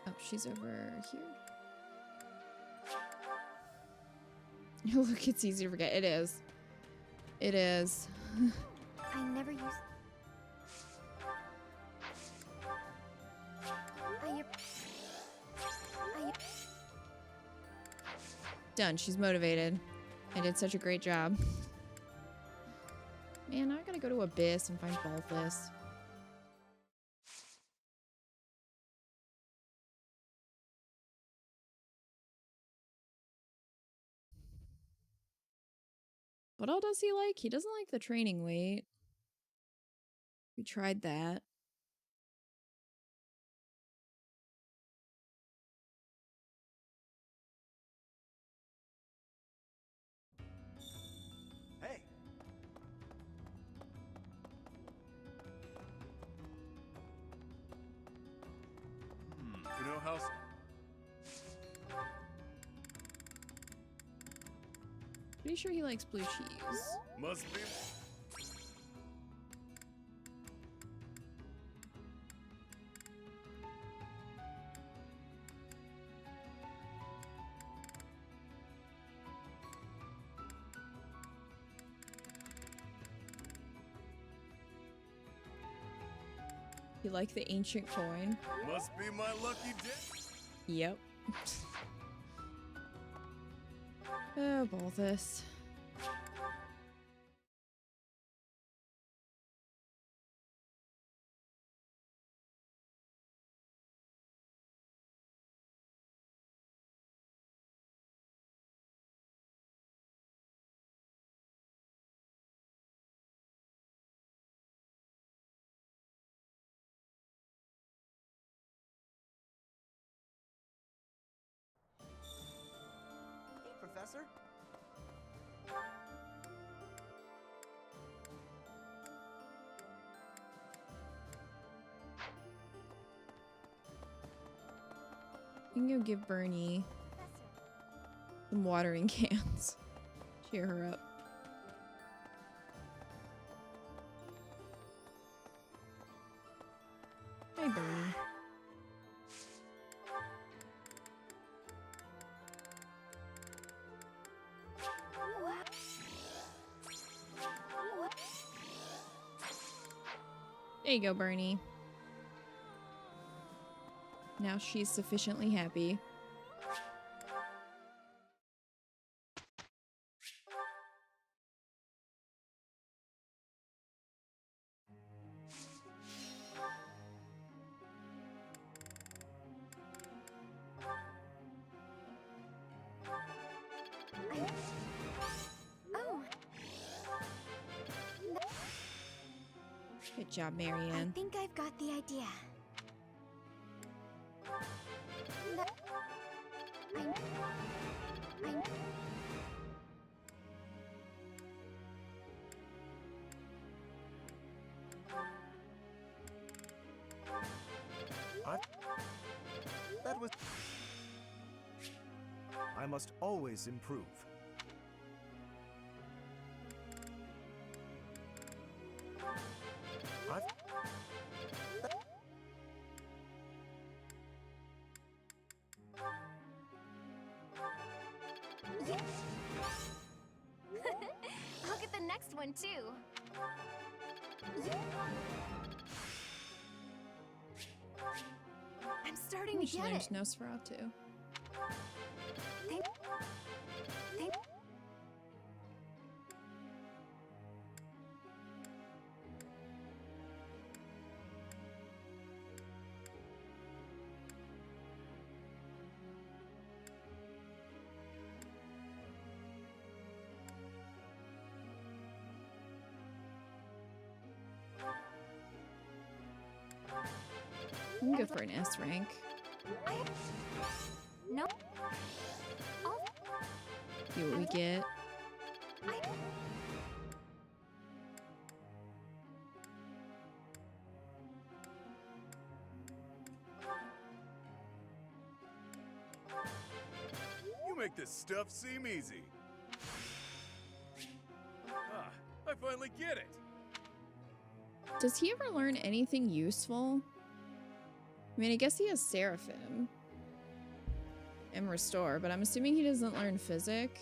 Oh, she's over here. Look, it's easy to forget. It is. It is. I never used. Done. She's motivated. I did such a great job. Man, now I gotta go to Abyss and find Balthus. What all does he like? He doesn't like the training weight. We tried that. Hey! You know how... Pretty sure he likes blue cheese. Must be... You like the ancient coin? Must be my lucky day. Yep. Oh, Balthus. Hey, Professor. You can go give Bernie some watering cans. Cheer her up. Hi, Bernie. There you go, Bernie. Now she's sufficiently happy. Oh. Good job, Marianne. I think I've got the idea. That was... I must always improve. I'll get the next one too. I'm starting to She get learns it. Nosferatu. You can go for an S rank. No. See what we get. You make this stuff seem easy. Ah, I finally get it. Does he ever learn anything useful? I mean, I guess he has Seraphim and Restore, but I'm assuming he doesn't learn Physic.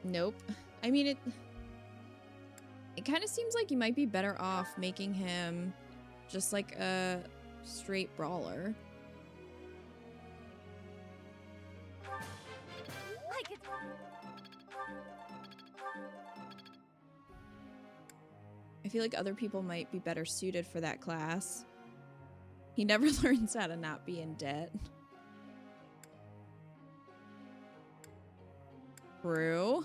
Nope. I mean, it kind of seems like you might be better off making him just like a straight brawler. I feel like other people might be better suited for that class. He never learns how to not be in debt. True.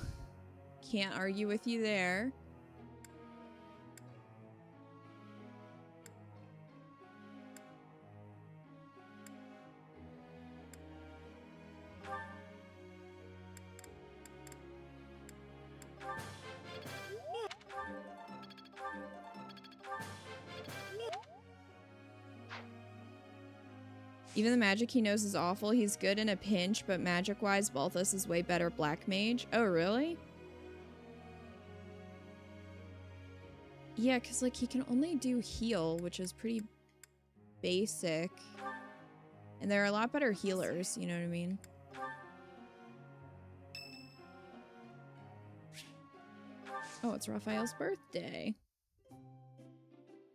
Can't argue with you there. Even the magic he knows is awful. He's good in a pinch, but magic-wise, Balthus is way better black mage. Oh, really? Yeah, because, like, he can only do heal, which is pretty basic. And there are a lot better healers, you know what I mean? Oh, it's Raphael's birthday.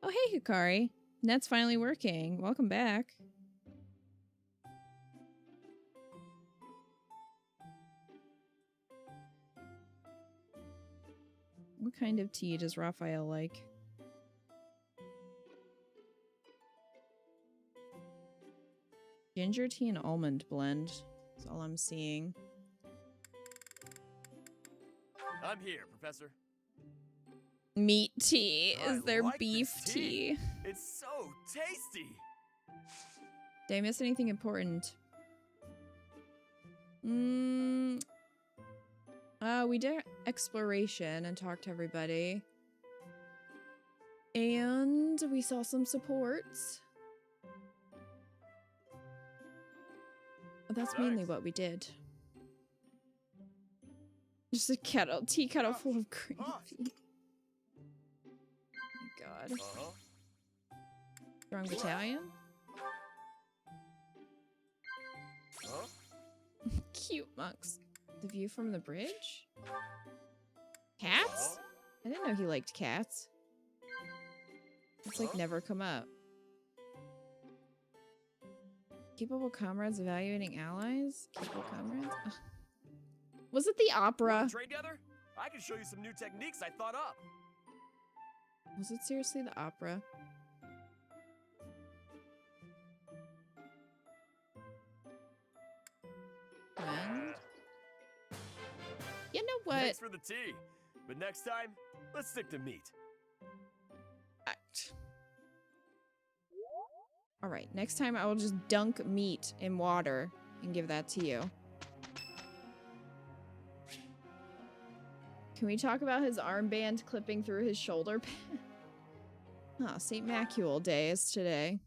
Oh, hey, Hikari. Net's finally working. Welcome back. What kind of tea does Raphael like? Ginger tea and almond blend. That's all I'm seeing. I'm here, Professor. Meat tea. Is there like beef this tea? It's so tasty. Did I miss anything important? We did exploration and talked to everybody. And we saw some supports. That's mainly what we did. Just a kettle, tea kettle full of gravy. Oh my god. Strong battalion? Cute monks. The view from the bridge? Cats? I didn't know he liked cats. It's like never come up. Capable comrades evaluating allies? Capable comrades? Ugh. Was it the opera? Wanna trade together? I can show you some new techniques I thought up. Was it seriously the opera? And you know what? Thanks for the tea, but next time, let's stick to meat. All right, next time I will just dunk meat in water and give that to you. Can we talk about his armband clipping through his shoulder pad? Oh, St. Macule Day is today.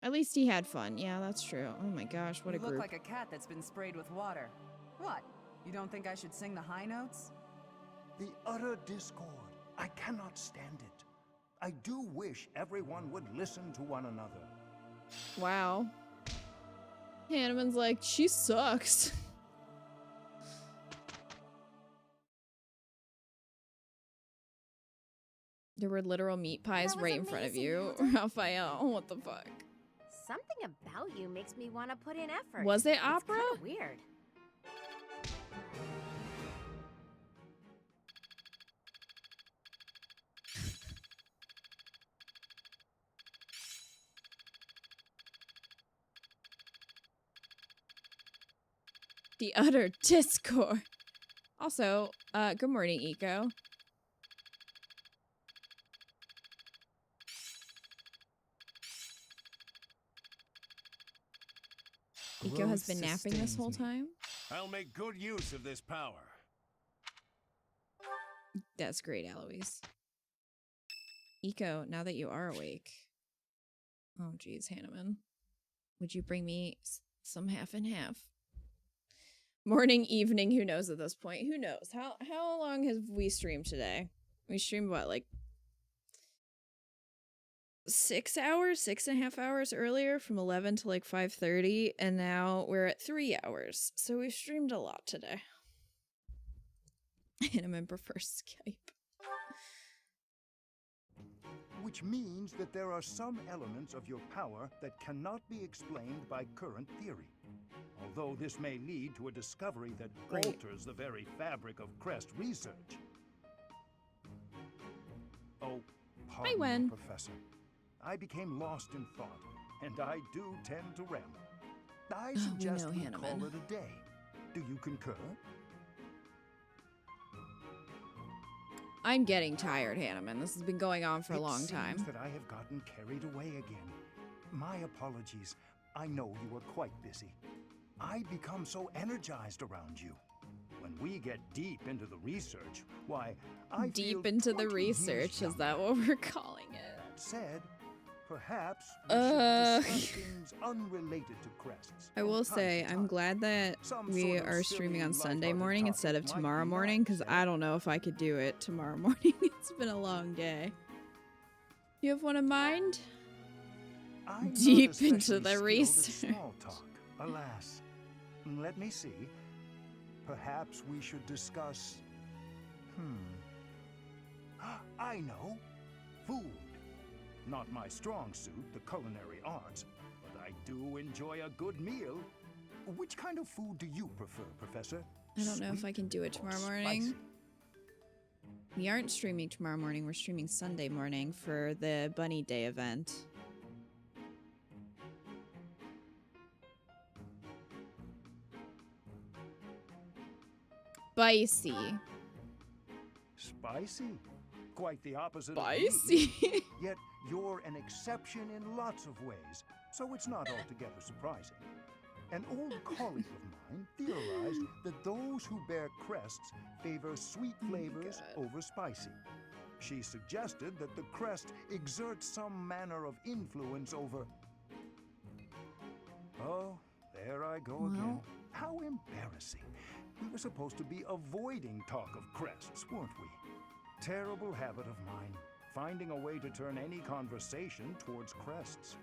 At least he had fun. Yeah, that's true. Oh my gosh, what a You look group. like a cat that's been sprayed with water. What? You don't think I should sing the high notes? The utter discord. I cannot stand it. I do wish everyone would listen to one another. Wow. Hanneman's like, she sucks. There were literal meat pies That was right in front of amazing, you. Hilda. Raphael, what the fuck? Something about you makes me want to put in effort. Was it It's opera? kinda weird. The utter discord. Also, good morning, Eco. Eco has been napping this whole time. I'll make good use of this power. That's great, Eloise. Eco, now that you are awake. Oh, geez, Hanneman. Would you bring me some half and half? Morning, evening, who knows at this point? Who knows? How long have we streamed today? We streamed, what, like 6 hours? 6.5 hours earlier from 11 to like 5:30, and now we're at 3 hours. So we've streamed a lot today. Hanneman prefers Skype. which means that there are some elements of your power that cannot be explained by current theory. Although this may lead to a discovery that alters the very fabric of Crest research. Oh, pardon me, Professor. I became lost in thought, and I do tend to ramble. I suggest we call it a day. Do you concur? I'm getting tired, Hanneman. This has been going on for a long time. It seems that I have gotten carried away again. My apologies. I know you are quite busy. I become so energized around you. When we get deep into the research, why, I deep into the research, is that what we're calling it? That said, perhaps we should discuss things unrelated to crests. I will say, I'm glad that we are streaming on Sunday morning instead of tomorrow morning, because I don't know if I could do it tomorrow morning. It's been a long day. You have one in mind? Deep into the research. Small talk, alas. Let me see. Perhaps we should discuss... I know. Food. Not my strong suit, the culinary arts, but I do enjoy a good meal. Which kind of food do you prefer, Professor? I don't know if I can do it tomorrow morning. We aren't streaming tomorrow morning, we're streaming Sunday morning for the Bunny Day event. Spicy. Spicy? Quite the opposite. Spicy. Of me. Yet you're an exception in lots of ways, so it's not altogether surprising. An old colleague of mine theorized that those who bear crests favor sweet flavors over spicy. She suggested that the crest exerts some manner of influence over... Oh, there I go again. How embarrassing. We were supposed to be avoiding talk of crests, weren't we? Terrible habit of mine, finding a way to turn any conversation towards crests.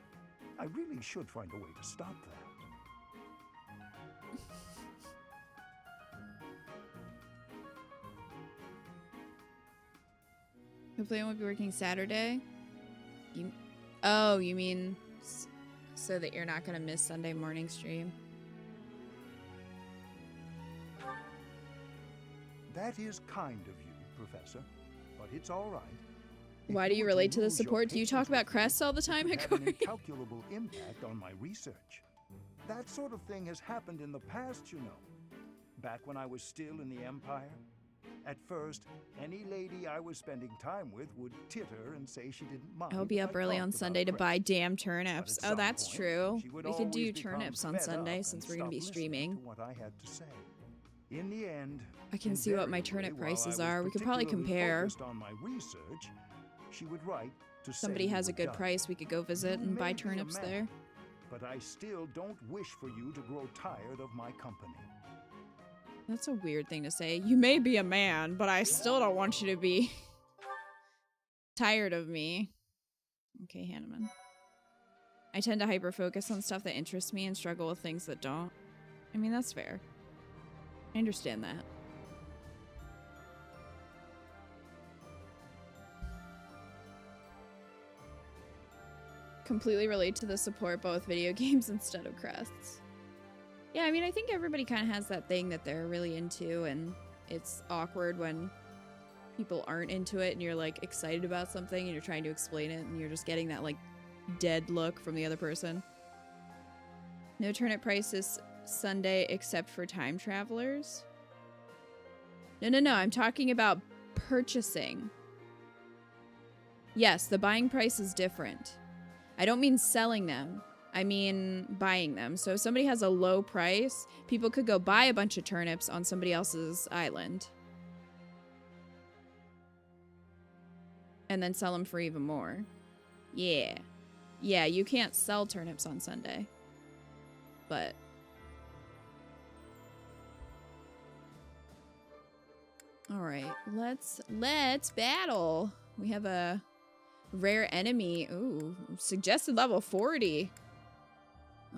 I really should find a way to stop that. Hopefully I won't be working Saturday. Oh, you mean so that you're not going to miss Sunday morning stream? That is kind of you, Professor, but it's all right. Why do you relate to the support? Do you talk about crests all the time, have an incalculable impact on my research. That sort of thing has happened in the past, you know. Back when I was still in the Empire. At first, any lady I was spending time with would titter and say she didn't mind. I'll be up early on Sunday to buy damn turnips. Oh, that's true. We could do turnips on Sunday since we're going to be streaming. What I had to say. In the end, I can see what my turnip prices are. We could probably compare. On my research, she would write to somebody has a good price, we could go visit and buy turnips there. But I still don't wish for you to grow tired of my company. That's a weird thing to say. You may be a man, but I still don't want you to be tired of me. Okay, Hanneman. I tend to hyper-focus on stuff that interests me and struggle with things that don't. I mean, that's fair. I understand that. Completely relate to the support, but with video games instead of crests. Yeah, I mean, I think everybody kind of has that thing that they're really into, and it's awkward when people aren't into it and you're like excited about something and you're trying to explain it and you're just getting that like dead look from the other person. No turnip prices Sunday except for time travelers. No, I'm talking about purchasing. Yes, the buying price is different. I don't mean selling them. I mean buying them. So if somebody has a low price, people could go buy a bunch of turnips on somebody else's island. And then sell them for even more. Yeah. Yeah, you can't sell turnips on Sunday. But... Alright, let's battle. We have a rare enemy. Ooh, suggested level 40.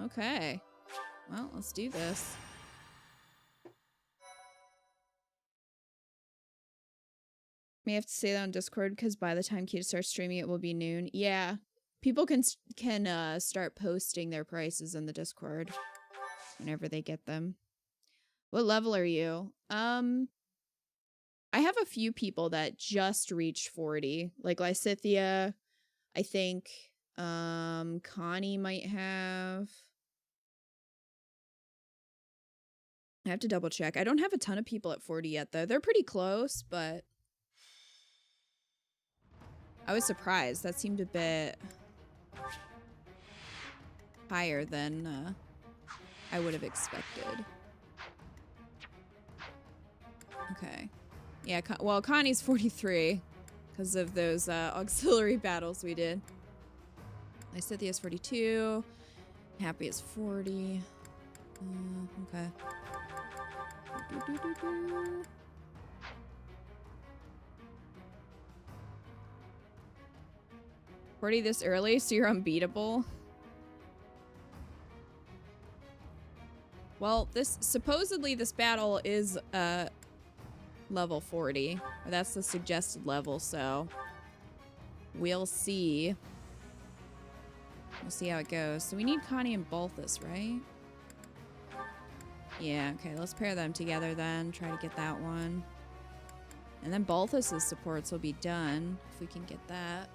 Okay. Well, let's do this. May have to say that on Discord because by the time Kita starts streaming, it will be noon. Yeah, people can start posting their prices in the Discord whenever they get them. What level are you? I have a few people that just reached 40, like Lysithia. I think Connie might have. I have to double check. I don't have a ton of people at 40 yet, though. They're pretty close, but I was surprised. That seemed a bit higher than I would have expected. Okay. Yeah, well, Connie's 43 because of those auxiliary battles we did. Lysithia's 42. Happy is 40. Okay. 40 this early, so you're unbeatable. Well, supposedly this battle is level 40. Or that's the suggested level, so we'll see. We'll see how it goes. So we need Connie and Balthus, right? Yeah, okay, let's pair them together then. Try to get that one. And then Balthus's supports will be done, if we can get that.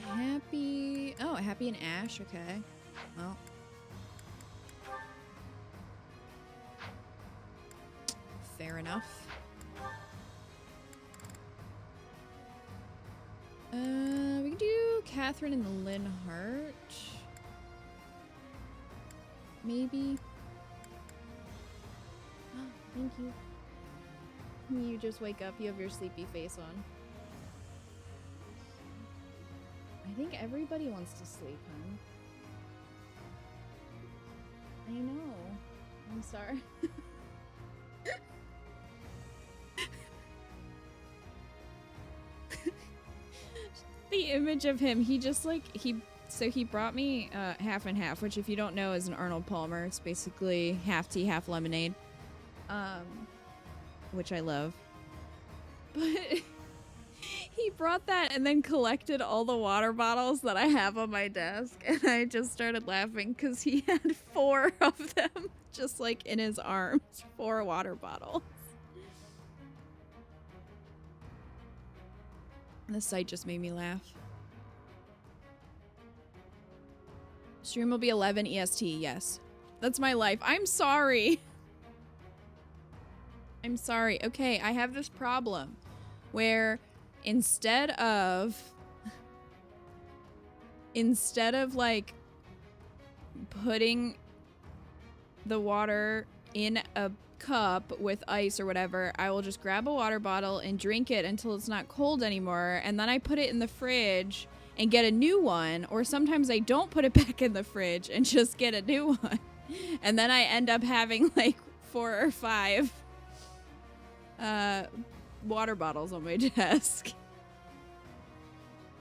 Happy... Oh, Happy and Ash, okay. Well. Fair enough. We can do Catherine and Lynn Hart. Maybe. Oh, thank you. You just wake up, you have your sleepy face on. I think everybody wants to sleep, huh? I know. I'm sorry. The image of him, he just like, so he brought me half and half, which if you don't know is an Arnold Palmer. It's basically half tea, half lemonade. Which I love. But he brought that and then collected all the water bottles that I have on my desk. And I just started laughing because he had 4 of them just like in his arms. 4 water bottles. The sight just made me laugh. Stream will be 11 EST, yes. That's my life. I'm sorry. I'm sorry. Okay, I have this problem where instead of like putting the water in a cup with ice or whatever, I will just grab a water bottle and drink it until it's not cold anymore, and then I put it in the fridge and get a new one, or sometimes I don't put it back in the fridge and just get a new one, and then I end up having like 4 or 5 water bottles on my desk.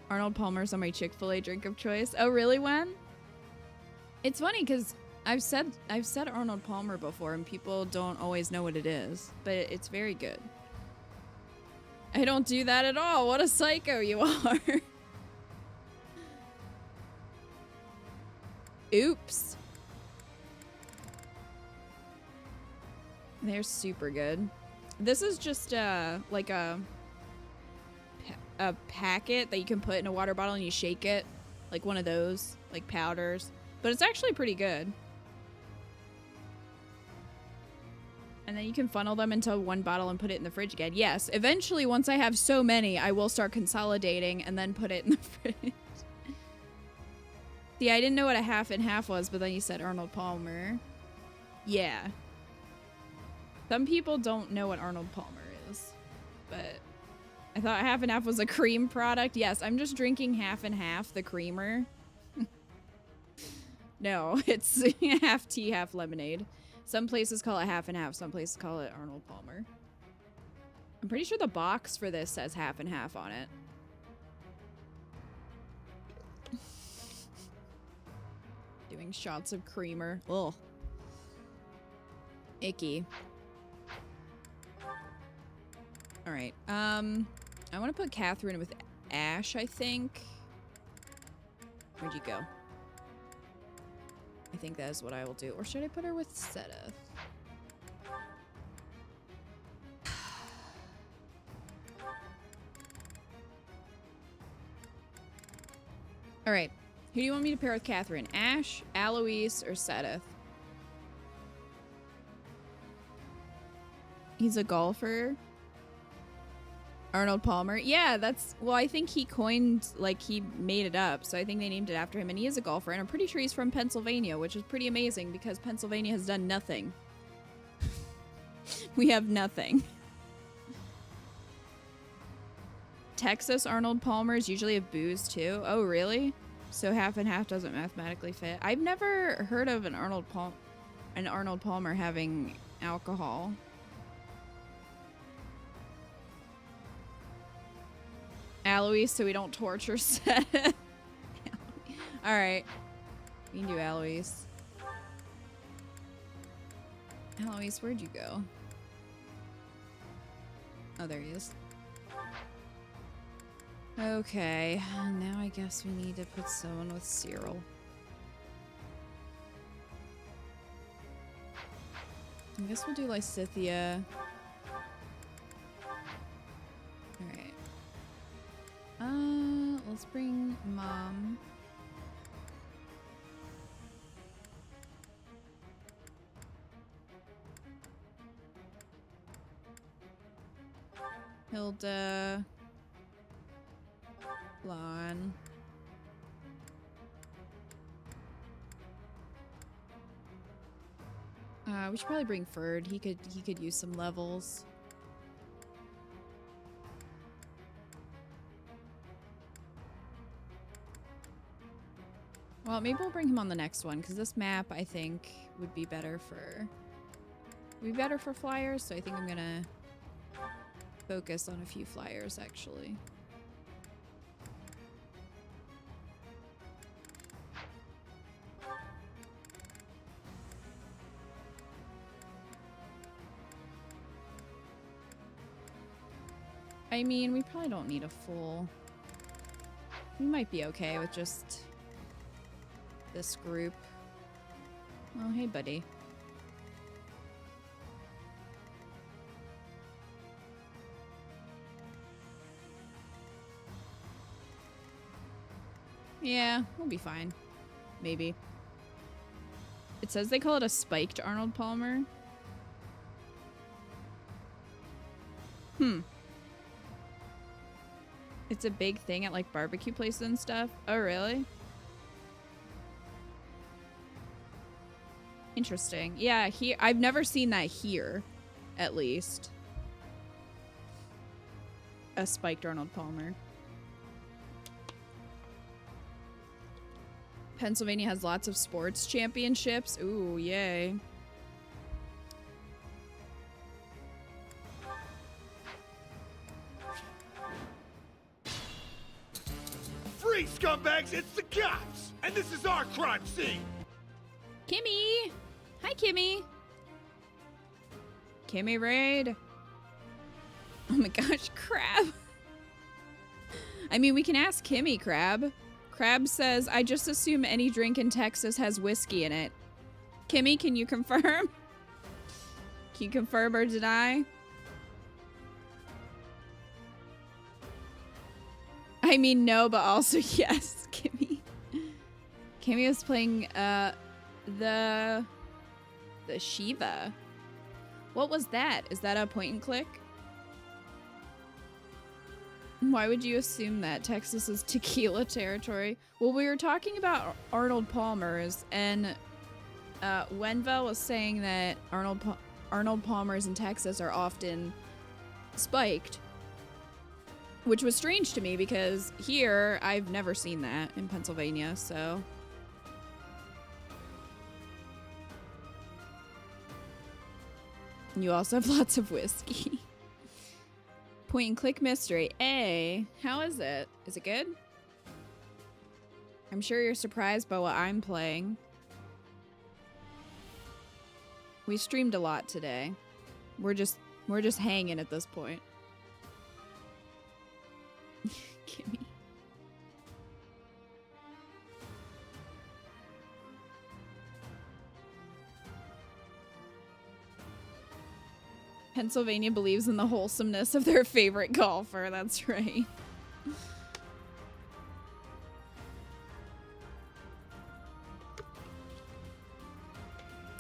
Arnold Palmer's on my Chick-fil-A drink of choice. Oh really, Wen? It's funny because I've said Arnold Palmer before and people don't always know what it is, but it's very good. I don't do that at all. What a psycho you are. Oops. They're super good. This is just like a packet that you can put in a water bottle and you shake it, like one of those, like powders. But it's actually pretty good. And then you can funnel them into one bottle and put it in the fridge again. Yes, eventually once I have so many, I will start consolidating and then put it in the fridge. See, I didn't know what a half and half was, but then you said Arnold Palmer. Yeah. Some people don't know what Arnold Palmer is, but I thought half and half was a cream product. Yes, I'm just drinking half and half, the creamer. No, it's half tea, half lemonade. Some places call it half and half, some places call it Arnold Palmer. I'm pretty sure the box for this says half and half on it. Doing shots of creamer. Ugh. Icky. Alright, I want to put Catherine with Ash, I think. Where'd you go? I think that is what I will do. Or should I put her with Sedith? Alright, who do you want me to pair with Catherine? Ash, Alois, or Sedith? He's a golfer. Arnold Palmer. Yeah, that's... Well, I think he coined... Like, he made it up. So I think they named it after him. And he is a golfer. And I'm pretty sure he's from Pennsylvania, which is pretty amazing because Pennsylvania has done nothing. We have nothing. Texas Arnold Palmers usually have booze, too. Oh, really? So half and half doesn't mathematically fit. I've never heard of an Arnold Palmer having alcohol. Alois, so we don't torture Seth. Alright. We can do Alois. Alois, where'd you go? Oh, there he is. Okay, now I guess we need to put someone with Cyril. I guess we'll do Lysithea. Alright. Let's bring Mom. Hilda. Lon. We should probably bring Ferd. He could use some levels. Well, maybe we'll bring him on the next one because this map I think would be better for flyers. So I think I'm gonna focus on a few flyers actually. I mean, we probably don't need a full... We might be okay with just this group. Oh, hey, buddy. Yeah, we'll be fine. Maybe. It says they call it a spiked Arnold Palmer. It's a big thing at like barbecue places and stuff. Oh, really? Interesting. Yeah, here I've never seen that here, at least. A spiked Arnold Palmer. Pennsylvania has lots of sports championships. Ooh, yay. Free scumbags, it's the cops! And this is our crime scene! Kimmy! Hi, Kimmy! Kimmy Raid! Oh my gosh, Crab! I mean, we can ask Kimmy, Crab. Crab says, I just assume any drink in Texas has whiskey in it. Kimmy, can you confirm? Can you confirm or deny? I mean, no, but also yes, Kimmy. Kimmy was playing, the Shiva. What was that? Is that a point and click? Why would you assume that Texas is tequila territory? Well, we were talking about Arnold Palmers, and Wenvel was saying that Arnold Palmers in Texas are often spiked, which was strange to me because here I've never seen that in Pennsylvania, so. You also have lots of whiskey. Point and click mystery. A, how is it? Is it good? I'm sure you're surprised by what I'm playing. We streamed a lot today. We're just hanging at this point. Gimme. Pennsylvania believes in the wholesomeness of their favorite golfer. That's right.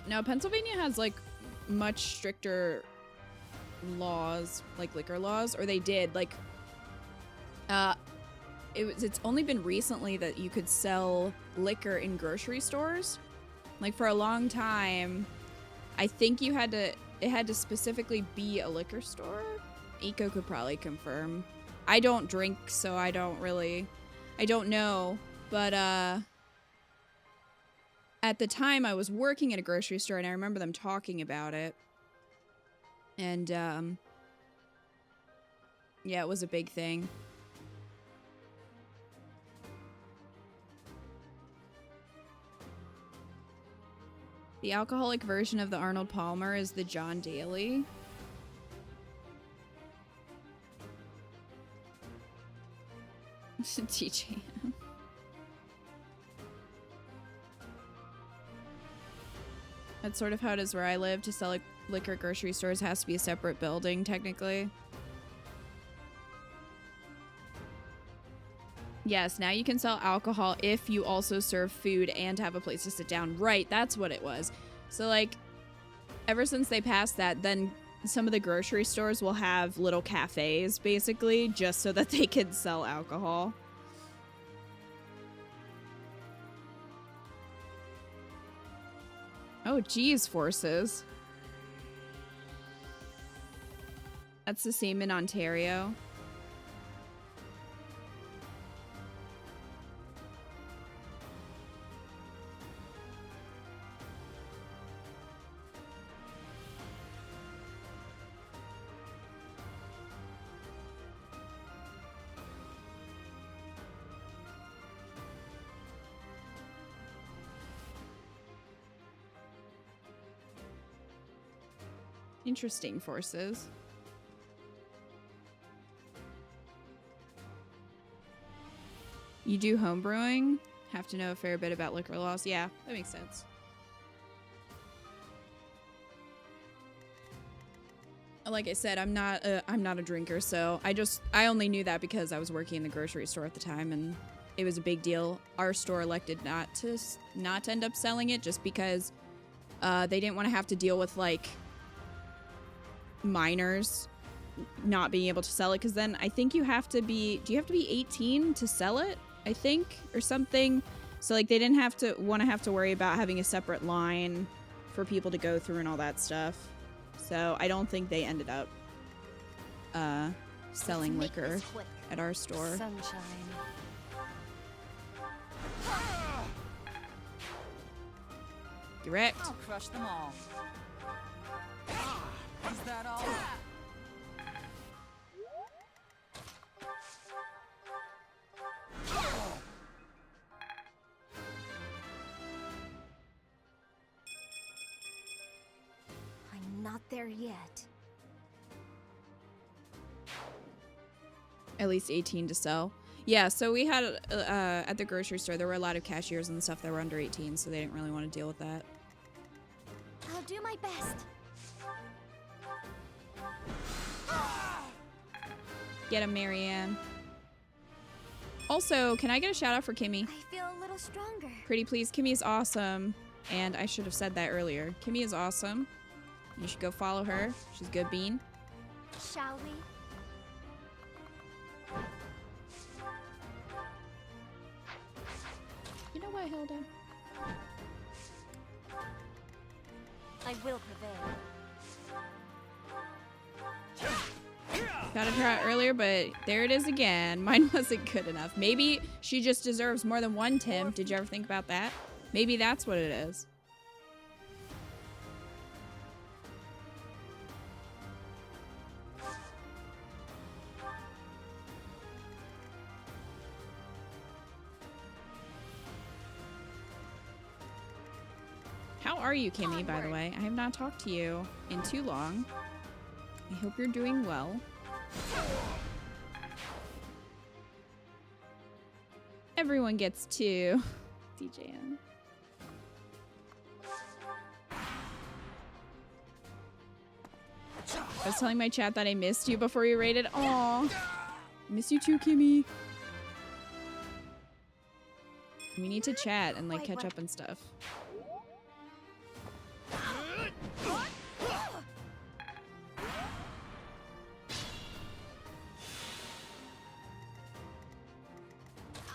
Now, Pennsylvania has like much stricter laws, like liquor laws, or they did. Like, it's only been recently that you could sell liquor in grocery stores. Like for a long time, I think you had to. It had to specifically be a liquor store. Eco could probably confirm. I don't drink, so I don't know. But at the time I was working at a grocery store and I remember them talking about it. And yeah, it was a big thing. The alcoholic version of the Arnold Palmer is the John Daly. TJ. That's sort of how it is where I live. To sell liquor at grocery stores has to be a separate building, technically. Yes, now you can sell alcohol if you also serve food and have a place to sit down. Right, that's what it was. So, like, ever since they passed that, then some of the grocery stores will have little cafes, basically, just so that they can sell alcohol. Oh, geez, forces. That's the same in Ontario. Interesting, forces. You do homebrewing? Have to know a fair bit about liquor laws. Yeah, that makes sense. Like I said, I'm not a drinker, so I only knew that because I was working in the grocery store at the time, and it was a big deal. Our store elected not to end up selling it just because they didn't want to have to deal with like minors not being able to sell it, because then I think you have to be 18 to sell it, I think, or something. So like they didn't have to worry about having a separate line for people to go through and all that stuff. So I don't think they ended up selling liquor at our store. Sunshine. Direct. I'll crush them all. Is that all? I'm not there yet. At least 18 to sell. Yeah, so we had at the grocery store, there were a lot of cashiers and stuff that were under 18, so they didn't really want to deal with that. I'll do my best. Get him, Marianne. Also, can I get a shout out for Kimmy? I feel a little stronger. Pretty please, Kimmy is awesome. And I should have said that earlier. Kimmy is awesome. You should go follow her. She's a good bean. Shall we? You know what, Hilda? I will prevail. Got to try it earlier, but there it is again. Mine wasn't good enough. Maybe she just deserves more than one Tim. Did you ever think about that? Maybe that's what it is. How are you, Kimmy, by the way? I have not talked to you in too long. I hope you're doing well. Everyone gets to DJM. I was telling my chat that I missed you before you raided. Aw. Miss you too, Kimmy. We need to chat and like catch up and stuff.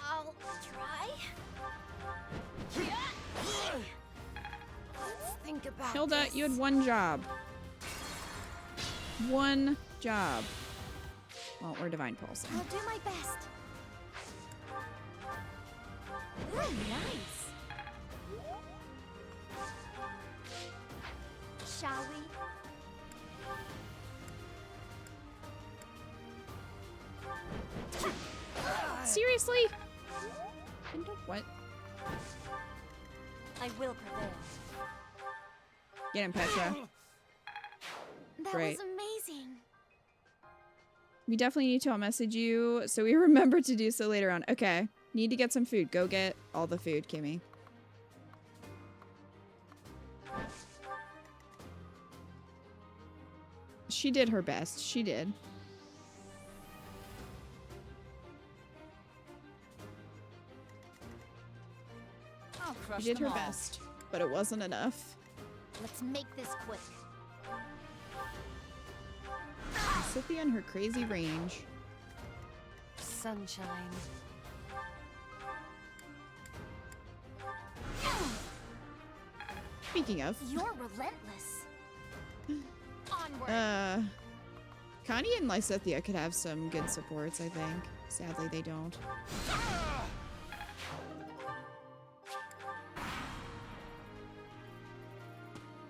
I'll try. Let's think about Hilda, this. you had one job. One job. Well, or Divine Pulse. I'll do my best. Ooh, nice. Shall we? Seriously? What? I will prevail. Get him, Petra. That Great. was amazing. We definitely need to message you so we remember to do so later on. Okay. Need to get some food. Go get all the food, Kimmy. She did her best. She did. She did her best, but it wasn't enough. Let's make this quick. Cynthia and her crazy range. Sunshine. Speaking of. You're relentless. Onward. Connie and Lysithia could have some good supports, I think. Sadly, they don't.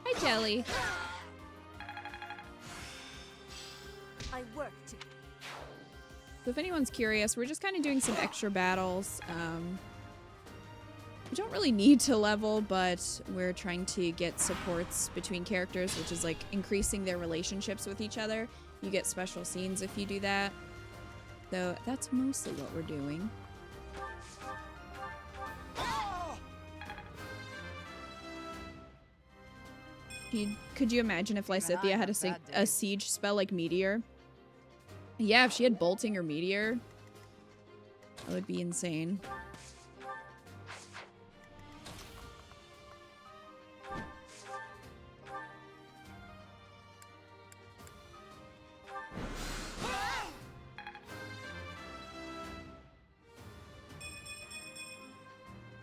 Hi, Jelly. I work to. So if anyone's curious, we're just kind of doing some extra battles. We don't really need to level, but we're trying to get supports between characters, which is like increasing their relationships with each other. You get special scenes if you do that. So that's mostly what we're doing. Could you imagine if Lysithia had a siege spell like Meteor? Yeah, if she had Bolting or Meteor, that would be insane.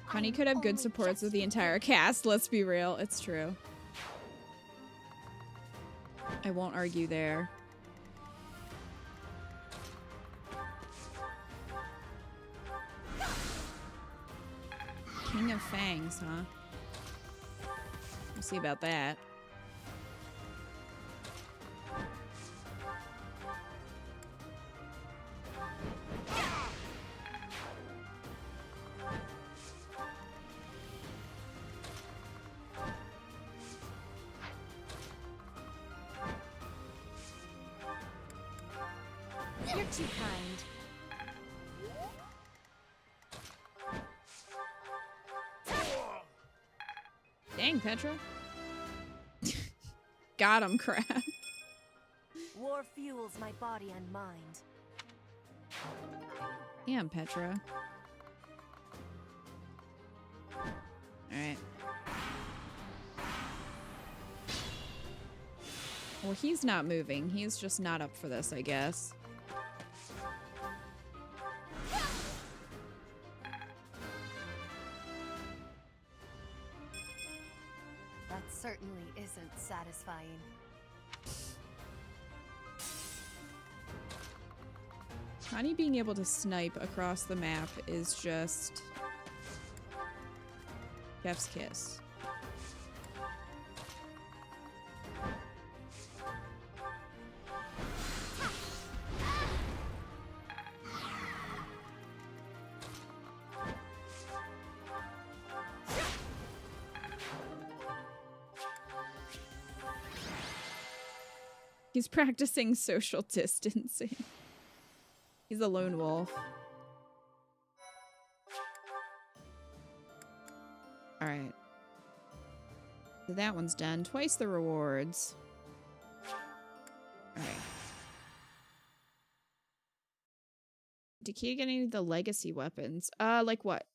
Connie could have good supports with the entire cast, let's be real. It's true. I won't argue there. King of Fangs, huh? We'll see about that. You're too kind. Dang, Petra. Got him, crap. War fuels my body and mind. Damn, Petra. Alright. Well, he's not moving. He's just not up for this, I guess. That certainly isn't satisfying. Connie being able to snipe across the map is just chef's kiss. He's practicing social distancing. He's a lone wolf. Alright. So that one's done. Twice the rewards. Alright. Did Key get any of the legacy weapons? Like what?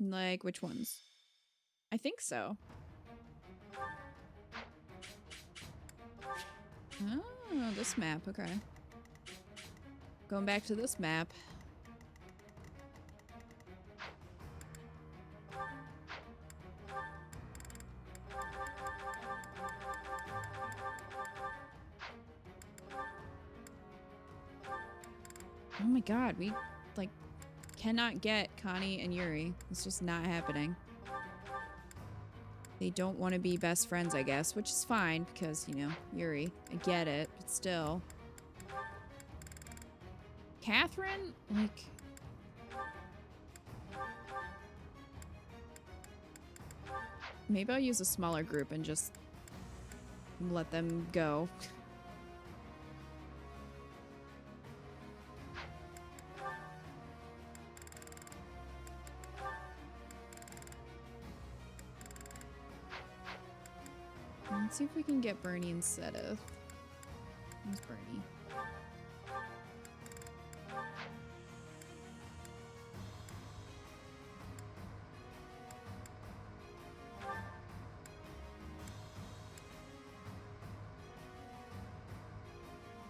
Like, which ones? I think so. Oh, this map, okay. Going back to this map. Oh my god, we, like, cannot get Connie and Yuri. It's just not happening. They don't want to be best friends, I guess, which is fine because, you know, Yuri, I get it, but still. Catherine? Like... Maybe I'll use a smaller group and just let them go. Let's see if we can get Bernie instead of... Where's Bernie?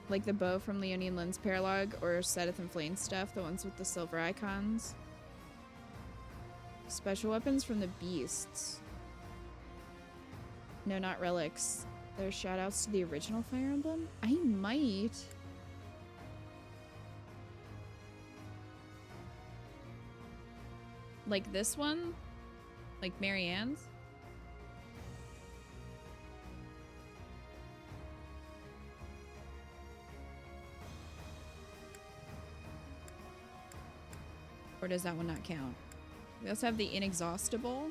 Like the bow from Leonie Lynn's Paralog or Sedith and Flame stuff, the ones with the silver icons. Special weapons from the beasts. No, not relics. There's shoutouts to the original Fire Emblem? I might. Like this one? Like Marianne's? Or does that one not count? We also have the Inexhaustible.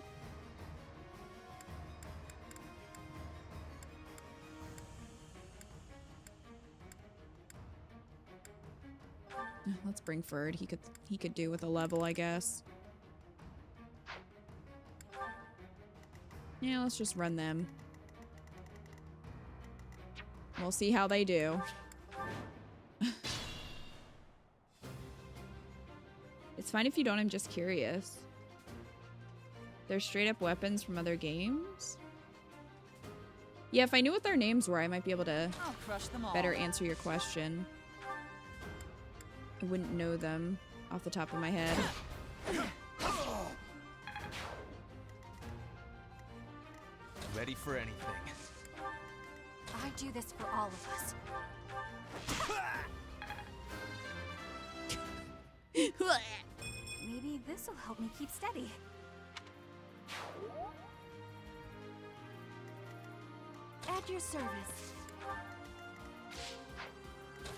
Let's bring Ferd. He could do with a level, I guess. Yeah, let's just run them. We'll see how they do. It's fine if you don't, I'm just curious. They're straight up weapons from other games? Yeah, if I knew what their names were, I might be able to better answer your question. I wouldn't know them off the top of my head. Ready for anything. I do this for all of us. Maybe this will help me keep steady. At your service.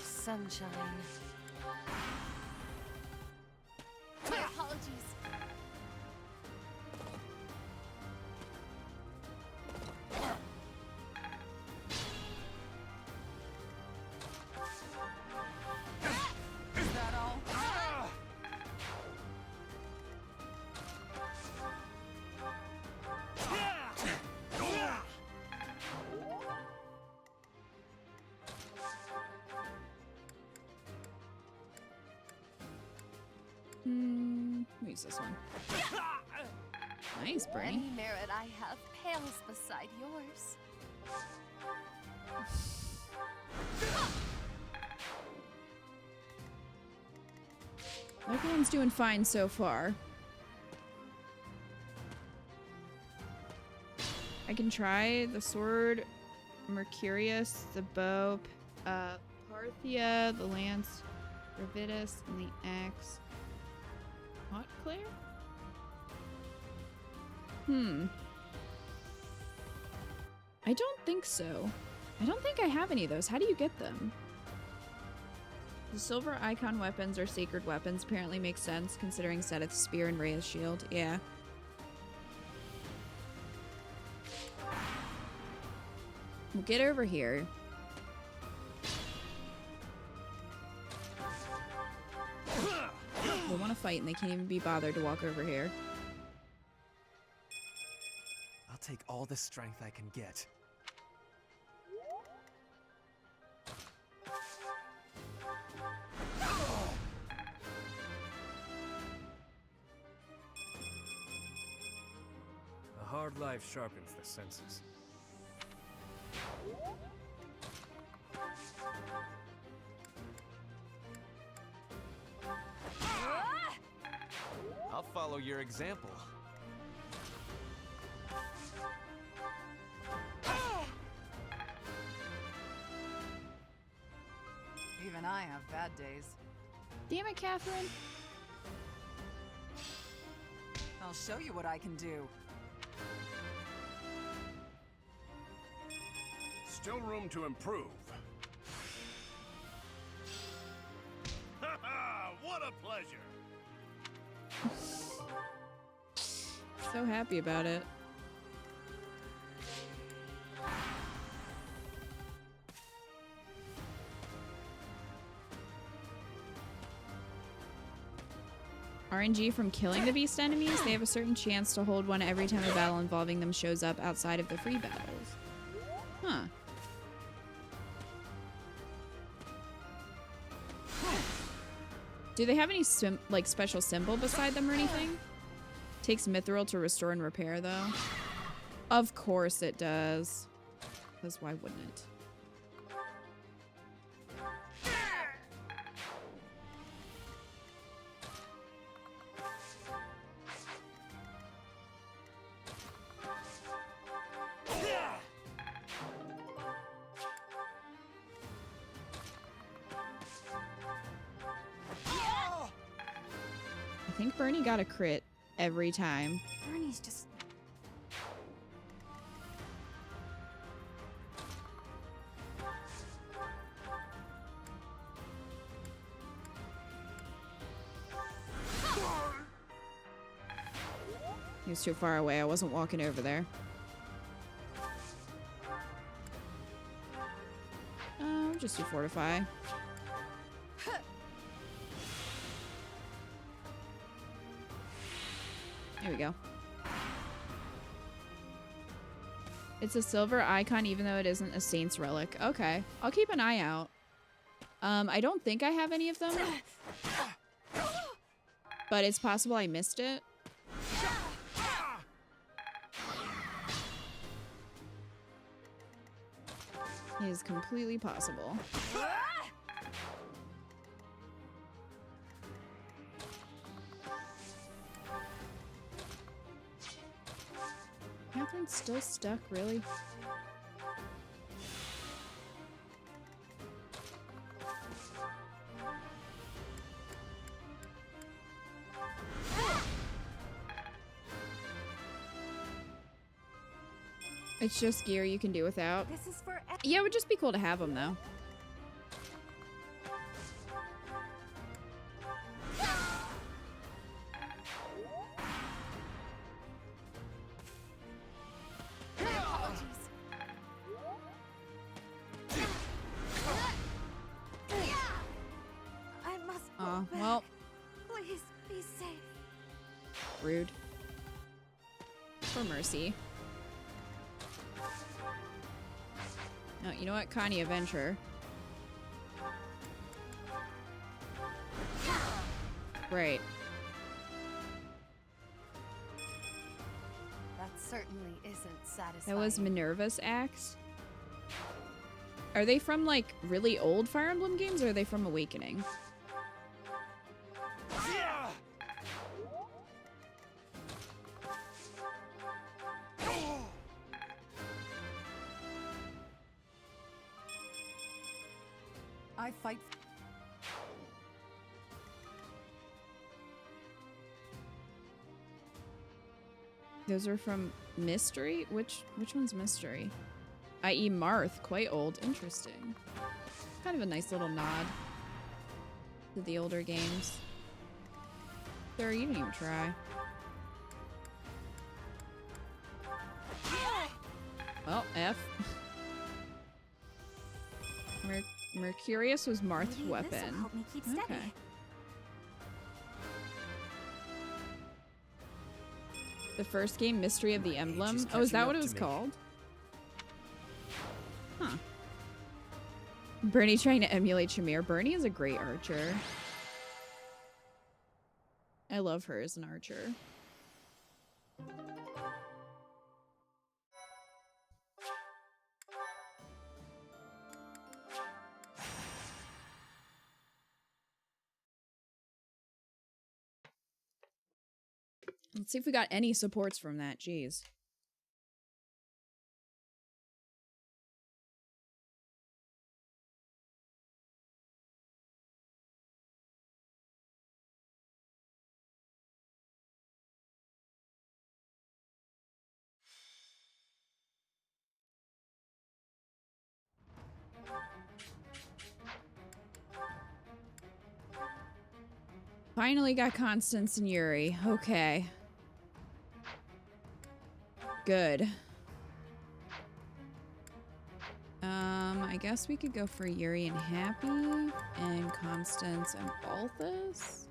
Sunshine. My apologies. Is that all? Use this one. Nice, Bernie. Any merit I have pales beside yours. Everyone's doing fine so far. I can try the sword, Mercurius, the bow, Parthia, the lance, Gravitas, and the axe. Hot Claire? I don't think so. I don't think I have any of those. How do you get them? The silver icon weapons or sacred weapons apparently makes sense considering Seth's spear and Rhea's shield. Yeah. We'll get over here. They want to fight and they can't even be bothered to walk over here. I'll take all the strength I can get. A hard life sharpens the senses. I'll follow your example. Even I have bad days. Damn it, Catherine. I'll show you what I can do. Still room to improve. Ha! What a pleasure! So happy about it. RNG from killing the beast enemies, they have a certain chance to hold one every time a battle involving them shows up outside of the free battles. Huh. Do they have any special symbol beside them or anything? Takes mithril to restore and repair though. Of course it does. Because why wouldn't it? I think Bernie got a crit every time. Bernie's just... He was too far away. I wasn't walking over there. Just do fortify. There we go. It's a silver icon even though it isn't a saint's relic. Okay. I'll keep an eye out. I don't think I have any of them. But it's possible I missed it. It is completely possible. Catherine's still stuck, really? It's just gear you can do without. This is for... Yeah, it would just be cool to have them, though. Well. Please be safe. Rude. For mercy. No, you know what? Connie, adventure. Right. That certainly isn't satisfying. That was Minerva's axe. Are they from, like, really old Fire Emblem games, or are they from Awakening? I fight. Those are from Mystery? Which one's Mystery? I.e. Marth, quite old. Interesting. Kind of a nice little nod to the older games. Sir, you didn't even try. Well, F. Mercurius was Marth's Maybe weapon. this'll help me keep steady. Okay. The first game, Mystery of the Emblem. Oh, is that what it was called? Huh. Bernie trying to emulate Shamir. Bernie is a great archer. I love her as an archer. Let's see if we got any supports from that. Jeez. Finally got Constance and Yuri. Okay. Good. I guess we could go for Yuri and Happy, and Constance and Balthus.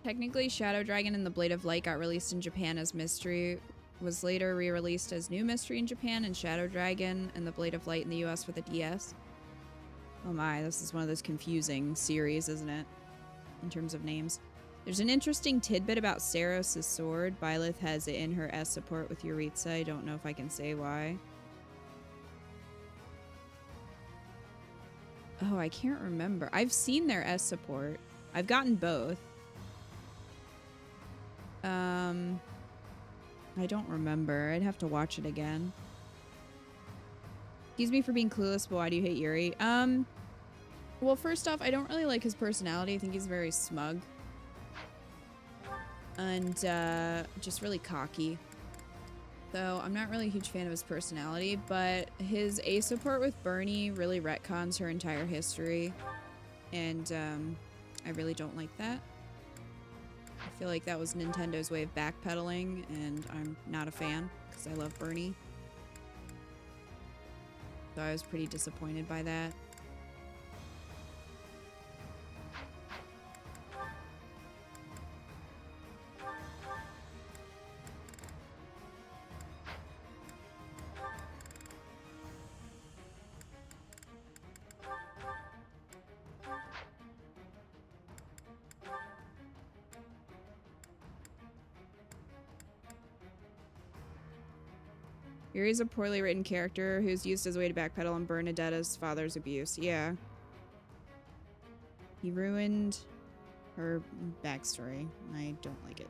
Technically, Shadow Dragon and the Blade of Light got released in Japan as Mystery, was later re-released as New Mystery in Japan, and Shadow Dragon and the Blade of Light in the US for the DS. Oh my, this is one of those confusing series, isn't it? In terms of names. There's an interesting tidbit about Seiros' sword. Byleth has it in her S support with Yuritsa. I don't know if I can say why. Oh, I can't remember. I've seen their S support. I've gotten both. I don't remember. I'd have to watch it again. Excuse me for being clueless, but why do you hate Yuri? Well, first off, I don't really like his personality. I think he's very smug. And, just really cocky. So, I'm not really a huge fan of his personality, but his A support with Bernie really retcons her entire history. And, I really don't like that. I feel like that was Nintendo's way of backpedaling, and I'm not a fan, because I love Bernie. So I was pretty disappointed by that. Yuri's a poorly written character who's used as a way to backpedal on Bernadetta's father's abuse. Yeah. He ruined her backstory. I don't like it.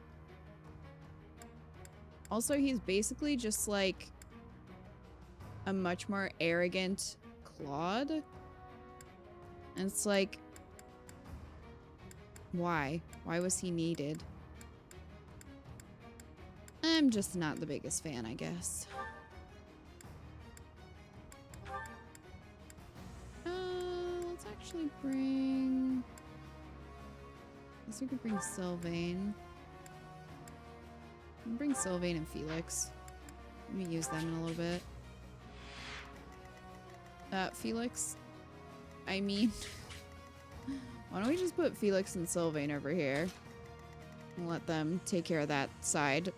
Also, he's basically just like a much more arrogant Claude. And it's like, why? Why was he needed? I'm just not the biggest fan, I guess. Let's actually bring... I guess we could bring Sylvain. I'll bring Sylvain and Felix. Let me use them in a little bit. Felix? I mean... why don't we just put Felix and Sylvain over here? And let them take care of that side.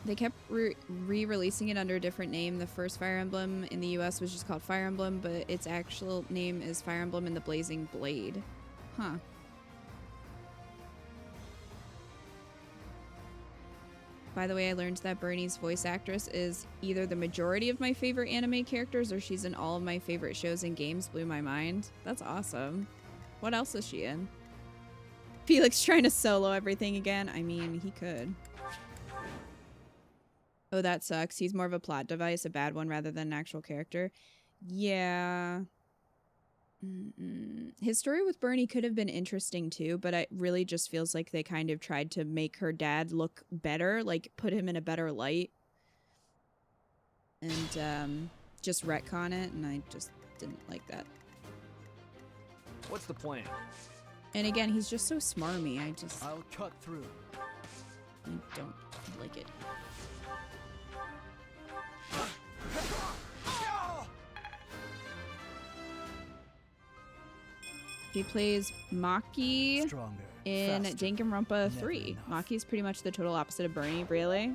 They kept re-releasing it under a different name. The first Fire Emblem in the US was just called Fire Emblem, but its actual name is Fire Emblem and the Blazing Blade. Huh. By the way, I learned that Bernie's voice actress is either the majority of my favorite anime characters or she's in all of my favorite shows and games. Blew my mind. That's awesome. What else is she in? Felix trying to solo everything again. I mean, he could. Oh, that sucks. He's more of a plot device, a bad one, rather than an actual character. Yeah. His story with Bernie could have been interesting too, but it really just feels like they kind of tried to make her dad look better, like put him in a better light. And just retcon it, and I just didn't like that. What's the plan? And again, he's just so smarmy. I'll cut through. I don't like it. He plays Maki Stronger, in faster, Danganronpa 3. Maki's pretty much the total opposite of Bernie, really.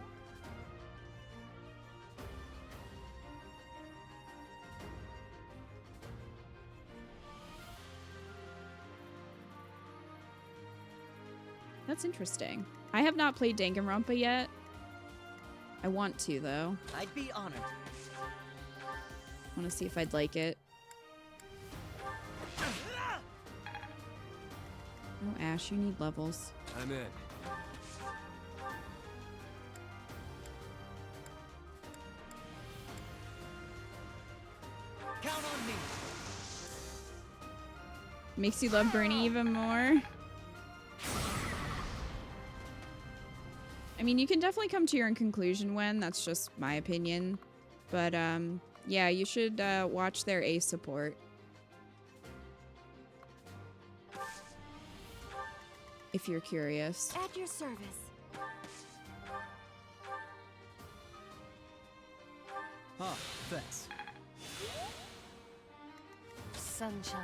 That's interesting. I have not played Danganronpa yet. I want to, though. I'd be honored. I want to see if I'd like it. Oh, Ash, you need levels. I'm in. Count on me. Makes you love Bernie even more. I mean, you can definitely come to your own conclusion when. That's just my opinion. But, yeah, you should watch their ace support. If you're curious. At your service. Huh, thanks. Sunshine.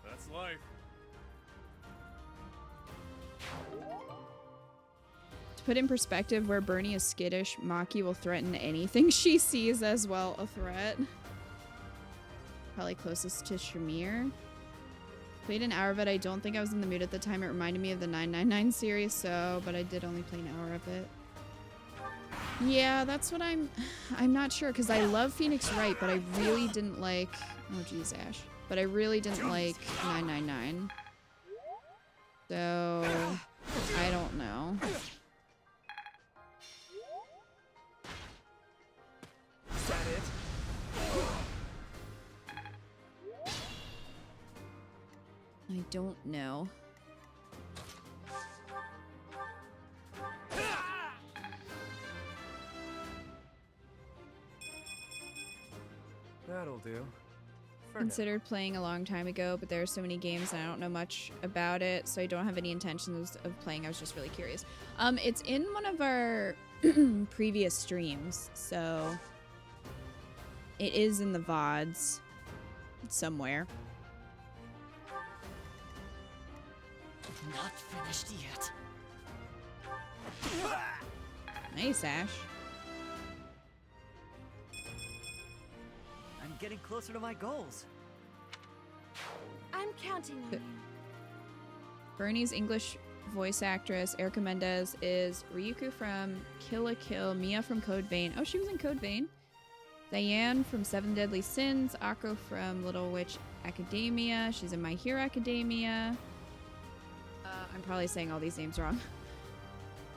That's life. To put in perspective, where Bernie is skittish, Maki will threaten anything she sees as well a threat. Probably closest to Shamir. Played an hour of it. I don't think I was in the mood at the time. It reminded me of the 999 series, but I did only play an hour of it. Yeah, that's what I'm not sure, because I love Phoenix Wright, but I really didn't like... Oh, geez, Ash. But I really didn't like 999. So, I don't know. Is that it? I don't know. That'll do. Considered playing a long time ago, but there are so many games and I don't know much about it, so I don't have any intentions of playing. I was just really curious. It's in one of our previous streams, so it is in the VODs somewhere. Not finished yet. Nice, Ash. I'm getting closer to my goals. I'm counting on you. Bernie's English voice actress, Erica Mendez, is Ryuko from Kill la Kill, Mia from Code Vein. Oh, she was in Code Vein. Diane from Seven Deadly Sins, Akko from Little Witch Academia. She's in My Hero Academia. I'm probably saying all these names wrong.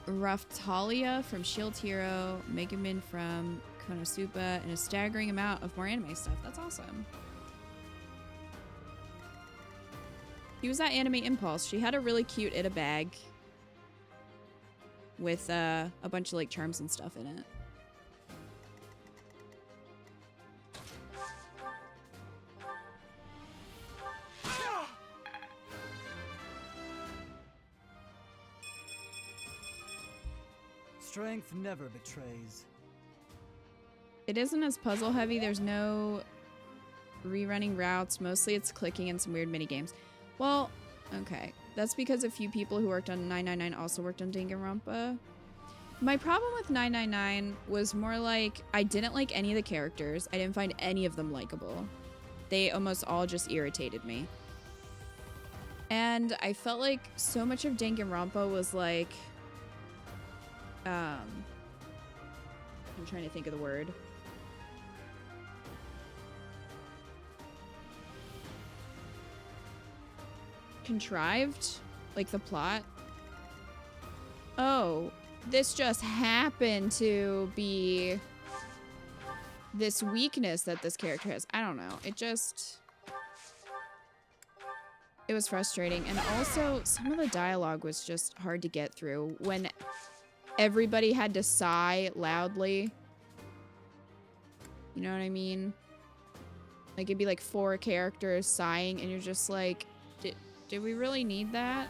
Raftalia from Shield Hero, Megumin from Konosuba, and a staggering amount of more anime stuff. That's awesome. He was at Anime Impulse. She had a really cute Ita bag with a bunch of like charms and stuff in it. Strength never betrays. It isn't as puzzle heavy. There's no rerunning routes. Mostly it's clicking and some weird mini games. Well, okay. That's because a few people who worked on 999 also worked on Danganronpa. My problem with 999 was more like I didn't like any of the characters. I didn't find any of them likable. They almost all just irritated me. And I felt like so much of Danganronpa was like, I'm trying to think of the word. Contrived? Like the plot? Oh, this just happened to be this weakness that this character has. I don't know. It was frustrating. And also, some of the dialogue was just hard to get through when everybody had to sigh loudly. You know what I mean? Like, it'd be like 4 characters sighing, and you're just like, did we really need that?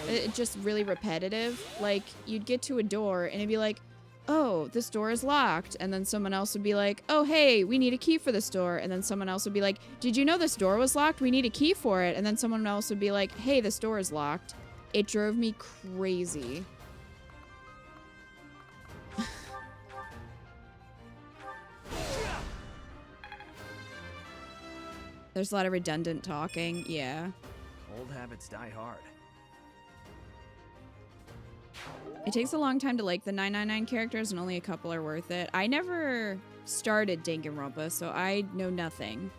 It's just really repetitive. Like, you'd get to a door, and it'd be like, oh, this door is locked. And then someone else would be like, oh, hey, we need a key for this door. And then someone else would be like, did you know this door was locked? We need a key for it. And then someone else would be like, hey, this door is locked. It drove me crazy. There's a lot of redundant talking. Yeah. Old habits die hard. It takes a long time to like the 999 characters, and only a couple are worth it. I never started Danganronpa, so I know nothing.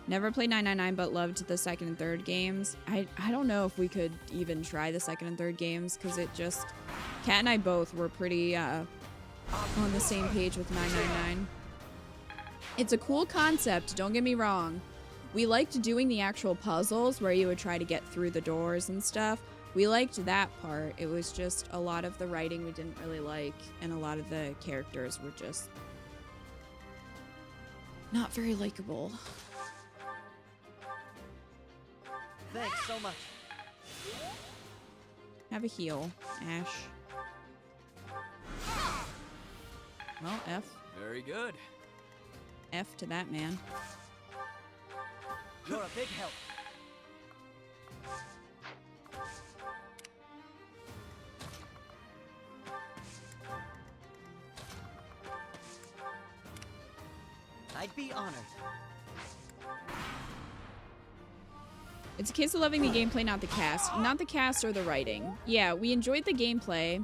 Never played 999, but loved the second and third games. I don't know if we could even try the second and third games, because it just... Kat and I both were pretty on the same page with 999. It's a cool concept, don't get me wrong. We liked doing the actual puzzles where you would try to get through the doors and stuff. We liked that part. It was just a lot of the writing we didn't really like, and a lot of the characters were just not very likable. Thanks so much. Have a heal, Ash. Well, F. Very good. F to that man. You're a big help. I'd be honored. It's a case of loving the gameplay, not the cast. Not the cast or the writing. Yeah, we enjoyed the gameplay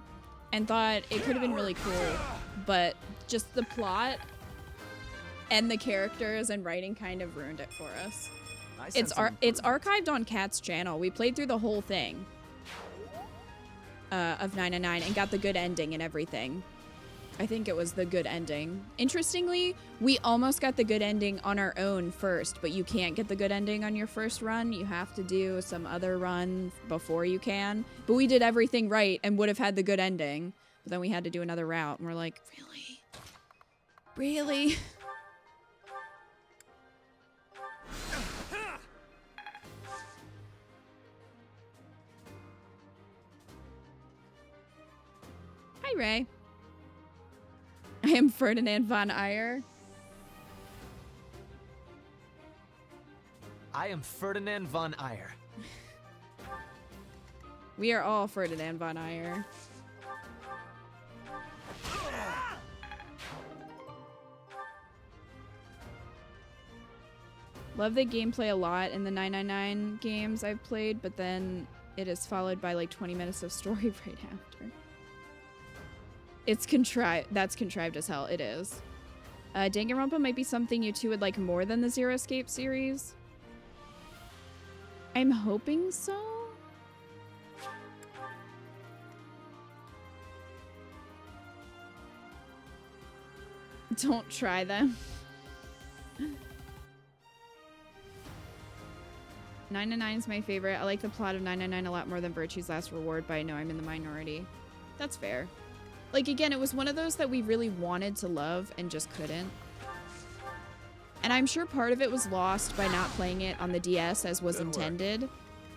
and thought it could have been really cool, but just the plot and the characters and writing kind of ruined it for us. It's archived on Kat's channel. We played through the whole thing of 999 and got the good ending and everything. I think it was the good ending. Interestingly, we almost got the good ending on our own first, but you can't get the good ending on your first run. You have to do some other run before you can. But we did everything right and would have had the good ending. But then we had to do another route, and we're like, really? Really? Hi, Ray. I am Ferdinand von Ayer. I am Ferdinand von Ayer. We are all Ferdinand von Ayer. Love the gameplay a lot in the 999 games I've played, but then it is followed by like 20 minutes of story right after. It's contrived. That's contrived as hell. It is. Danganronpa might be something you two would like more than the Zero Escape series. I'm hoping so. Don't try them. 999 is my favorite. I like the plot of 999 a lot more than Virtue's Last Reward, but I know I'm in the minority. That's fair. Like, again, it was one of those that we really wanted to love and just couldn't. And I'm sure part of it was lost by not playing it on the DS as was intended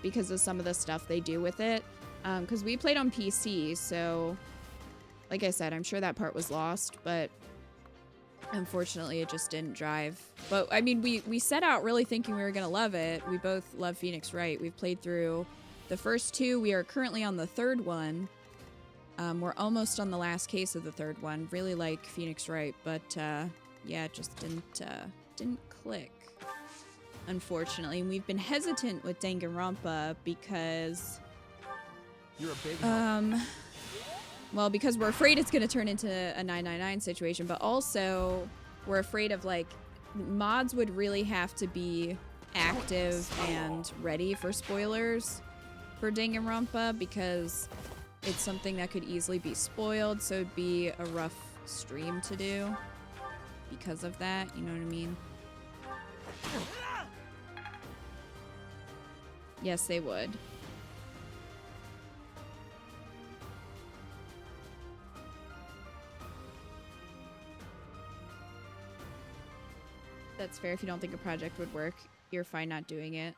because of some of the stuff they do with it. Because we played on PC, so like I said, I'm sure that part was lost, but unfortunately it just didn't drive. But, I mean, we set out really thinking we were going to love it. We both love Phoenix Wright. We've played through the first 2. We are currently on the 3rd one. We're almost on the last case of the 3rd one. Really like Phoenix Wright, but yeah, it just didn't click. unfortunately. And we've been hesitant with Danganronpa because... You're a big well, because we're afraid it's going to turn into a 999 situation, but also we're afraid of, like, mods would really have to be active and ready for spoilers for Danganronpa because it's something that could easily be spoiled, so it'd be a rough stream to do because of that, you know what I mean? Yes, they would. That's fair. If you don't think a project would work, you're fine not doing it.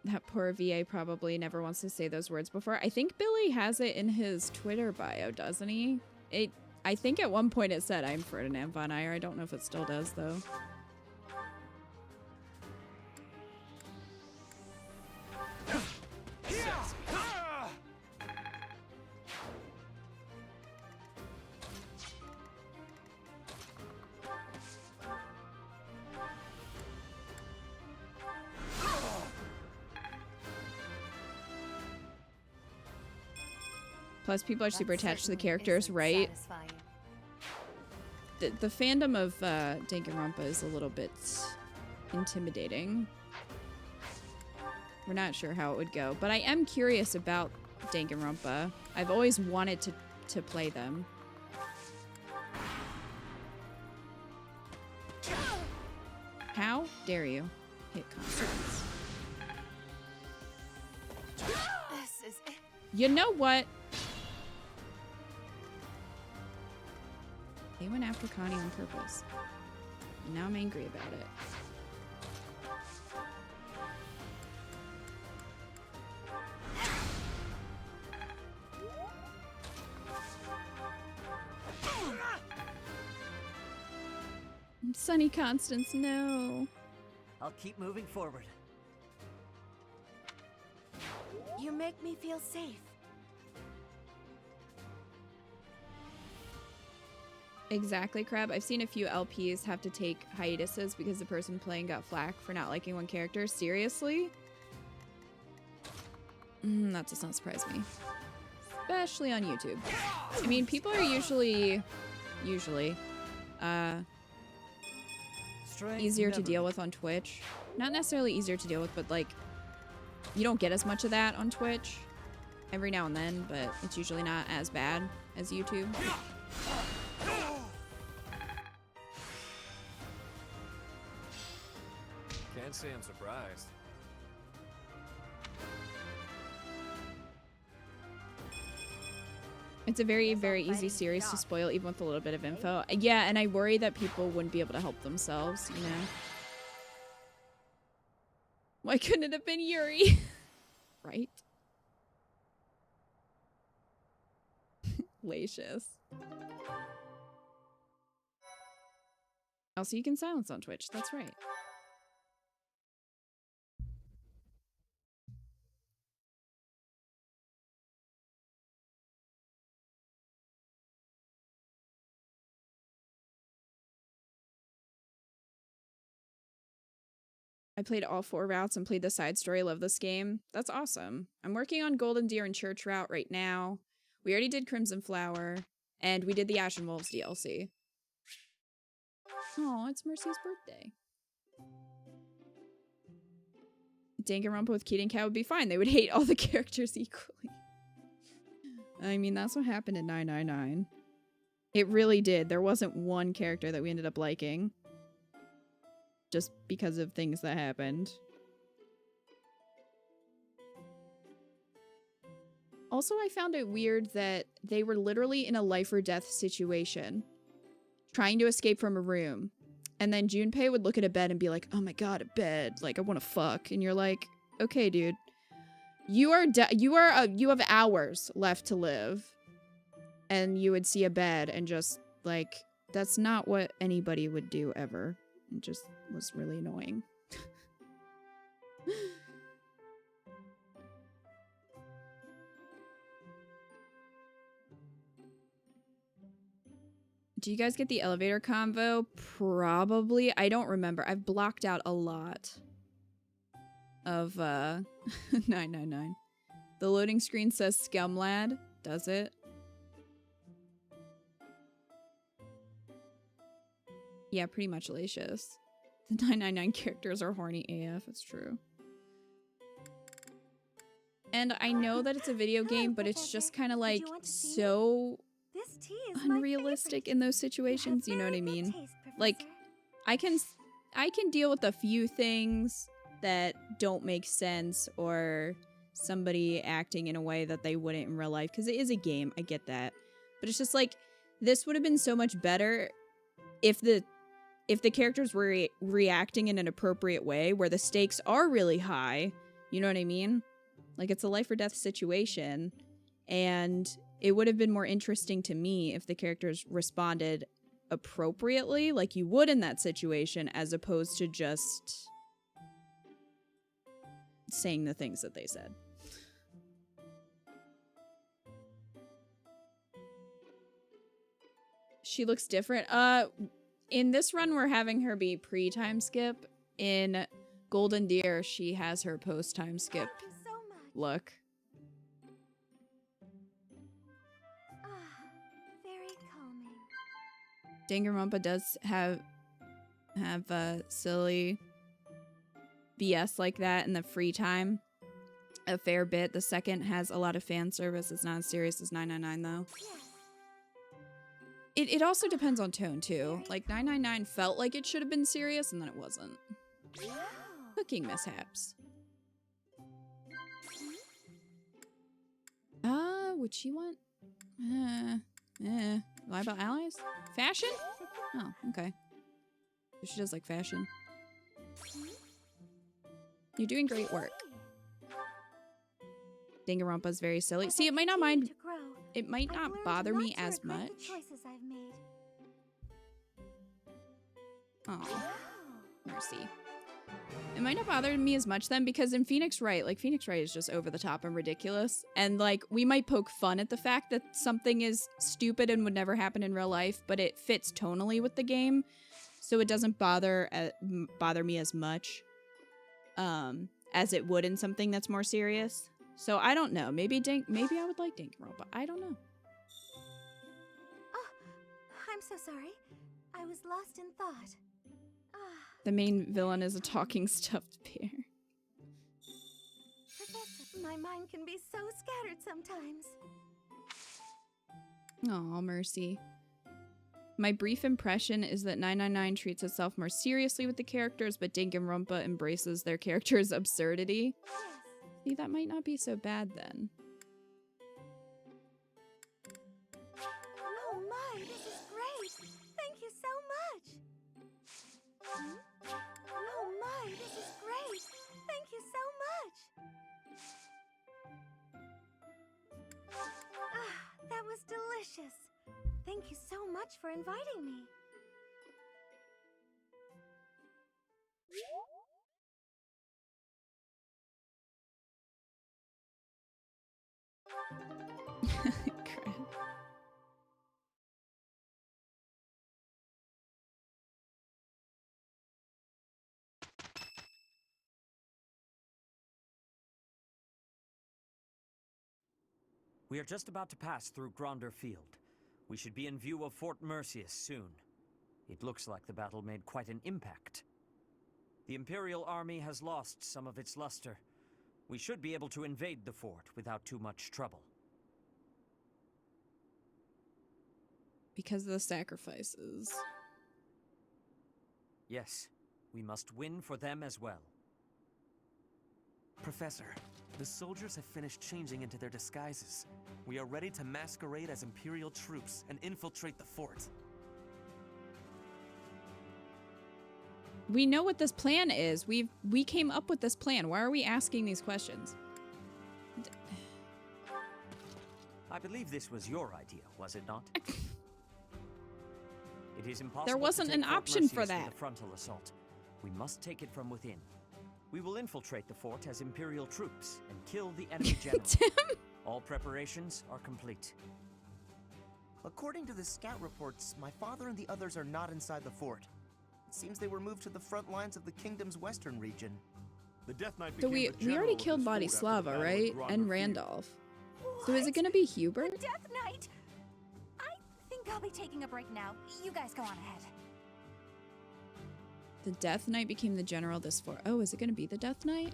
That poor VA probably never wants to say those words before. I think Billy has it in his Twitter bio, doesn't he? I think at one point it said, I'm Ferdinand von Ayer. I don't know if it still does, though. Plus, people are super attached to the characters, right? The fandom of Danganronpa is a little bit intimidating. We're not sure how it would go, but I am curious about Danganronpa. I've always wanted to play them. How dare you hit constants? You know what? They went after Connie on purpose. And now I'm angry about it. Sunny Constance, no. I'll keep moving forward. You make me feel safe. Exactly, Crab. I've seen a few LPs have to take hiatuses because the person playing got flack for not liking one character. Seriously? That does not surprise me. Especially on YouTube. I mean, people are usually easier to deal with on Twitch. Not necessarily easier to deal with, but like, you don't get as much of that on Twitch every now and then, but it's usually not as bad as YouTube. Can't say I'm surprised. It's a very, very easy series to spoil, even with a little bit of info. Yeah, and I worry that people wouldn't be able to help themselves, you know? Why couldn't it have been Yuri? Right? Lacious. Also, you can silence on Twitch. That's right. I played all 4 routes and played the side story. Love this game. That's awesome. I'm working on Golden Deer and Church route right now. We already did Crimson Flower, and we did the Ashen Wolves DLC. Oh, it's Mercy's birthday. Danganronpa with Kid and Cat would be fine. They would hate all the characters equally. I mean, that's what happened in 999. It really did. There wasn't one character that we ended up liking. Just because of things that happened. Also, I found it weird that they were literally in a life or death situation, trying to escape from a room. And then Junpei would look at a bed and be like, oh my god, a bed. Like, I want to fuck. And you're like, okay, dude. You have hours left to live. And you would see a bed and just, like, that's not what anybody would do ever. It just was really annoying. Do you guys get the elevator convo? Probably. I don't remember. I've blocked out a lot of 999. The loading screen says Scumlad. Does it? Yeah, pretty much Lacious. The 999 characters are horny AF. It's true. And I know that it's a video game, but it's just kind of like so unrealistic in those situations. You know what I mean? Like, I can deal with a few things that don't make sense, or somebody acting in a way that they wouldn't in real life, because it is a game. I get that, but it's just like, this would have been so much better if the characters were reacting in an appropriate way, where the stakes are really high. You know what I mean? Like, it's a life or death situation, and it would have been more interesting to me if the characters responded appropriately, like you would in that situation, as opposed to just saying the things that they said. She looks different. In this run, we're having her be pre-time skip. In Golden Deer, she has her post-time skip look. Very calming. Danganronpa does have silly BS like that in the free time a fair bit. The second has a lot of fan service. It's not as serious as 999 though. It also depends on tone too. Like 999 felt like it should have been serious and then it wasn't. Cooking mishaps. Would she want? Lie about allies? Fashion? Oh, okay. She does like fashion. You're doing great work. Danganronpa's very silly. See, it might not mind. It might not bother me as much. Oh, mercy. It might not bother me as much then, because in Phoenix Wright, like, Phoenix Wright is just over the top and ridiculous. And, like, we might poke fun at the fact that something is stupid and would never happen in real life, but it fits tonally with the game, so it doesn't bother me as much as it would in something that's more serious. So I don't know. Maybe I would like Danganronpa. I don't know. Oh, I'm so sorry. I was lost in thought. The main villain is a talking stuffed bear. Professor, my mind can be so scattered sometimes. Aw, mercy. My brief impression is that 999 treats itself more seriously with the characters, but Danganronpa embraces their characters' absurdity. See, that might not be so bad then. Oh my, this is great! Thank you so much! Oh my, this is great! Thank you so much! That was delicious! Thank you so much for inviting me. Crap. We are just about to pass through Gronder Field. We should be in view of Fort Mercius soon. It looks like the battle made quite an impact. The Imperial Army has lost some of its luster. We should be able to invade the fort without too much trouble. Because of the sacrifices. Yes, we must win for them as well. Professor, the soldiers have finished changing into their disguises. We are ready to masquerade as Imperial troops and infiltrate the fort. We know what this plan is. We came up with this plan. Why are we asking these questions? I believe this was your idea, was it not? It is impossible. There wasn't to an take Fort option for Mercius that. with a frontal assault. We must take it from within. We will infiltrate the fort as Imperial troops and kill the enemy general. All preparations are complete. According to the scout reports, my father and the others are not inside the fort. It seems they were moved to the front lines of the kingdom's western region. The Death Knight So we already killed Vladislava, right? And Randolph. So is it gonna be Hubert? The Death Knight! I think I'll be taking a break now. You guys go on ahead. The Death Knight became the general this fort. Oh, is it gonna be the Death Knight?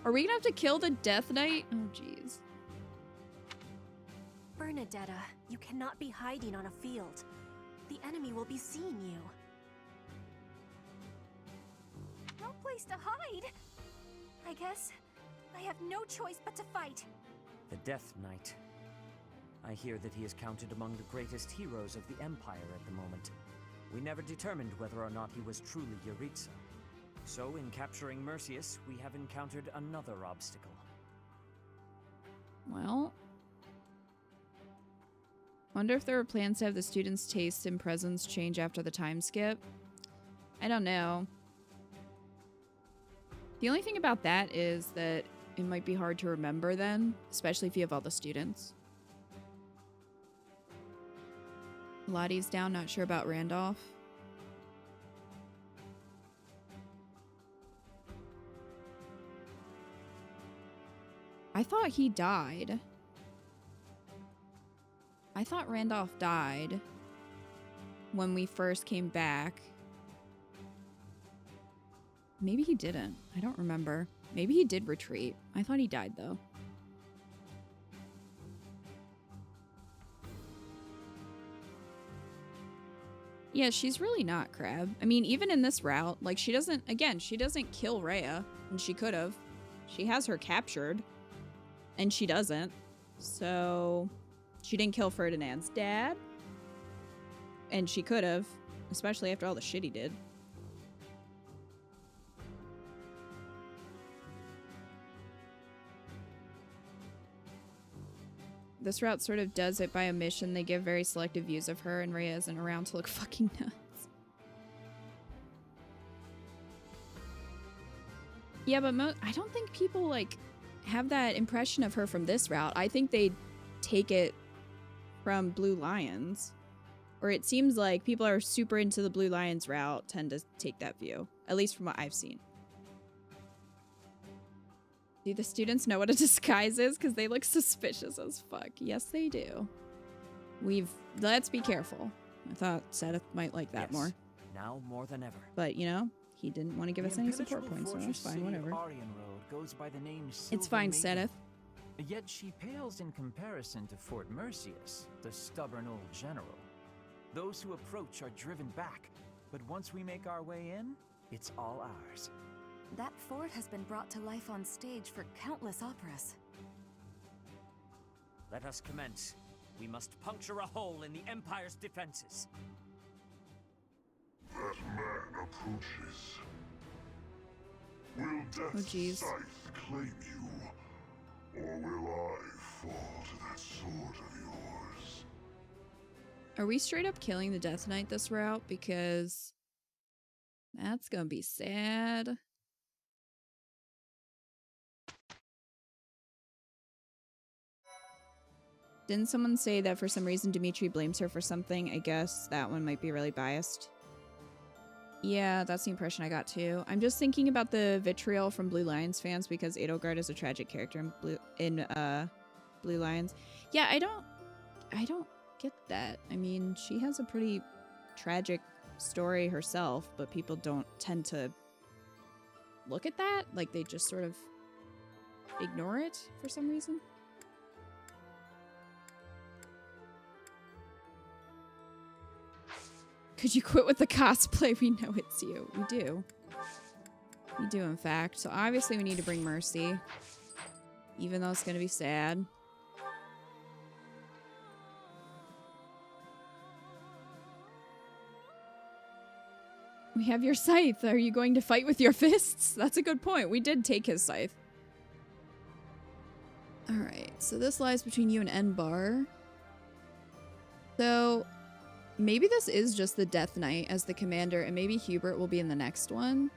Are we gonna have to kill the Death Knight? Oh, jeez. Bernadetta, you cannot be hiding on a field. The enemy will be seeing you. No place to hide. I guess I have no choice but to fight. The Death Knight. I hear that he is counted among the greatest heroes of the Empire at the moment. We never determined whether or not he was truly Yaritza. So, in capturing Mercius, we have encountered another obstacle. Well, wonder if there were plans to have the students' taste and presence change after the time skip. I don't know. The only thing about that is that it might be hard to remember then, especially if you have all the students. Lottie's down, not sure about Randolph. I thought he died. I thought Randolph died when we first came back. Maybe he didn't. I don't remember. Maybe he did retreat. I thought he died, though. Yeah, she's really not Crab. I mean, even in this route, like, she doesn't, again, she doesn't kill Rhea, and she could have. She has her captured, and she doesn't. So, she didn't kill Ferdinand's dad, and she could have, especially after all the shit he did. This route sort of does it by omission. They give very selective views of her, and Rhea isn't around to look fucking nuts. Yeah, but I don't think people, like, have that impression of her from this route. I think they take it from Blue Lions. Or it seems like people are super into the Blue Lions route tend to take that view. At least from what I've seen. Do the students know what a disguise is? Because they look suspicious as fuck. Yes, they do. Let's be careful. I thought Seth might like that more. Now more than ever. But, you know, he didn't want to give us any support points, so that's fine, whatever. Goes by the name It's fine, Seth. Yet she pales in comparison to Fort Mercius, the stubborn old general. Those who approach are driven back, but once we make our way in, it's all ours. That fort has been brought to life on stage for countless operas. Let us commence. We must puncture a hole in the Empire's defenses. That man approaches. Will Death's scythe claim you, or will I fall to that sword of yours? Are we straight up killing the Death Knight this route? Because that's gonna be sad. Didn't someone say that for some reason Dimitri blames her for something? I guess that one might be really biased. Yeah, that's the impression I got too. I'm just thinking about the vitriol from Blue Lions fans because Edelgard is a tragic character in Blue Lions. Yeah, I don't get that. I mean, she has a pretty tragic story herself, but people don't tend to look at that. Like, they just sort of ignore it for some reason. Could you quit with the cosplay? We know it's you. We do. We do, in fact. So obviously we need to bring Mercy. Even though it's going to be sad. We have your scythe. Are you going to fight with your fists? That's a good point. We did take his scythe. Alright, so this lies between you and Enbar. So maybe this is just the Death Knight as the commander, and maybe Hubert will be in the next one.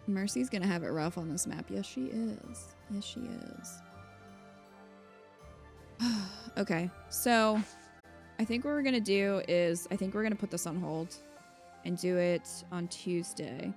Mercy's gonna have it rough on this map. Yes, she is. Yes, she is. Okay, so I think what we're gonna do is I think we're gonna put this on hold and do it on Tuesday.